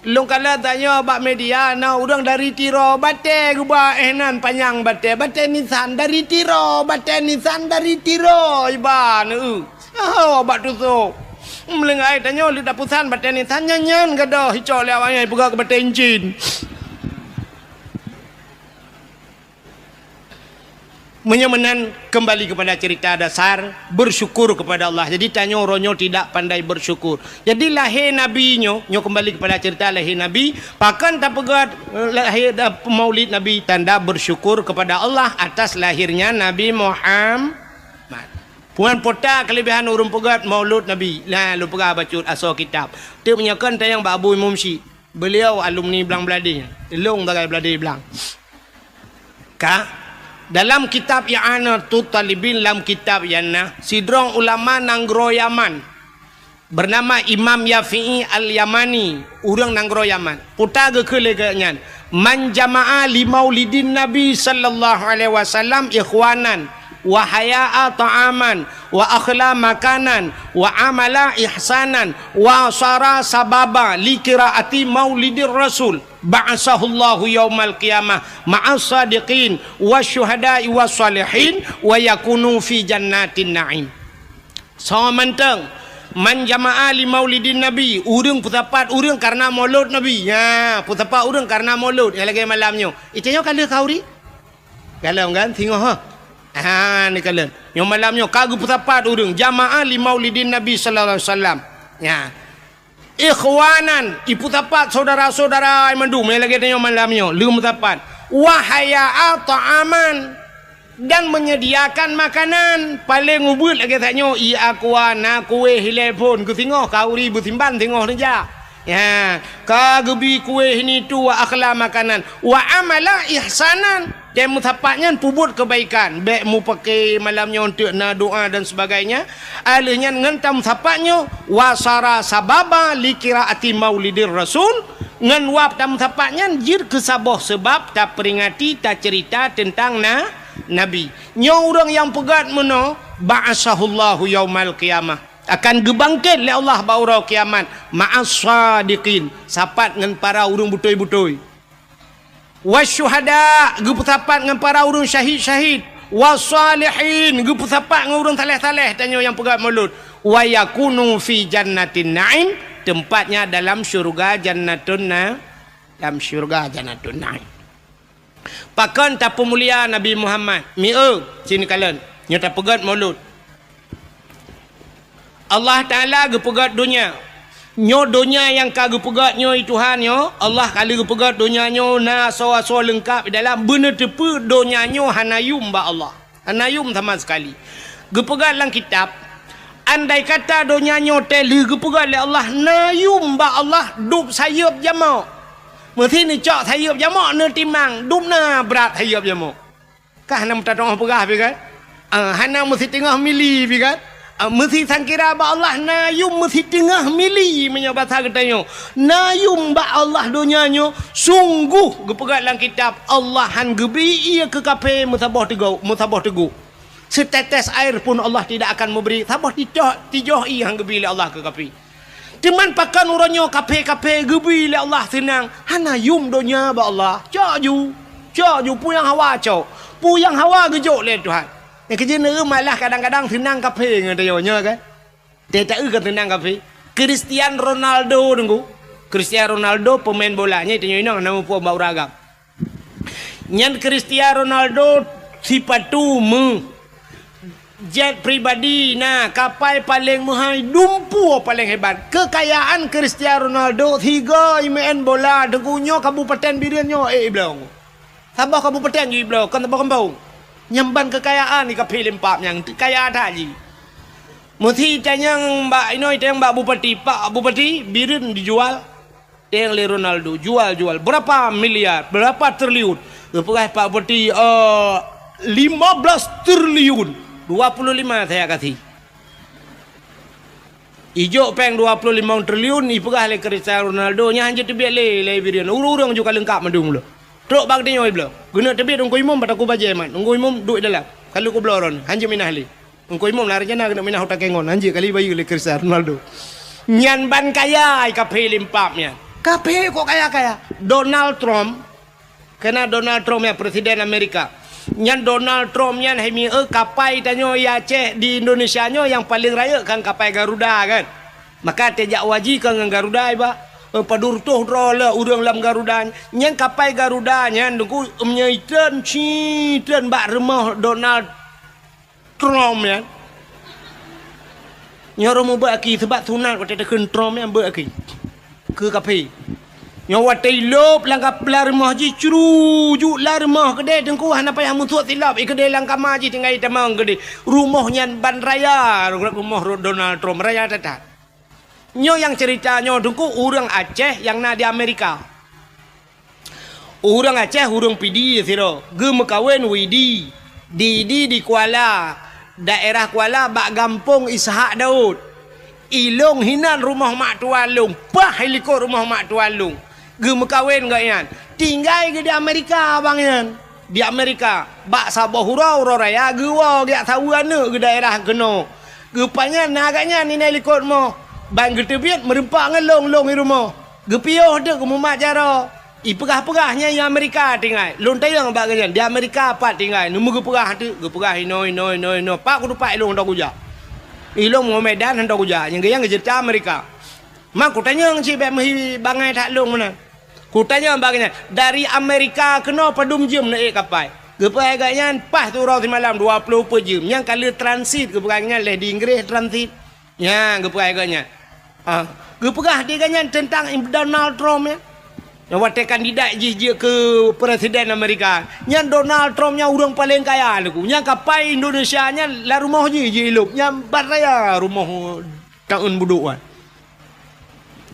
Speaker 1: long kala tanya bak media na urang dari tiro bate guba enan panjang bate nisan dari tiro iban bak tusuk melengai tanya li dapusan baten ni tanyanyan gadah hicau lewanya pegak ke baten jin menyemenan kembali kepada cerita dasar bersyukur kepada Allah. Jadi tanya orangnya tidak pandai bersyukur. Jadi lahir Nabi nyo kembali kepada cerita lahir Nabi pakan tak pegat lahir maulid Nabi tanda bersyukur kepada Allah atas lahirnya Nabi Muhammad. Puan pota kelebihan urung pegat maulud Nabi. Lah lu pegah baca asal kitab. Dia menyakan tayang Pak Abu Imam Syed. Beliau alumni Belang Belading. Long tagai Belading Belang. Dalam kitab I'anatul Talibin dalam kitab Yana sidrong ulama Nanggro Yaman bernama Imam Yafi'i Al-Yamani urang Nanggro Yaman. Puta ke keleganya man jama'a li maulidin Nabi sallallahu alaihi wasallam ikhwanan wa haya'a ta'aman wa akhla makanan wa amala ihsanan wa sara sababa li qiraati maulidir rasul ba'asahullahu yaumal qiyamah ma'as sadiqin wa syuhada'i was salihin wa yakunu fi jannatin na'im. So menteng man jama'a li maulidin nabi urang putapat urang karena maulud nabi ya putapat urang karena maulud yang lagi malamnya itanya kala kauri kalau kan tengok ni kalian yang malamnya kagu putapat urang jamaah li maulidin Nabi sallallahu alaihi wasallam ya ikhwanan iputapat saudara-saudara mandu lagi tanya malamnya lu putapat wahaya ta'aman dan menyediakan makanan paling ubud lagi tanya akwana kue telepon ku tengok kauri butimban tengok saja ya kagubi kue ini tu wa akhla makanan wa amala ihsanan dan mutapaknya pubut kebaikan baik mu pakai malamnya untuk na doa dan sebagainya alihnya ngentam mutapaknya wasara sababa li qiraati maulidir rasul ngan wap tam mutapaknya jir kesabah sebab tak peringati tak cerita tentang nabi nya orang yang pegat meno ba'asahullahu yaumal qiyamah akan gebangkit oleh Allah baurau kiamat ma'as sadiqin, sapat dengan para urang butoi-butoi, wasyuhada gepusapat dengan para urang syahid-syahid, wasalihin gepusapat dengan urang taleh-taleh tanya yang pegat mulut, wa yakunu fi jannatin na'im, tempatnya dalam syurga jannatun dalam syurga jannatun na'im. Pakan tapu mulia Nabi Muhammad sini kalian nyata pegat mulut Allah Ta'ala gepegat dunia nyo dunia yang ka gepegat nyo Tuhan nyo Allah kali gepegat dunia nyo na so lengkap dalam benar tepu dunia nyo hanayum ba Allah, hanayum sama sekali. Gepegat dalam kitab andai kata dunia nyo teli gepegat oleh Allah nayum ba Allah dub sayup jamak mesti ni cak sayup jamak ne timang dub na berat sayup jamak kah nam ta tong pegah pi kan hana mesti tengah mili pi kan mesti sangkira ba Allah nayum mesti tengah mili menyo bahasa katanya nayum ba Allah dunianyo sungguh gepegat dalam kitab Allah han geberi ia ke kape musabah teguh setetes air pun Allah tidak akan memberi sabah tijoh i hang geberi Allah ke kape teman pakan uranyo kape geberi Allah senang hanayum dunia ba Allah caju puyang hawa puyang hawa gejok le Tuhan. Yang kerja ni malah kadang-kadang senang kafe ngatanya kan. Dia tak kan senang kafe. Cristiano Ronaldo nunggu. Cristiano Ronaldo pemain bolanya itu nyinang nama puan bau ragam. Nyan Cristiano Ronaldo sipatu jet pribadi kapal paling mahal dumpu paling hebat. Kekayaan Cristiano Ronaldo 3 main bola dengunyo kabupaten Birianyo belong. Sabah kabupaten je belong kan sabah kampung. Nyamban kekayaan ni kapil empat yang kaya tadi. Mesti tanya mbak Inoi tanya mbak bupati Birin dijual yang le Ronaldo jual berapa miliar berapa triliun lepas Pak Bupati 15 triliun 25 saya kasih ijo peng 25 triliun ni pegah le Cristiano Ronaldo nya hanya tebiak le Birin urang juga lengkap madung lo trok bag dia oi blo guna tebiak ungko imam bataku baje man ungko imam duit dalam kalau ko bloron hanya minah le ungko imam lari jana kena minah hotak kengon hanya kali bayu le Cristiano Ronaldo nyan ban kaya kape limpapnya kape kok kaya Donald Trump kena Donald Trump ya presiden Amerika nyan Donald Trump nyan hemi kapai tanyo ya Aceh di Indonesia nyo yang paling raya kan kapai Garuda kan maka tejak waji kan Garuda iba padur tuh rola urang lam Garuda nyan kapai Garuda nyan dengku menyaitan citan bak remah Donald Trump ya nyoro mo baki sebab sunat waktu tekun Trump yang baki ke kapai nyawa tailop langkap lar rumah ji curujuk lar rumah kedai dengku hana payah musuh silap kedai langkap maji tinggal tamang kedai rumahnya ban raya rumah Donald Trump raya tatat nyo yang ceritanya dengku orang Aceh yang na di Amerika orang Aceh orang pidi siro ge mekawin widi di Kuala daerah Kuala bak gampung Ishak Daud ilung hinan rumah mak tualung pah heliko rumah mak tualung ge mekawin gak yan tinggal ke di Amerika bang yan di Amerika bak sabah hurau raya ge wa gak tahu ane ke daerah keno ge panyan agaknya ni heliko mo bang ge tebiat merempak ngelong di rumah ge pioh de ke mumat jaro ipegah-pegahnya yang Amerika tinggal lon tayang bak ganyan di Amerika pat tinggal numu ge pegah tu ge pegah no pak ku dupak ilung dak uja ilung mo Medan hendak uja yang ge cerita Amerika mak ku tanya si be mehi bangai tak long mana ku tanya baganya dari Amerika kena padum jam naik kapal ge pai agaknya pas tu orang semalam 20 per jam yang kali transit ge baganya leh di Inggeris transit ya ge pai agaknya ge pegah dia ganyan tentang Donald Trump ya yang waktu kandidat je ke presiden Amerika yang Donald Trump yang orang paling kaya lagu yang kapal Indonesia nya la rumah je hidup yang bar raya rumah tahun buduan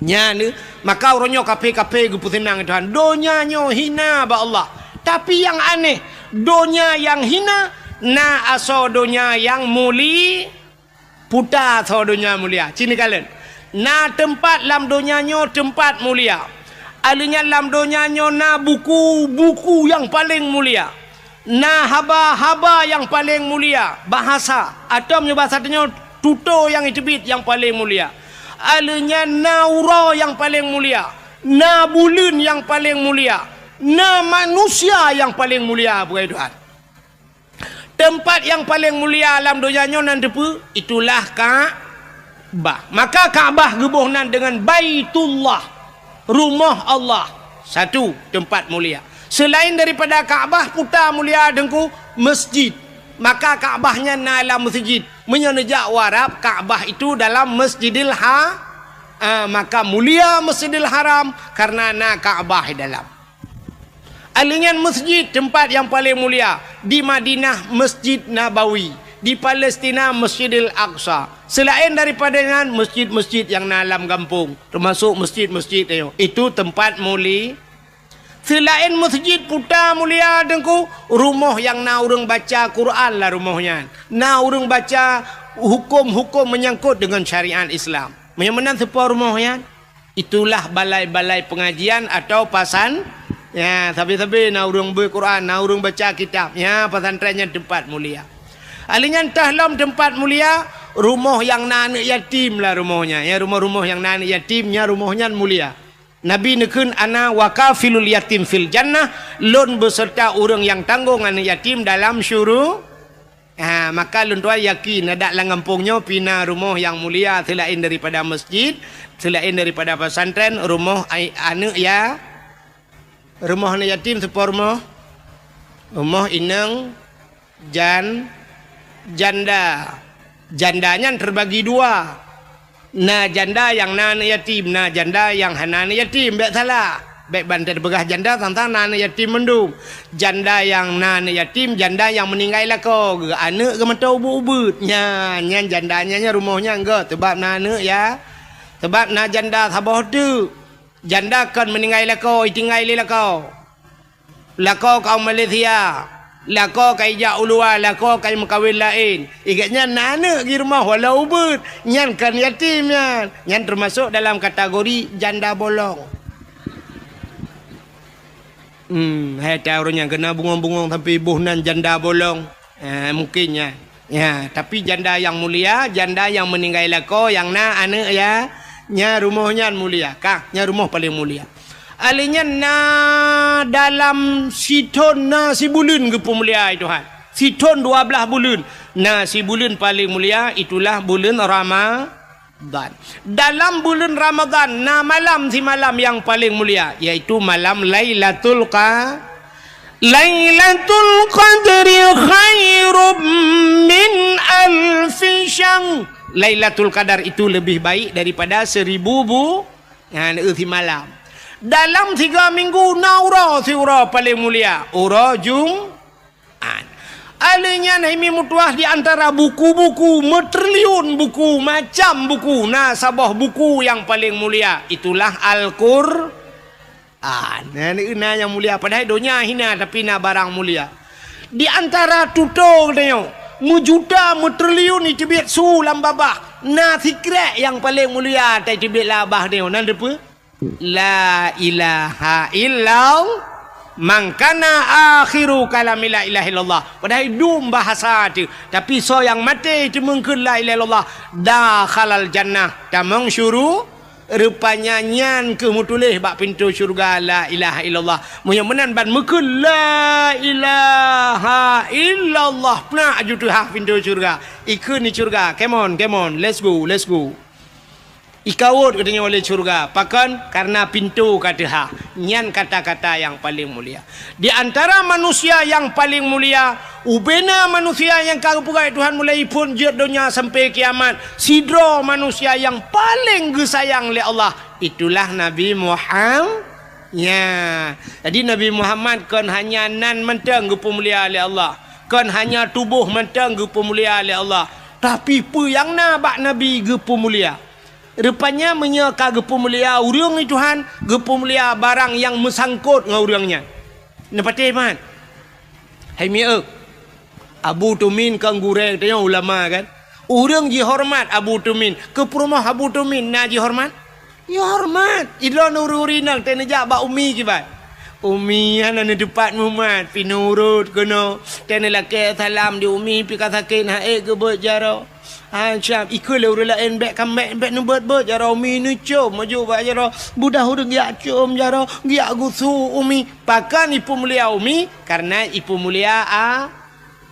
Speaker 1: nya ni maka orangnya kape ge pusenang Tuhan donya nyo hina ba Allah tapi yang aneh donya yang hina na aso donya yang muli puta so donya mulia sini kalian na tempat lam donya nyo tempat mulia alunya lam donya nyo na buku yang paling mulia na haba yang paling mulia bahasa atau bahasa tanya tuto yang itibit yang paling mulia. Alanya naura yang paling mulia, na bulan yang paling mulia, na manusia yang paling mulia bukan Tuhan. Tempat yang paling mulia alam dunianya nan depa itulah Ka'bah. Maka Ka'bah gebuhnan dengan Baitullah, rumah Allah. Satu tempat mulia. Selain daripada Ka'bah putar mulia dengku masjid. Maka Ka'bahnya dalam masjid. Menyenejak warab Ka'bah itu dalam Masjidil maka mulia Masjidil Haram karena na Ka'bah dalam. Alingan masjid tempat yang paling mulia di Madinah Masjid Nabawi, di Palestina Masjidil Aqsa. Selain daripada dengan masjid-masjid yang dalam kampung, termasuk masjid-masjid itu tempat mulia. Selain masjid putar mulia dengku rumah yang na urang baca Quran lah rumahnya. Na urang baca hukum-hukum menyangkut dengan syariat Islam. Yang mana sebuah rumahnya? Itulah balai-balai pengajian atau pasan. Ya, tapi na urang berquran, na urang baca kitab. Ya, pesantrennya tempat mulia. Alingan tahlam tempat mulia, rumah yang na anak yatim lah rumahnya. Ya, rumah-rumah yang na anak yatimnya rumahnya mulia. Nabi nekun ana wakafilul yatim fil jannah, lon beserta orang yang tanggung anak yatim dalam syurga. Maka lon tuan yakin ada lang kampungnya pina rumah yang mulia selain daripada masjid, selain daripada pesantren, rumah anak ya. Rumah anak yatim sepo rumah inang janda. Jandanya terbagi dua. Na janda yang na anak yatim, na janda yang hana anak yatim. Baik salah. Baik bantai begah janda tentang na anak yatim mendung. Janda yang na anak yatim, janda yang meninggal lah kau. Anak ke mata ubud-ubud. Nya jandanya rumahnya enggak. Sebab na anak ya. Sebab na janda sabah tu. Janda kan meninggal lah kau, tinggal lah kau. Lah kau Malaysia. Lah kau kai jak ulua, lah kau kai makawin lain. Ikatnya anak di rumah walau ubud. Nyan kan yatim nyan. Nyan termasuk dalam kategori janda bolong. Hai tahu orang yang kena bungong-bungong sampai buhnan janda bolong. Mungkinnya. Ya, tapi janda yang mulia, janda yang meninggal lah kau, yang na anak ya. Nya rumahnya mulia, kah? Nya rumah paling mulia. Alinya na dalam siton na si bulan ke pemulia Tuhan. Siton 12 bulan. Na si bulan paling mulia itulah bulan Ramadan. Dalam bulan Ramadan na malam si malam yang paling mulia yaitu malam Lailatul Qadri khairum min alfi syahr. Lailatul Qadar itu lebih baik daripada 1000 malam. Dalam 3 minggu naura siura paling mulia. Ura Jum'at. Alanya naimi mutuah di antara buku-buku, metriliun buku, macam buku. Nah, sabah buku yang paling mulia. Itulah Al-Qur'an. Nah, yang mulia. Padahal dunia hina tapi na barang mulia. Di antara tutor katanya. Mujuta mutriliun itibit sulam babah. Na sikret yang paling mulia tak itibit labah dia. Nan depa? La ilaha illallah. Mangkana akhiru kalam la ilaha illallah. Padahal dum bahasa tu. Tapi so yang mati itu mungkin la ilaha illallah. Dakhalal jannah. Tamang syuru. Rupanya nyan ke mutulih bak pintu syurga la ilaha illallah. Muyamunan ban mukul la ilaha illallah. Pernah aju tu hak pintu syurga. Ikut ni syurga. Come on. Let's go. Ikawut katanya oleh syurga. Pakan karena pintu kata ha. Nyan kata-kata yang paling mulia. Di antara manusia yang paling mulia, ubena manusia yang kagupugai Tuhan mulai pun jir dunia sampai kiamat. Sidro manusia yang paling gesayang oleh Allah. Itulah Nabi Muhammad. Ya. Jadi Nabi Muhammad kan hanya nan mentang gupu mulia oleh Allah. Kan hanya tubuh mentang gupu mulia oleh Allah. Tapi apa yang nabak Nabi gupu mulia? Rupanya menyeka gepu mulia urang ni Tuhan, gepu mulia barang yang mesangkut dengan urangnya. Nepati man. Hai mia Abu Tumin kang gureng tanya ulama kan. Urang ji hormat Abu Tumin, ke rumah Abu Tumin na ji hormat. Ya hormat. Idron ururinang tenejak ba umi kibat. Umi ana ne depan Muhammad pinurut kena. Tenelake salam di umi pi kasakin hae ke bejaro. Syam ikut le urula en back comeback back nu bet jaro mi nu cum maju ba jaro budah hudung ya cum jaro dia gusu umi pakan ipu mulia umi karena ipu mulia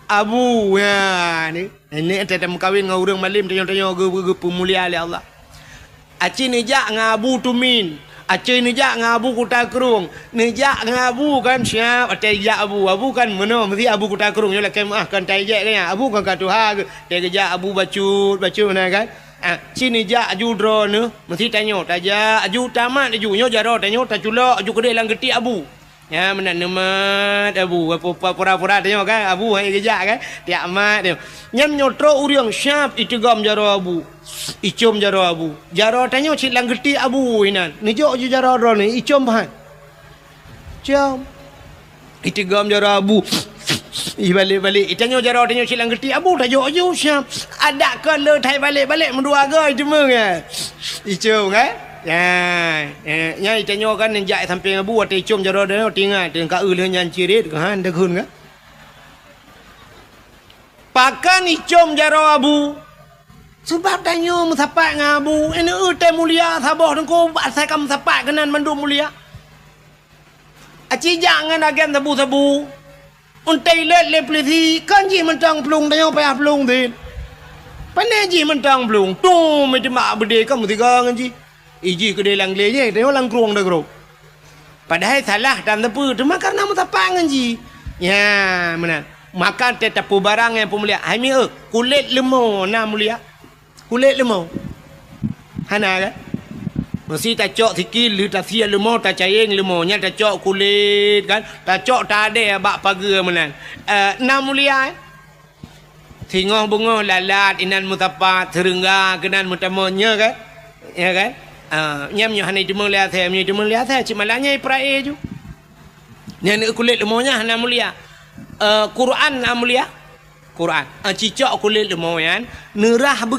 Speaker 1: abu ya ni ini tetap kawin dengan orang malim tanya-tanya ge mulia oleh Allah. Aci ni jak ngabu tumin. Aceh ni jak ngabu kuta kerung. Ni jak ngabu kan siap. Atai jak abu kan mana mesti abu kuta kerung. Yolah kan kan tai jak kan. Abu kan katuha ke. Dia jak abu bacut mana kan. Sini jak aju dro ni. Mesti tanya. Taja aju tamat aju. Nyo jaro tanya. Taculak aju kedai lang getik abu. Ya mana nemat abu. Pura-pura tanya kan. Abu hai kejak kan. Tiap mat dia. Nyam nyotro uriang siap itigam jaro abu. Icom jaro abu. Jaro tanya cik lang getik abu inan. Ni jok je jaro ro ni icom bahan. Jom. Itigam jaro abu. Balik. Tanya jaro tanya cik lang getik abu dah jok je siap. Ada ke le thai balik mendua ke cuma ke. Icom kan? Ya tanya kan njak samping abu ate icom jaro dah tinggal tengka le nyan cirit kan dah kun kan. Pakan icom jaro abu. Sebab tanya musapak ngabu. Ini utai mulia sabah dengku. Saya kamu musapak kenan mandu mulia. Aci jangan agen sabu-sabu. Untai let polisi. Kan ji mentang pelung. Tanya payah pelung din. Pandai ji mentang pelung. Tu macam mak berdek kamu tiga kan ji. Iji kedai lang le je. Tanya lang keruang dah keruk. Padahal salah dan tepu. Cuma karena musapak kan ji. Ya mana. Makan tetapu barang yang pemulia. Hami kulit lemau na mulia. Kulit lemau. Hana kan? Mesti tak cok sikit lu tak sia lemau tak caing lemau nya tak cok kulit kan. Tak cok tak ada bak pagar menan. Na mulia. Singoh bungoh lalat inan mutapat serengga kenan mutamonya kan. Ya kan? Nyam nyo hanai cuma lihat saya, nyo cuma lihat saya cuma lanya prae ju. Nya kulit lemau nya na mulia. Quran na mulia. Quran. Cicak kulit lemau kan. Nurah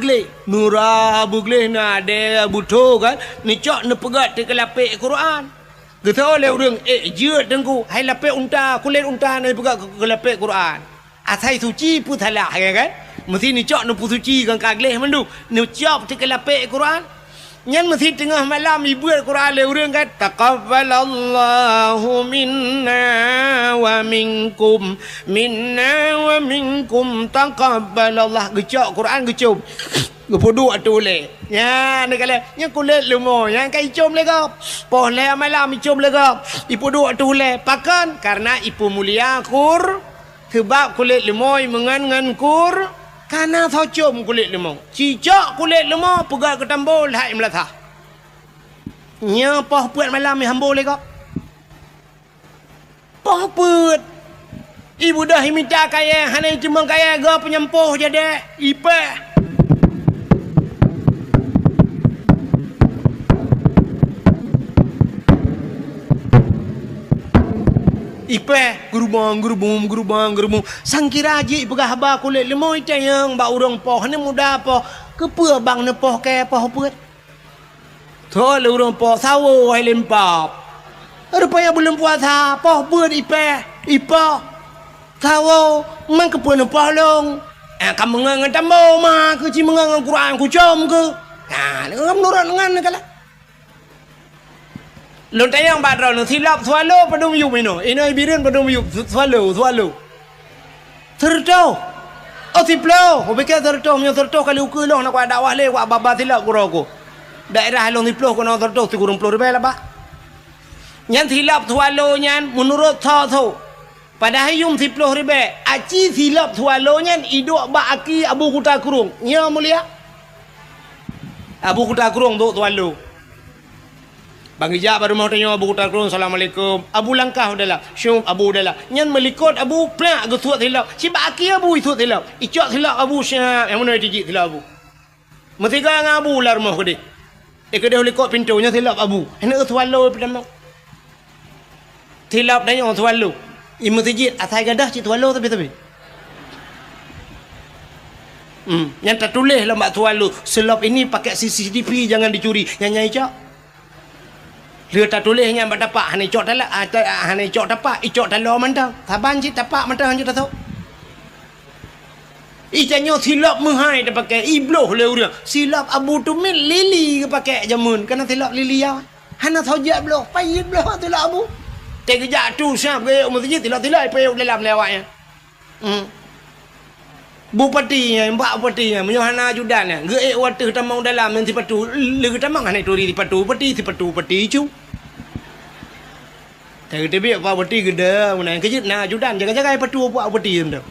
Speaker 1: begleh na ada buto kan. Ni cok ne pegat te kelapik Quran. Kita oleh orang jeut dengku. Hai lapik unta, kulit unta ne pegat kelapik Quran. Asai suci pu salah kan. Mesti ni cok ne pu suci kan kagleh mendu. Ni cok te kelapik Quran. Nyan mesti tengah malam ibu Quran le orang kan taqabbalallahu minna wa minkum taqabbalallah gecok Quran gecom gepodu atu le nya ne kale nya kulit lemau yang kai com le gap poh le malam icom le gap ipodu atu le pakan karena ipu mulia kur sebab kulit lemau mengan kur karena thocom kulit lemau. Cicak kulit lemau pegat ke tambol hai melatah. Nya poh puat malam ni hambol le kok. Poh puat. Ibu dah minta kaya hanai cuma kaya ga penyempoh jadi ipe. Ipe gerubang sangkira ji pegah ba kulit lemau itayang ba urang poh ne muda poh kepe bang ne poh ke poh put tho le urang poh sawo hai lempap rupanya belum puasa poh put ipe sawo mang kepe ne poh long kamu ngang tambo ma ke ci mengang Quran ku com ke ngam nurut ngan kala Lun tayang badro nu silap swallow padum yu mino. Ino ibirin padum yu swallow. Terto. O tiplo. O beke terto myo terto kali uku lo nak dakwah le wa baba silap kuroko. Daerah long tiplo kono terto sigurung plo rebe la ba. Nyan silap swallow nyan menurut tho. Padahal yung tiplo rebe aci silap swallow nyan idok ba aki abu kuta kurung. Nya mulia. Abu kuta kurung do swallow. Bang Ijak baru mau tanya Abu Kutar Kurung Assalamualaikum. Abu langkah adalah syum Abu adalah nyan melikot Abu plak gesuat hilap. Si baki Abu itu hilap. Icak hilap Abu syah. Yang mana dijik hilap Abu. Mesti kau dengan Abu lah rumah kedai. Kedai melikot pintunya hilap Abu. Hendak swallow pertama. Hilap tanya swallow. Imu tijik atai gadah cik swallow tapi. Yang tertulis lah mak swallow. Selop ini pakai CCTV jangan dicuri. Yang Icak. Dia tak tulisnya mbak tapak hanya cok talak hanya cok tapak icok talo mentang taban cik tapak mentang hanya tahu Itanyo silap menghai dah pakai ibloh le urang. Silap Abu Tumil lili ke pakai jamun. Kena silap lili ya. Hana thojak bloh, payit bloh silap Abu. Teg kejak tu siap ke masjid tilak-tilak payuk dalam lewatnya. Bupati mbak bupati menyo hana judan ge water tamang dalam nanti patu le tamang hanai turi patu pati pati cu. Teg tebi apa bupati gede menang kejit na judan jaga-jaga patu apa bupati ndak.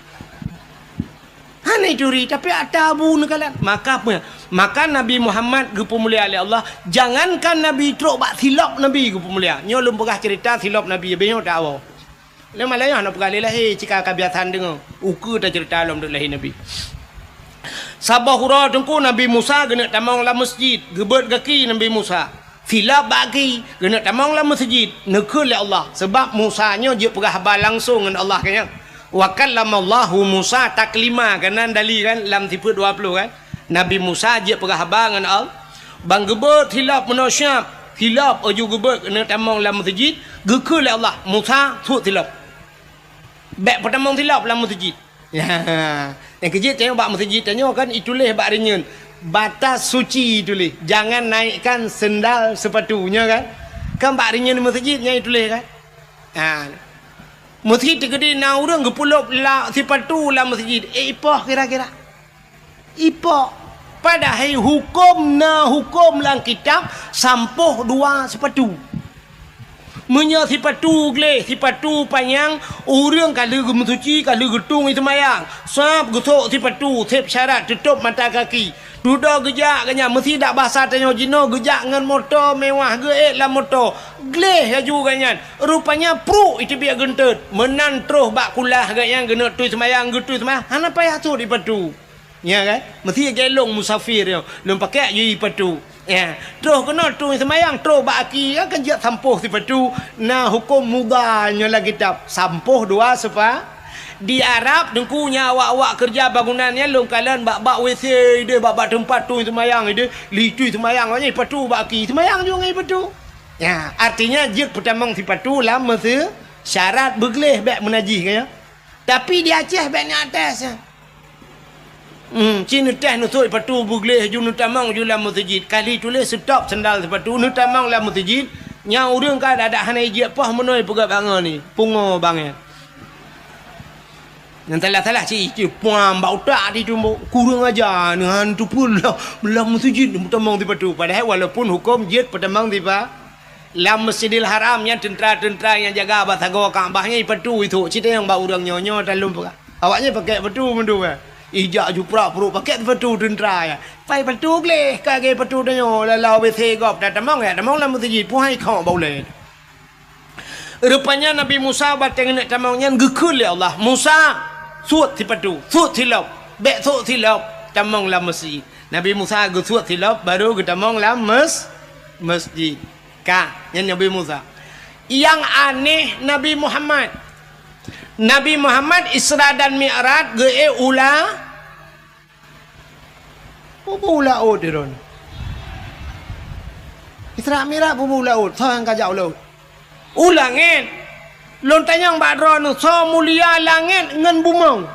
Speaker 1: Hanai curi tapi ada abu nekalan maka Nabi Muhammad gepu mulia oleh Allah jangankan Nabi trok bak silap Nabi gepu mulia nyo lum pegah cerita silap Nabi benyo tak awak le malaya nak pegah lahir cika kebiasaan dengar uku tak cerita lum dak lahir Nabi sabah hura tengku Nabi Musa genak tamang la masjid gebet kaki Nabi Musa silap bagi genak tamang la masjid nekul oleh Allah sebab Musa nyo je pegah habal langsung dengan Allah kanya wa kallamallahu Musa taklima kanan dali kan lam tipe 20 kan Nabi Musa je pegah bangan al bang gebet hilap menosyap hilap aju gebet kena tamang lam masjid gekul Allah Musa tu hilap bek pertamang hilap lam masjid ya yang kejit tengok bak masjid tanya kan itulah bak ringan batas suci itulah jangan naikkan sendal sepatunya kan bak ringan masjidnya itulah kan masjid gede na urang gepulop la sipatu la masjid ipoh kira-kira ipoh padahal hukum lang kitab sampoh dua sepatu menya sipatu gle sipatu panjang urang kalau gemusuci kalau getung itu mayang sab getok sipatu sep syarat tutup mata kaki duduk gejak kanya mesti dak bahasa tanya jino gejak dengan motor mewah ge lah motor gleh aju ganyan rupanya pro itu biar gentet menan terus bak kulah ganyan gena tu semayang gitu semayang hana payah tu di patu ya kan mesti gelong musafir yo lum pakai je patu ya terus kena tu semayang terus bak aki kan je sampuh si patu nah hukum mudahnya lah kitab sampuh dua sepa di Arab dengkunya awak-awak kerja bangunannya long kalan bak WC dia bak tempat tu semayang dia litu semayang ni patu baki semayang juga ngai patu ya artinya je pertamang si patu lah masa syarat bergelih bak menajih kaya tapi di Aceh bak ni atas Cina teh nusuk patu bergelih ju nutamang ju lah masjid kali tulis stop sendal sepatu nutamang lah masjid nya urang ka ada hanai je pah menoi pegat bangan ni pungo bangnya yang telah cik puan bau tak di tu kurang aja dengan tu pun lah masjid pertamang di patu padahal walaupun hukum jid pertamang di pa lam Masjidil Haram yang tentera-tentera yang jaga batago Kaabahnya patu itu cerita yang bau orang nyonyo dalam awaknya pakai patu mendu ijak jupra perut pakai patu tentera ya pai patu gleh kage patu danyo lalau WC gop dah tamang ya tamang lam masjid pun hai kau bau le rupanya Nabi Musa bateng nak tamangnya gekul ya Allah Musa suat tipatu suat tilap bek suat tilap tamang lam masjid Nabi Musa ge suat tilap baru ge tamang lam masjid ka yang Nabi Musa yang aneh Nabi Muhammad Isra dan Mi'raj ge ula ula odiron Isra Mi'raj ula od sang kajak ula ulangen lontanyang badron so mulia langit ngan bumau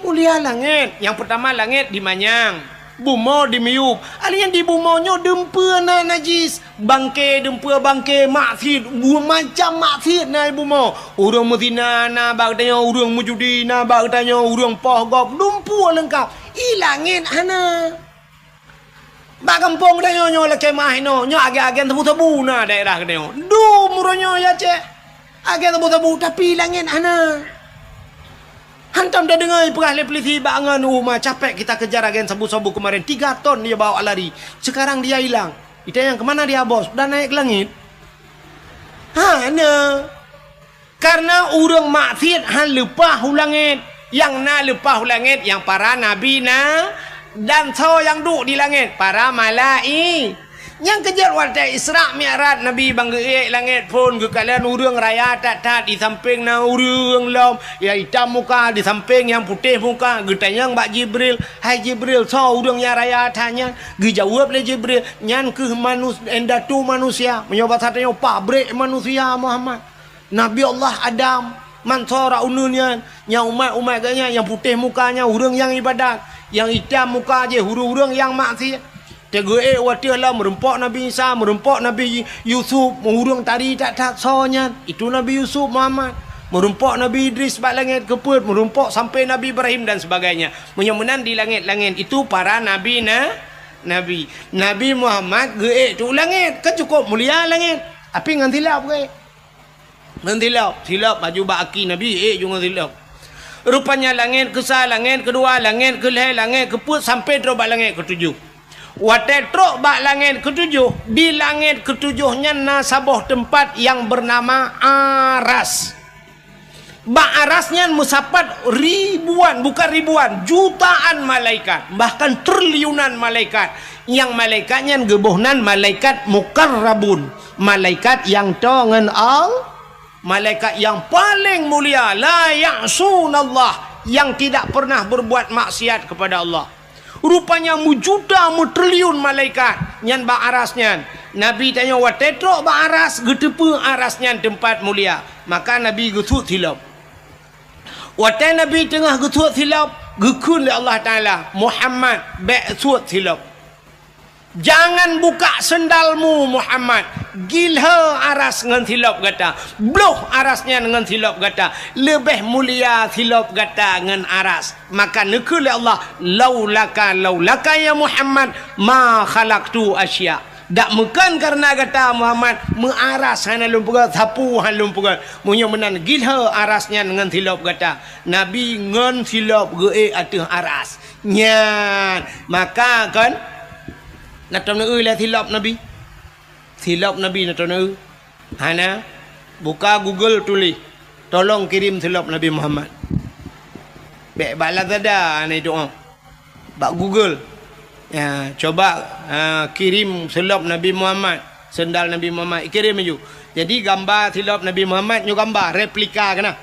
Speaker 1: mulia langit yang pertama langit di manyang bumau di miup alian di bumaunya dempur na najis bangke dempur bangke maksiat macam maksiat na bumau urang mezina na bagtanya urang mujudi na bagtanya urang pohgop dempur lengkap ilangin hana bak kampung tanya nyo la kemah no nyo age-age tebu-tebu na daerah kene du muronyo ya cek agen tebu-tebu tapi langit hana hantam dah dengar perah polisi bangan rumah capek kita kejar agen sabu-sabu kemarin 3 ton dia bawa lari sekarang dia hilang itu yang kemana dia bos dah naik ke langit hana karena urang maksiat han lepah langit yang na lepah langit yang para nabi na dan so yang duduk di langit para malaik yang kejar waktu Isra Mi'raj Nabi bangge langit pun ke kalian urang raya tak di samping na urang lom ya hitam muka di samping yang putih muka getanya Mbak Jibril hai Jibril so urang yang raya tanya ge jawab le Jibril nyan ke manusia menyobat satanya pabrik manusia Muhammad Nabi Allah Adam Mansara ununnya, yang umat-umat ganya, yang putih mukanya, hurung yang ibadat, yang hitam muka je, hurung-hurung yang maksiat. Teguh watilah merempok Nabi Isa, merempok Nabi Yusuf, hurung tari tak sonya. Itu Nabi Yusuf Muhammad. Merempok Nabi Idris bak langit keput, merempok sampai Nabi Ibrahim dan sebagainya. Menyemenan di langit-langit itu para nabi Nabi Muhammad tu langit, kan cukup mulia langit. Tapi ngan tilap silap baju baki Nabi juga silap. Rupanya langit ke langit kedua, langit ke langit keput sampai terus bak langit ketujuh. Watai terus bak langit ketujuh, di langit ketujuhnya nasabah tempat yang bernama Aras. Bak Arasnya musapat ribuan, bukan ribuan, jutaan malaikat, bahkan triliunan malaikat. Yang malaikatnya gebohnan malaikat mukarrabun, malaikat yang tongen malaikat yang paling mulia, la ya'sunallah, yang tidak pernah berbuat maksiat kepada Allah. Rupanya mujuda mutriliun malaikat nyan bak Arasnya. Nabi tanya watetro bak Aras, getepe Arasnya tempat mulia. Maka Nabi getut silap. Watai Nabi tengah getut silap, gekun oleh Allah Ta'ala, Muhammad be'sut silap. Jangan buka sendalmu Muhammad. Gilha Aras dengan silap kata. Bloh Arasnya dengan silap kata. Lebih mulia silap kata dengan Aras. Maka nekul Allah. Laulaka ya Muhammad. Ma khalaqtu asya. Tak mekan karena kata Muhammad mengaras hana lumpuga sapu han lumpuga munyo menan gilha Arasnya dengan silap kata. Nabi ngan silap ge atih Aras. Nyan. Maka kan nak tahu lah silap Nabi nak tahu hana buka Google tulis tolong kirim silap Nabi Muhammad baik balas ada ni doa bak Google ya, coba kirim silap Nabi Muhammad, sendal Nabi Muhammad kirim je. Jadi gambar silap Nabi Muhammad nyu gambar replika kena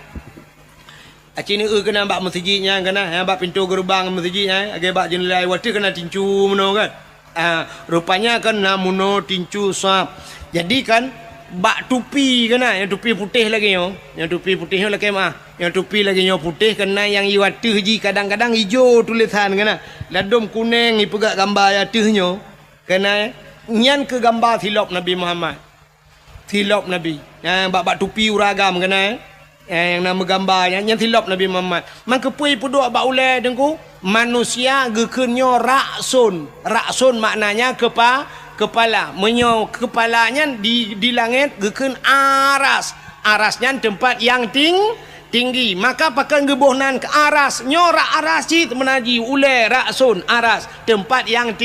Speaker 1: acini kena bak masjidnya kena bak pintu gerbang masjidnya age bak jendelai wati kena tincu meno kan. Rupanya kan namuno tincu sap. Jadi kan bak tupi kena, yang tupi putih lagi yo. Yang tupi putih lagi mah. Yang tupi lagi yo putih kena yang iwatih ji kadang-kadang hijau tulisan kena. Ladum kuning ipegak gambar yatihnya. Kena nyan ke gambar silap Nabi Muhammad. Silap Nabi. Yang bak tupi uragam kena. Yang nama gambar yang silap Nabi Muhammad. Maka pui puduk bak ulai dengku. Manusia gekenyo raksun. Raksun maknanya kepala. Menyo kepalanya di langit geken Aras. Arasnya tempat yang tinggi. Maka pakai gebohnan ke Aras. Nyorak Aras cit menaji ulai raksun Aras. Tempat yang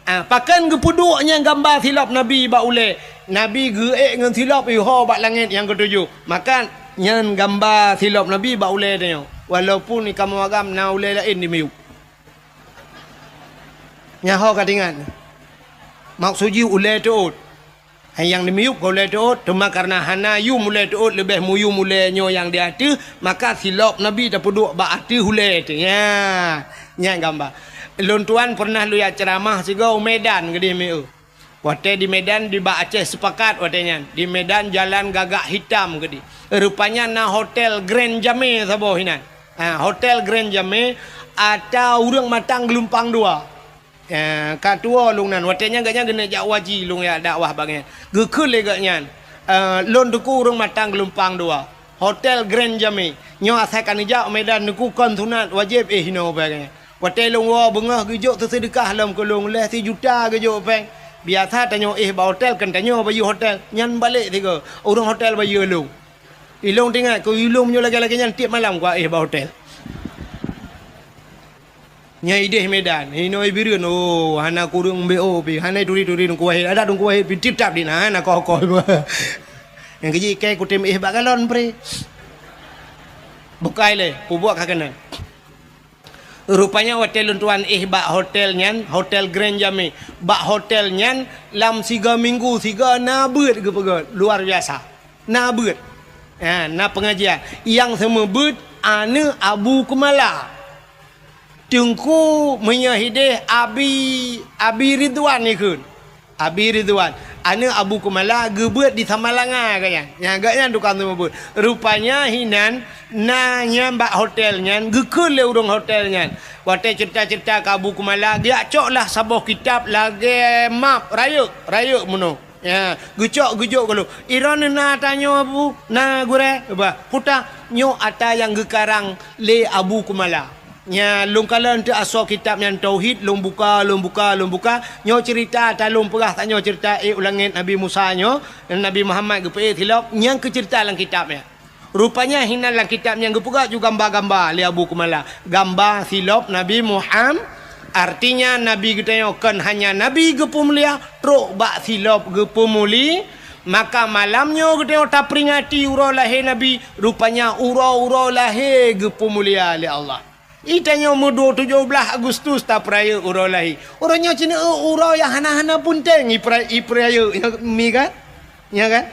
Speaker 1: pakai gepuduknya gambar silap Nabi bak ulai. Nabi geek dengan silap iho bak langit yang ketujuh. Maka nyan gambar silap Nabi bak ulai dia. Walaupun ni kamu agam na ulai lain di miuk. Nyaho katingan. Maksudnya ulai tuut. Yang di miuk ulai tuut. Cuma karena hana yu mulai tuut lebih muyu mulai nyo yang di hati. Maka silap Nabi dah puduk bak hati ulai tu. Ya. Nyan gambar. Lun tuan pernah lu ya ceramah sigau Medan ke di miuk. Waktu di Medan di bak Aceh sepakat watenya. Di Medan jalan gagak hitam ke di. Rupanya na hotel Grand Jame saboh hinan. Hotel Grand Jame ada urang matang gelumpang dua. Katua lung nan watenya gaknya gena jak waji lung ya dakwah bagian. Gekul legaknya. Lon duku urang matang gelumpang dua. Hotel Grand Jame. Nyo asakan ijak Medan duku kon sunat wajib hino bagian. Watai lung wa bengah gejuk tersedekah lam kolong leh 1 juta gejuk peng. Biasa tanyo ba hotel kan tanyo bayu hotel nyan balik tiga. Urang hotel bayu lung. Ilong tengah kau ilong nyo lagi-lagi nyan tiap malam gua ba hotel. Nyai deh Medan. Hino ibirun oh hana kurung BO pi. Hana turi-turi dong kuah ada dong kuah pi tip-tap di hana kok. Yang keji kai ku tim bak galon pre. Bukai le, ku buat kakana. Rupanya hotel tuan bak hotel nyan, hotel Grand Jame. Bak hotel nyan lam 3 minggu 3 na beut ke pegot. Luar biasa. Na beut. Na pengajian yang semua but ane Abu Kumala tengku menyahideh Abi Ridwan ni kun Abi Ridwan Ana Abu Kumala gebet di Samalanga kaya. Nya agaknya dukan tu mabut. Rupanya hinan nanya mbak hotelnya gekul le urung hotelnya. Wate cerita-cerita ke Abu Kumala dia coklah sabuh kitab lagi map rayuk muno. Ya, gejok kalau. Iron na tanya Abu na gure ba puta nyo ata yang gekarang le Abu Kumala. Nya lung kala ente aso kitab yang tauhid lung buka nyo cerita talung perah tak nyo cerita ulangin Nabi Musa nyo Nabi Muhammad gepe tilap yang ke cerita dalam kitabnya. Rupanya hinan dalam kitab yang gepugak juga gambar-gambar li Abu Kumala. Gambar silap Nabi Muhammad artinya Nabi getanyokan hanya Nabi gepu mulia truk bak silap gepu muli. Maka malamnya kita tak peringati urau lahir Nabi. Rupanya urau lahir gepu mulia li Allah. Itanya mudo 17 Agustus tak peraya urau lahir. Orangnya cina urau yang hana-hana punteng iperaya mi kan? Ya kan?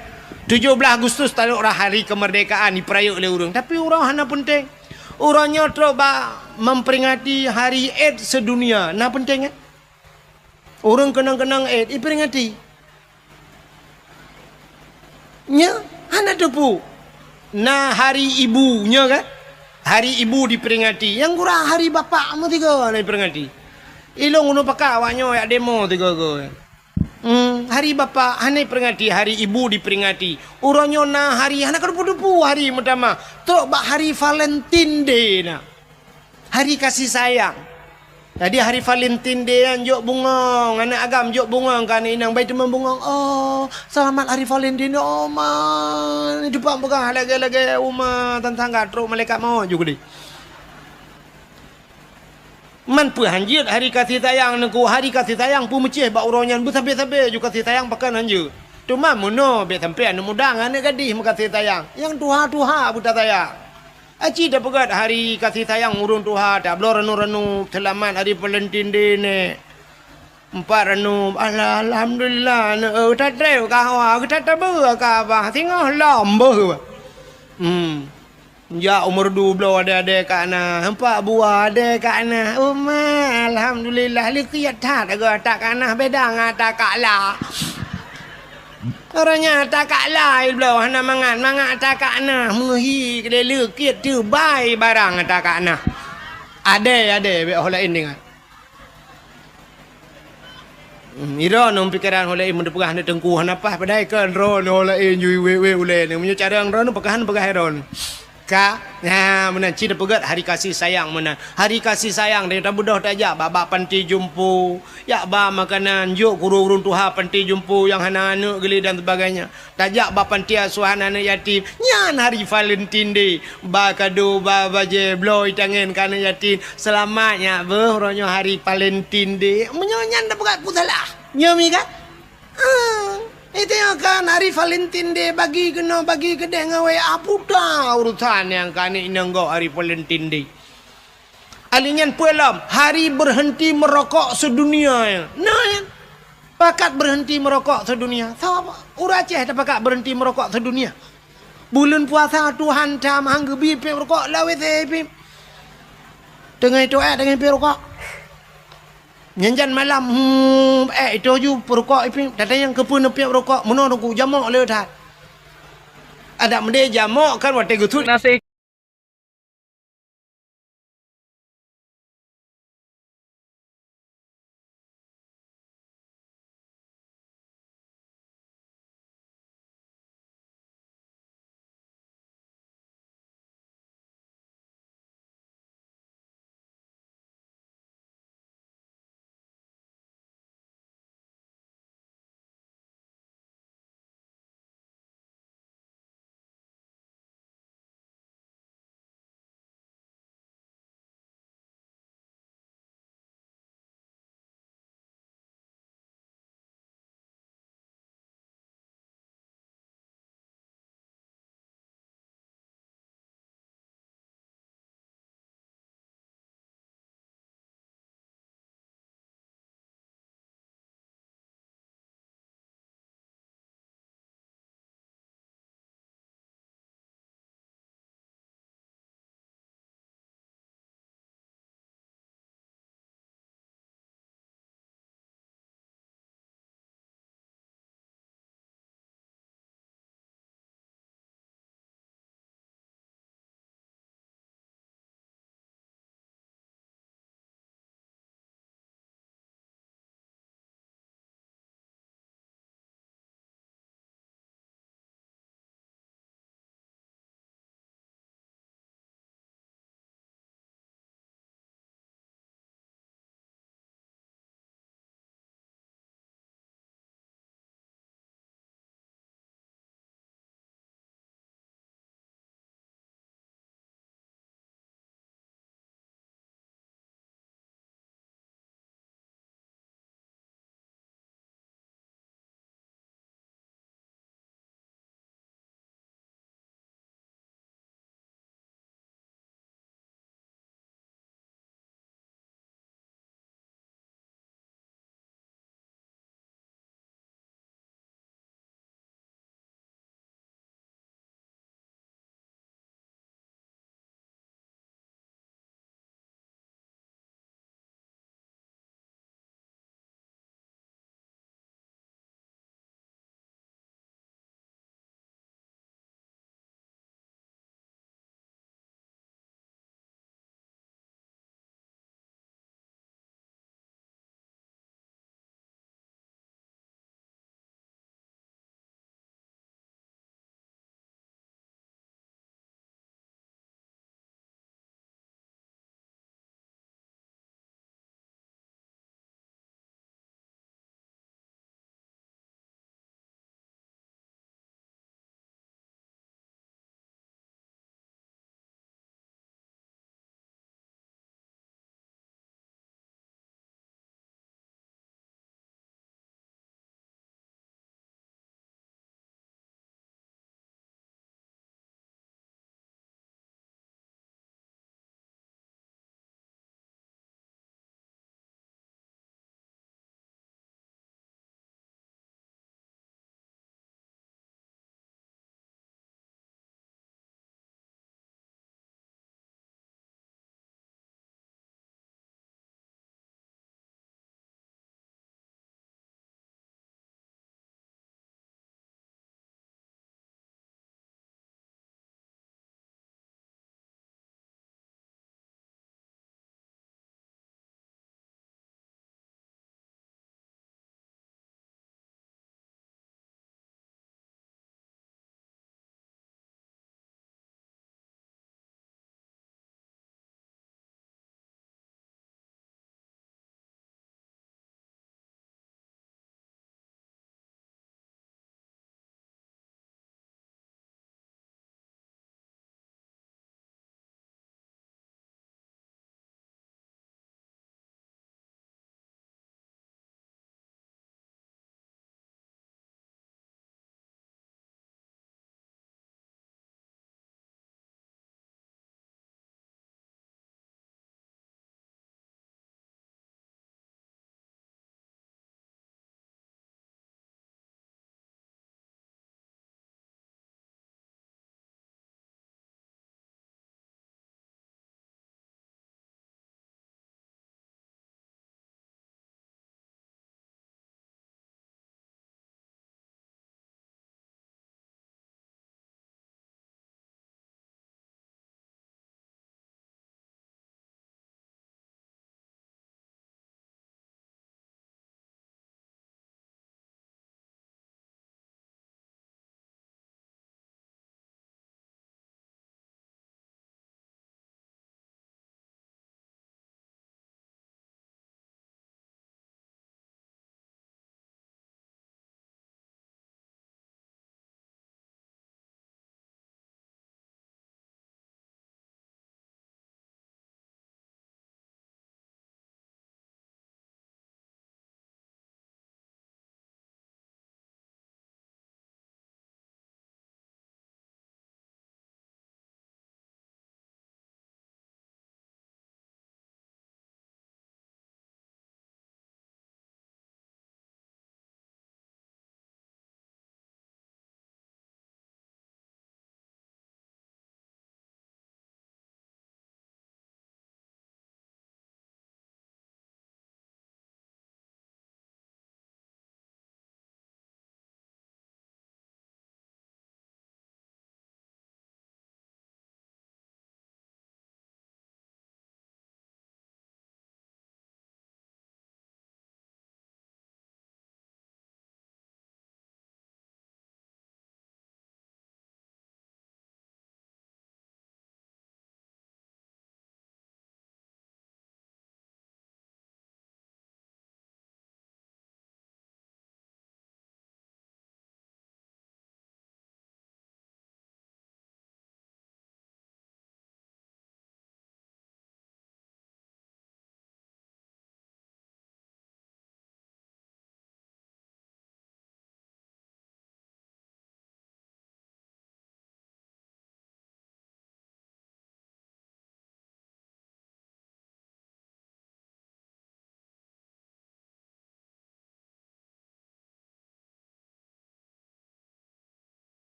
Speaker 1: 17 Agustus tak ada hari kemerdekaan iperaya oleh urang. Tapi urau hana punteng. Orangnya terus memperingati hari AIDS sedunia. Nah penting kan? Orang kenang-kenang AIDS diperingati. Nya hana tepu. Nah hari ibunya kan? Hari ibu diperingati. Yang kurang hari bapak mu tiga diperingati. Ilong unu pakak awaknya yak demo tiga go. Hari bapak hana peringati, hari ibu diperingati. Urangnya na hari hana kedepu-depu hari pertama. Teruk bak hari Valentine Day na. Hari kasih sayang. Jadi hari Valentine Day yang jok bunga, anak agam jok bunga kan inang baik teman bunga. Oh, selamat hari Valentine oh man. Depan pegang lagi rumah tangga teruk malaikat mau juga deh. Man pu hanjir hari kasih sayang nengku hari kasih sayang pu mecih bak urangnya bu sampai juga kasih sayang pakan hanjir. Tu mam mono be sampai anu mudang anak gadis makasih sayang. Yang tuha buta sayang. Aci dah pegat hari kasih sayang urun Tuhan. Tak belum renu-renu selamat hari Valentine Day ni. 4 renu. Alhamdulillah. Tak drive kah? Tak tahu kah? Tengok lambat. Ya umur 12 ada kat ana. 4 buah ada kat ana. Alhamdulillah. Lihat tak ada kat ana. Beda dengan tak kalah. Orangnya tak kalah belah hana mangat tak kana muhi kedele kit tu bai barang tak kana. Ada be holain dengan. Ira nom pikiran holain mun pegah na tengku hana pas padai kan ron holain yui we ule ni munyo cara ron pegahan ron. Ka nah menan cida pegat hari kasih sayang menan. Hari kasih sayang dia tak budah tak ajak babak panti jumpu. Ya ba makanan juk kurung tuha panti jumpu yang hana-hana geli dan sebagainya. Tak ajak ba panti asuhan anak yatim. Nyan hari Valentine Day. Ba kado ba baje bloy tangan kana yatim. Selamatnya beronyo hari Valentine Day. Menyanyan dah pegat putalah. Nyomi kan? Itu yang kan hari Valentine Day bagi kedai ngawe apuda urusan yang kan inanggo hari Valentine Day. Alingan puelam hari berhenti merokok sedunia. Nah, pakat berhenti merokok sedunia. Sama Aceh tak pakat berhenti merokok sedunia. Bulan puasa Tuhan cam hanggebi pe rokok lawe te. Tengah itu dengan pe rokok. Nyanjan malam itu ju perokok ipi tadi yang kepun nepiak rokok meno nunggu jamak le dah ada mende jamak kan wate gutut
Speaker 2: nasi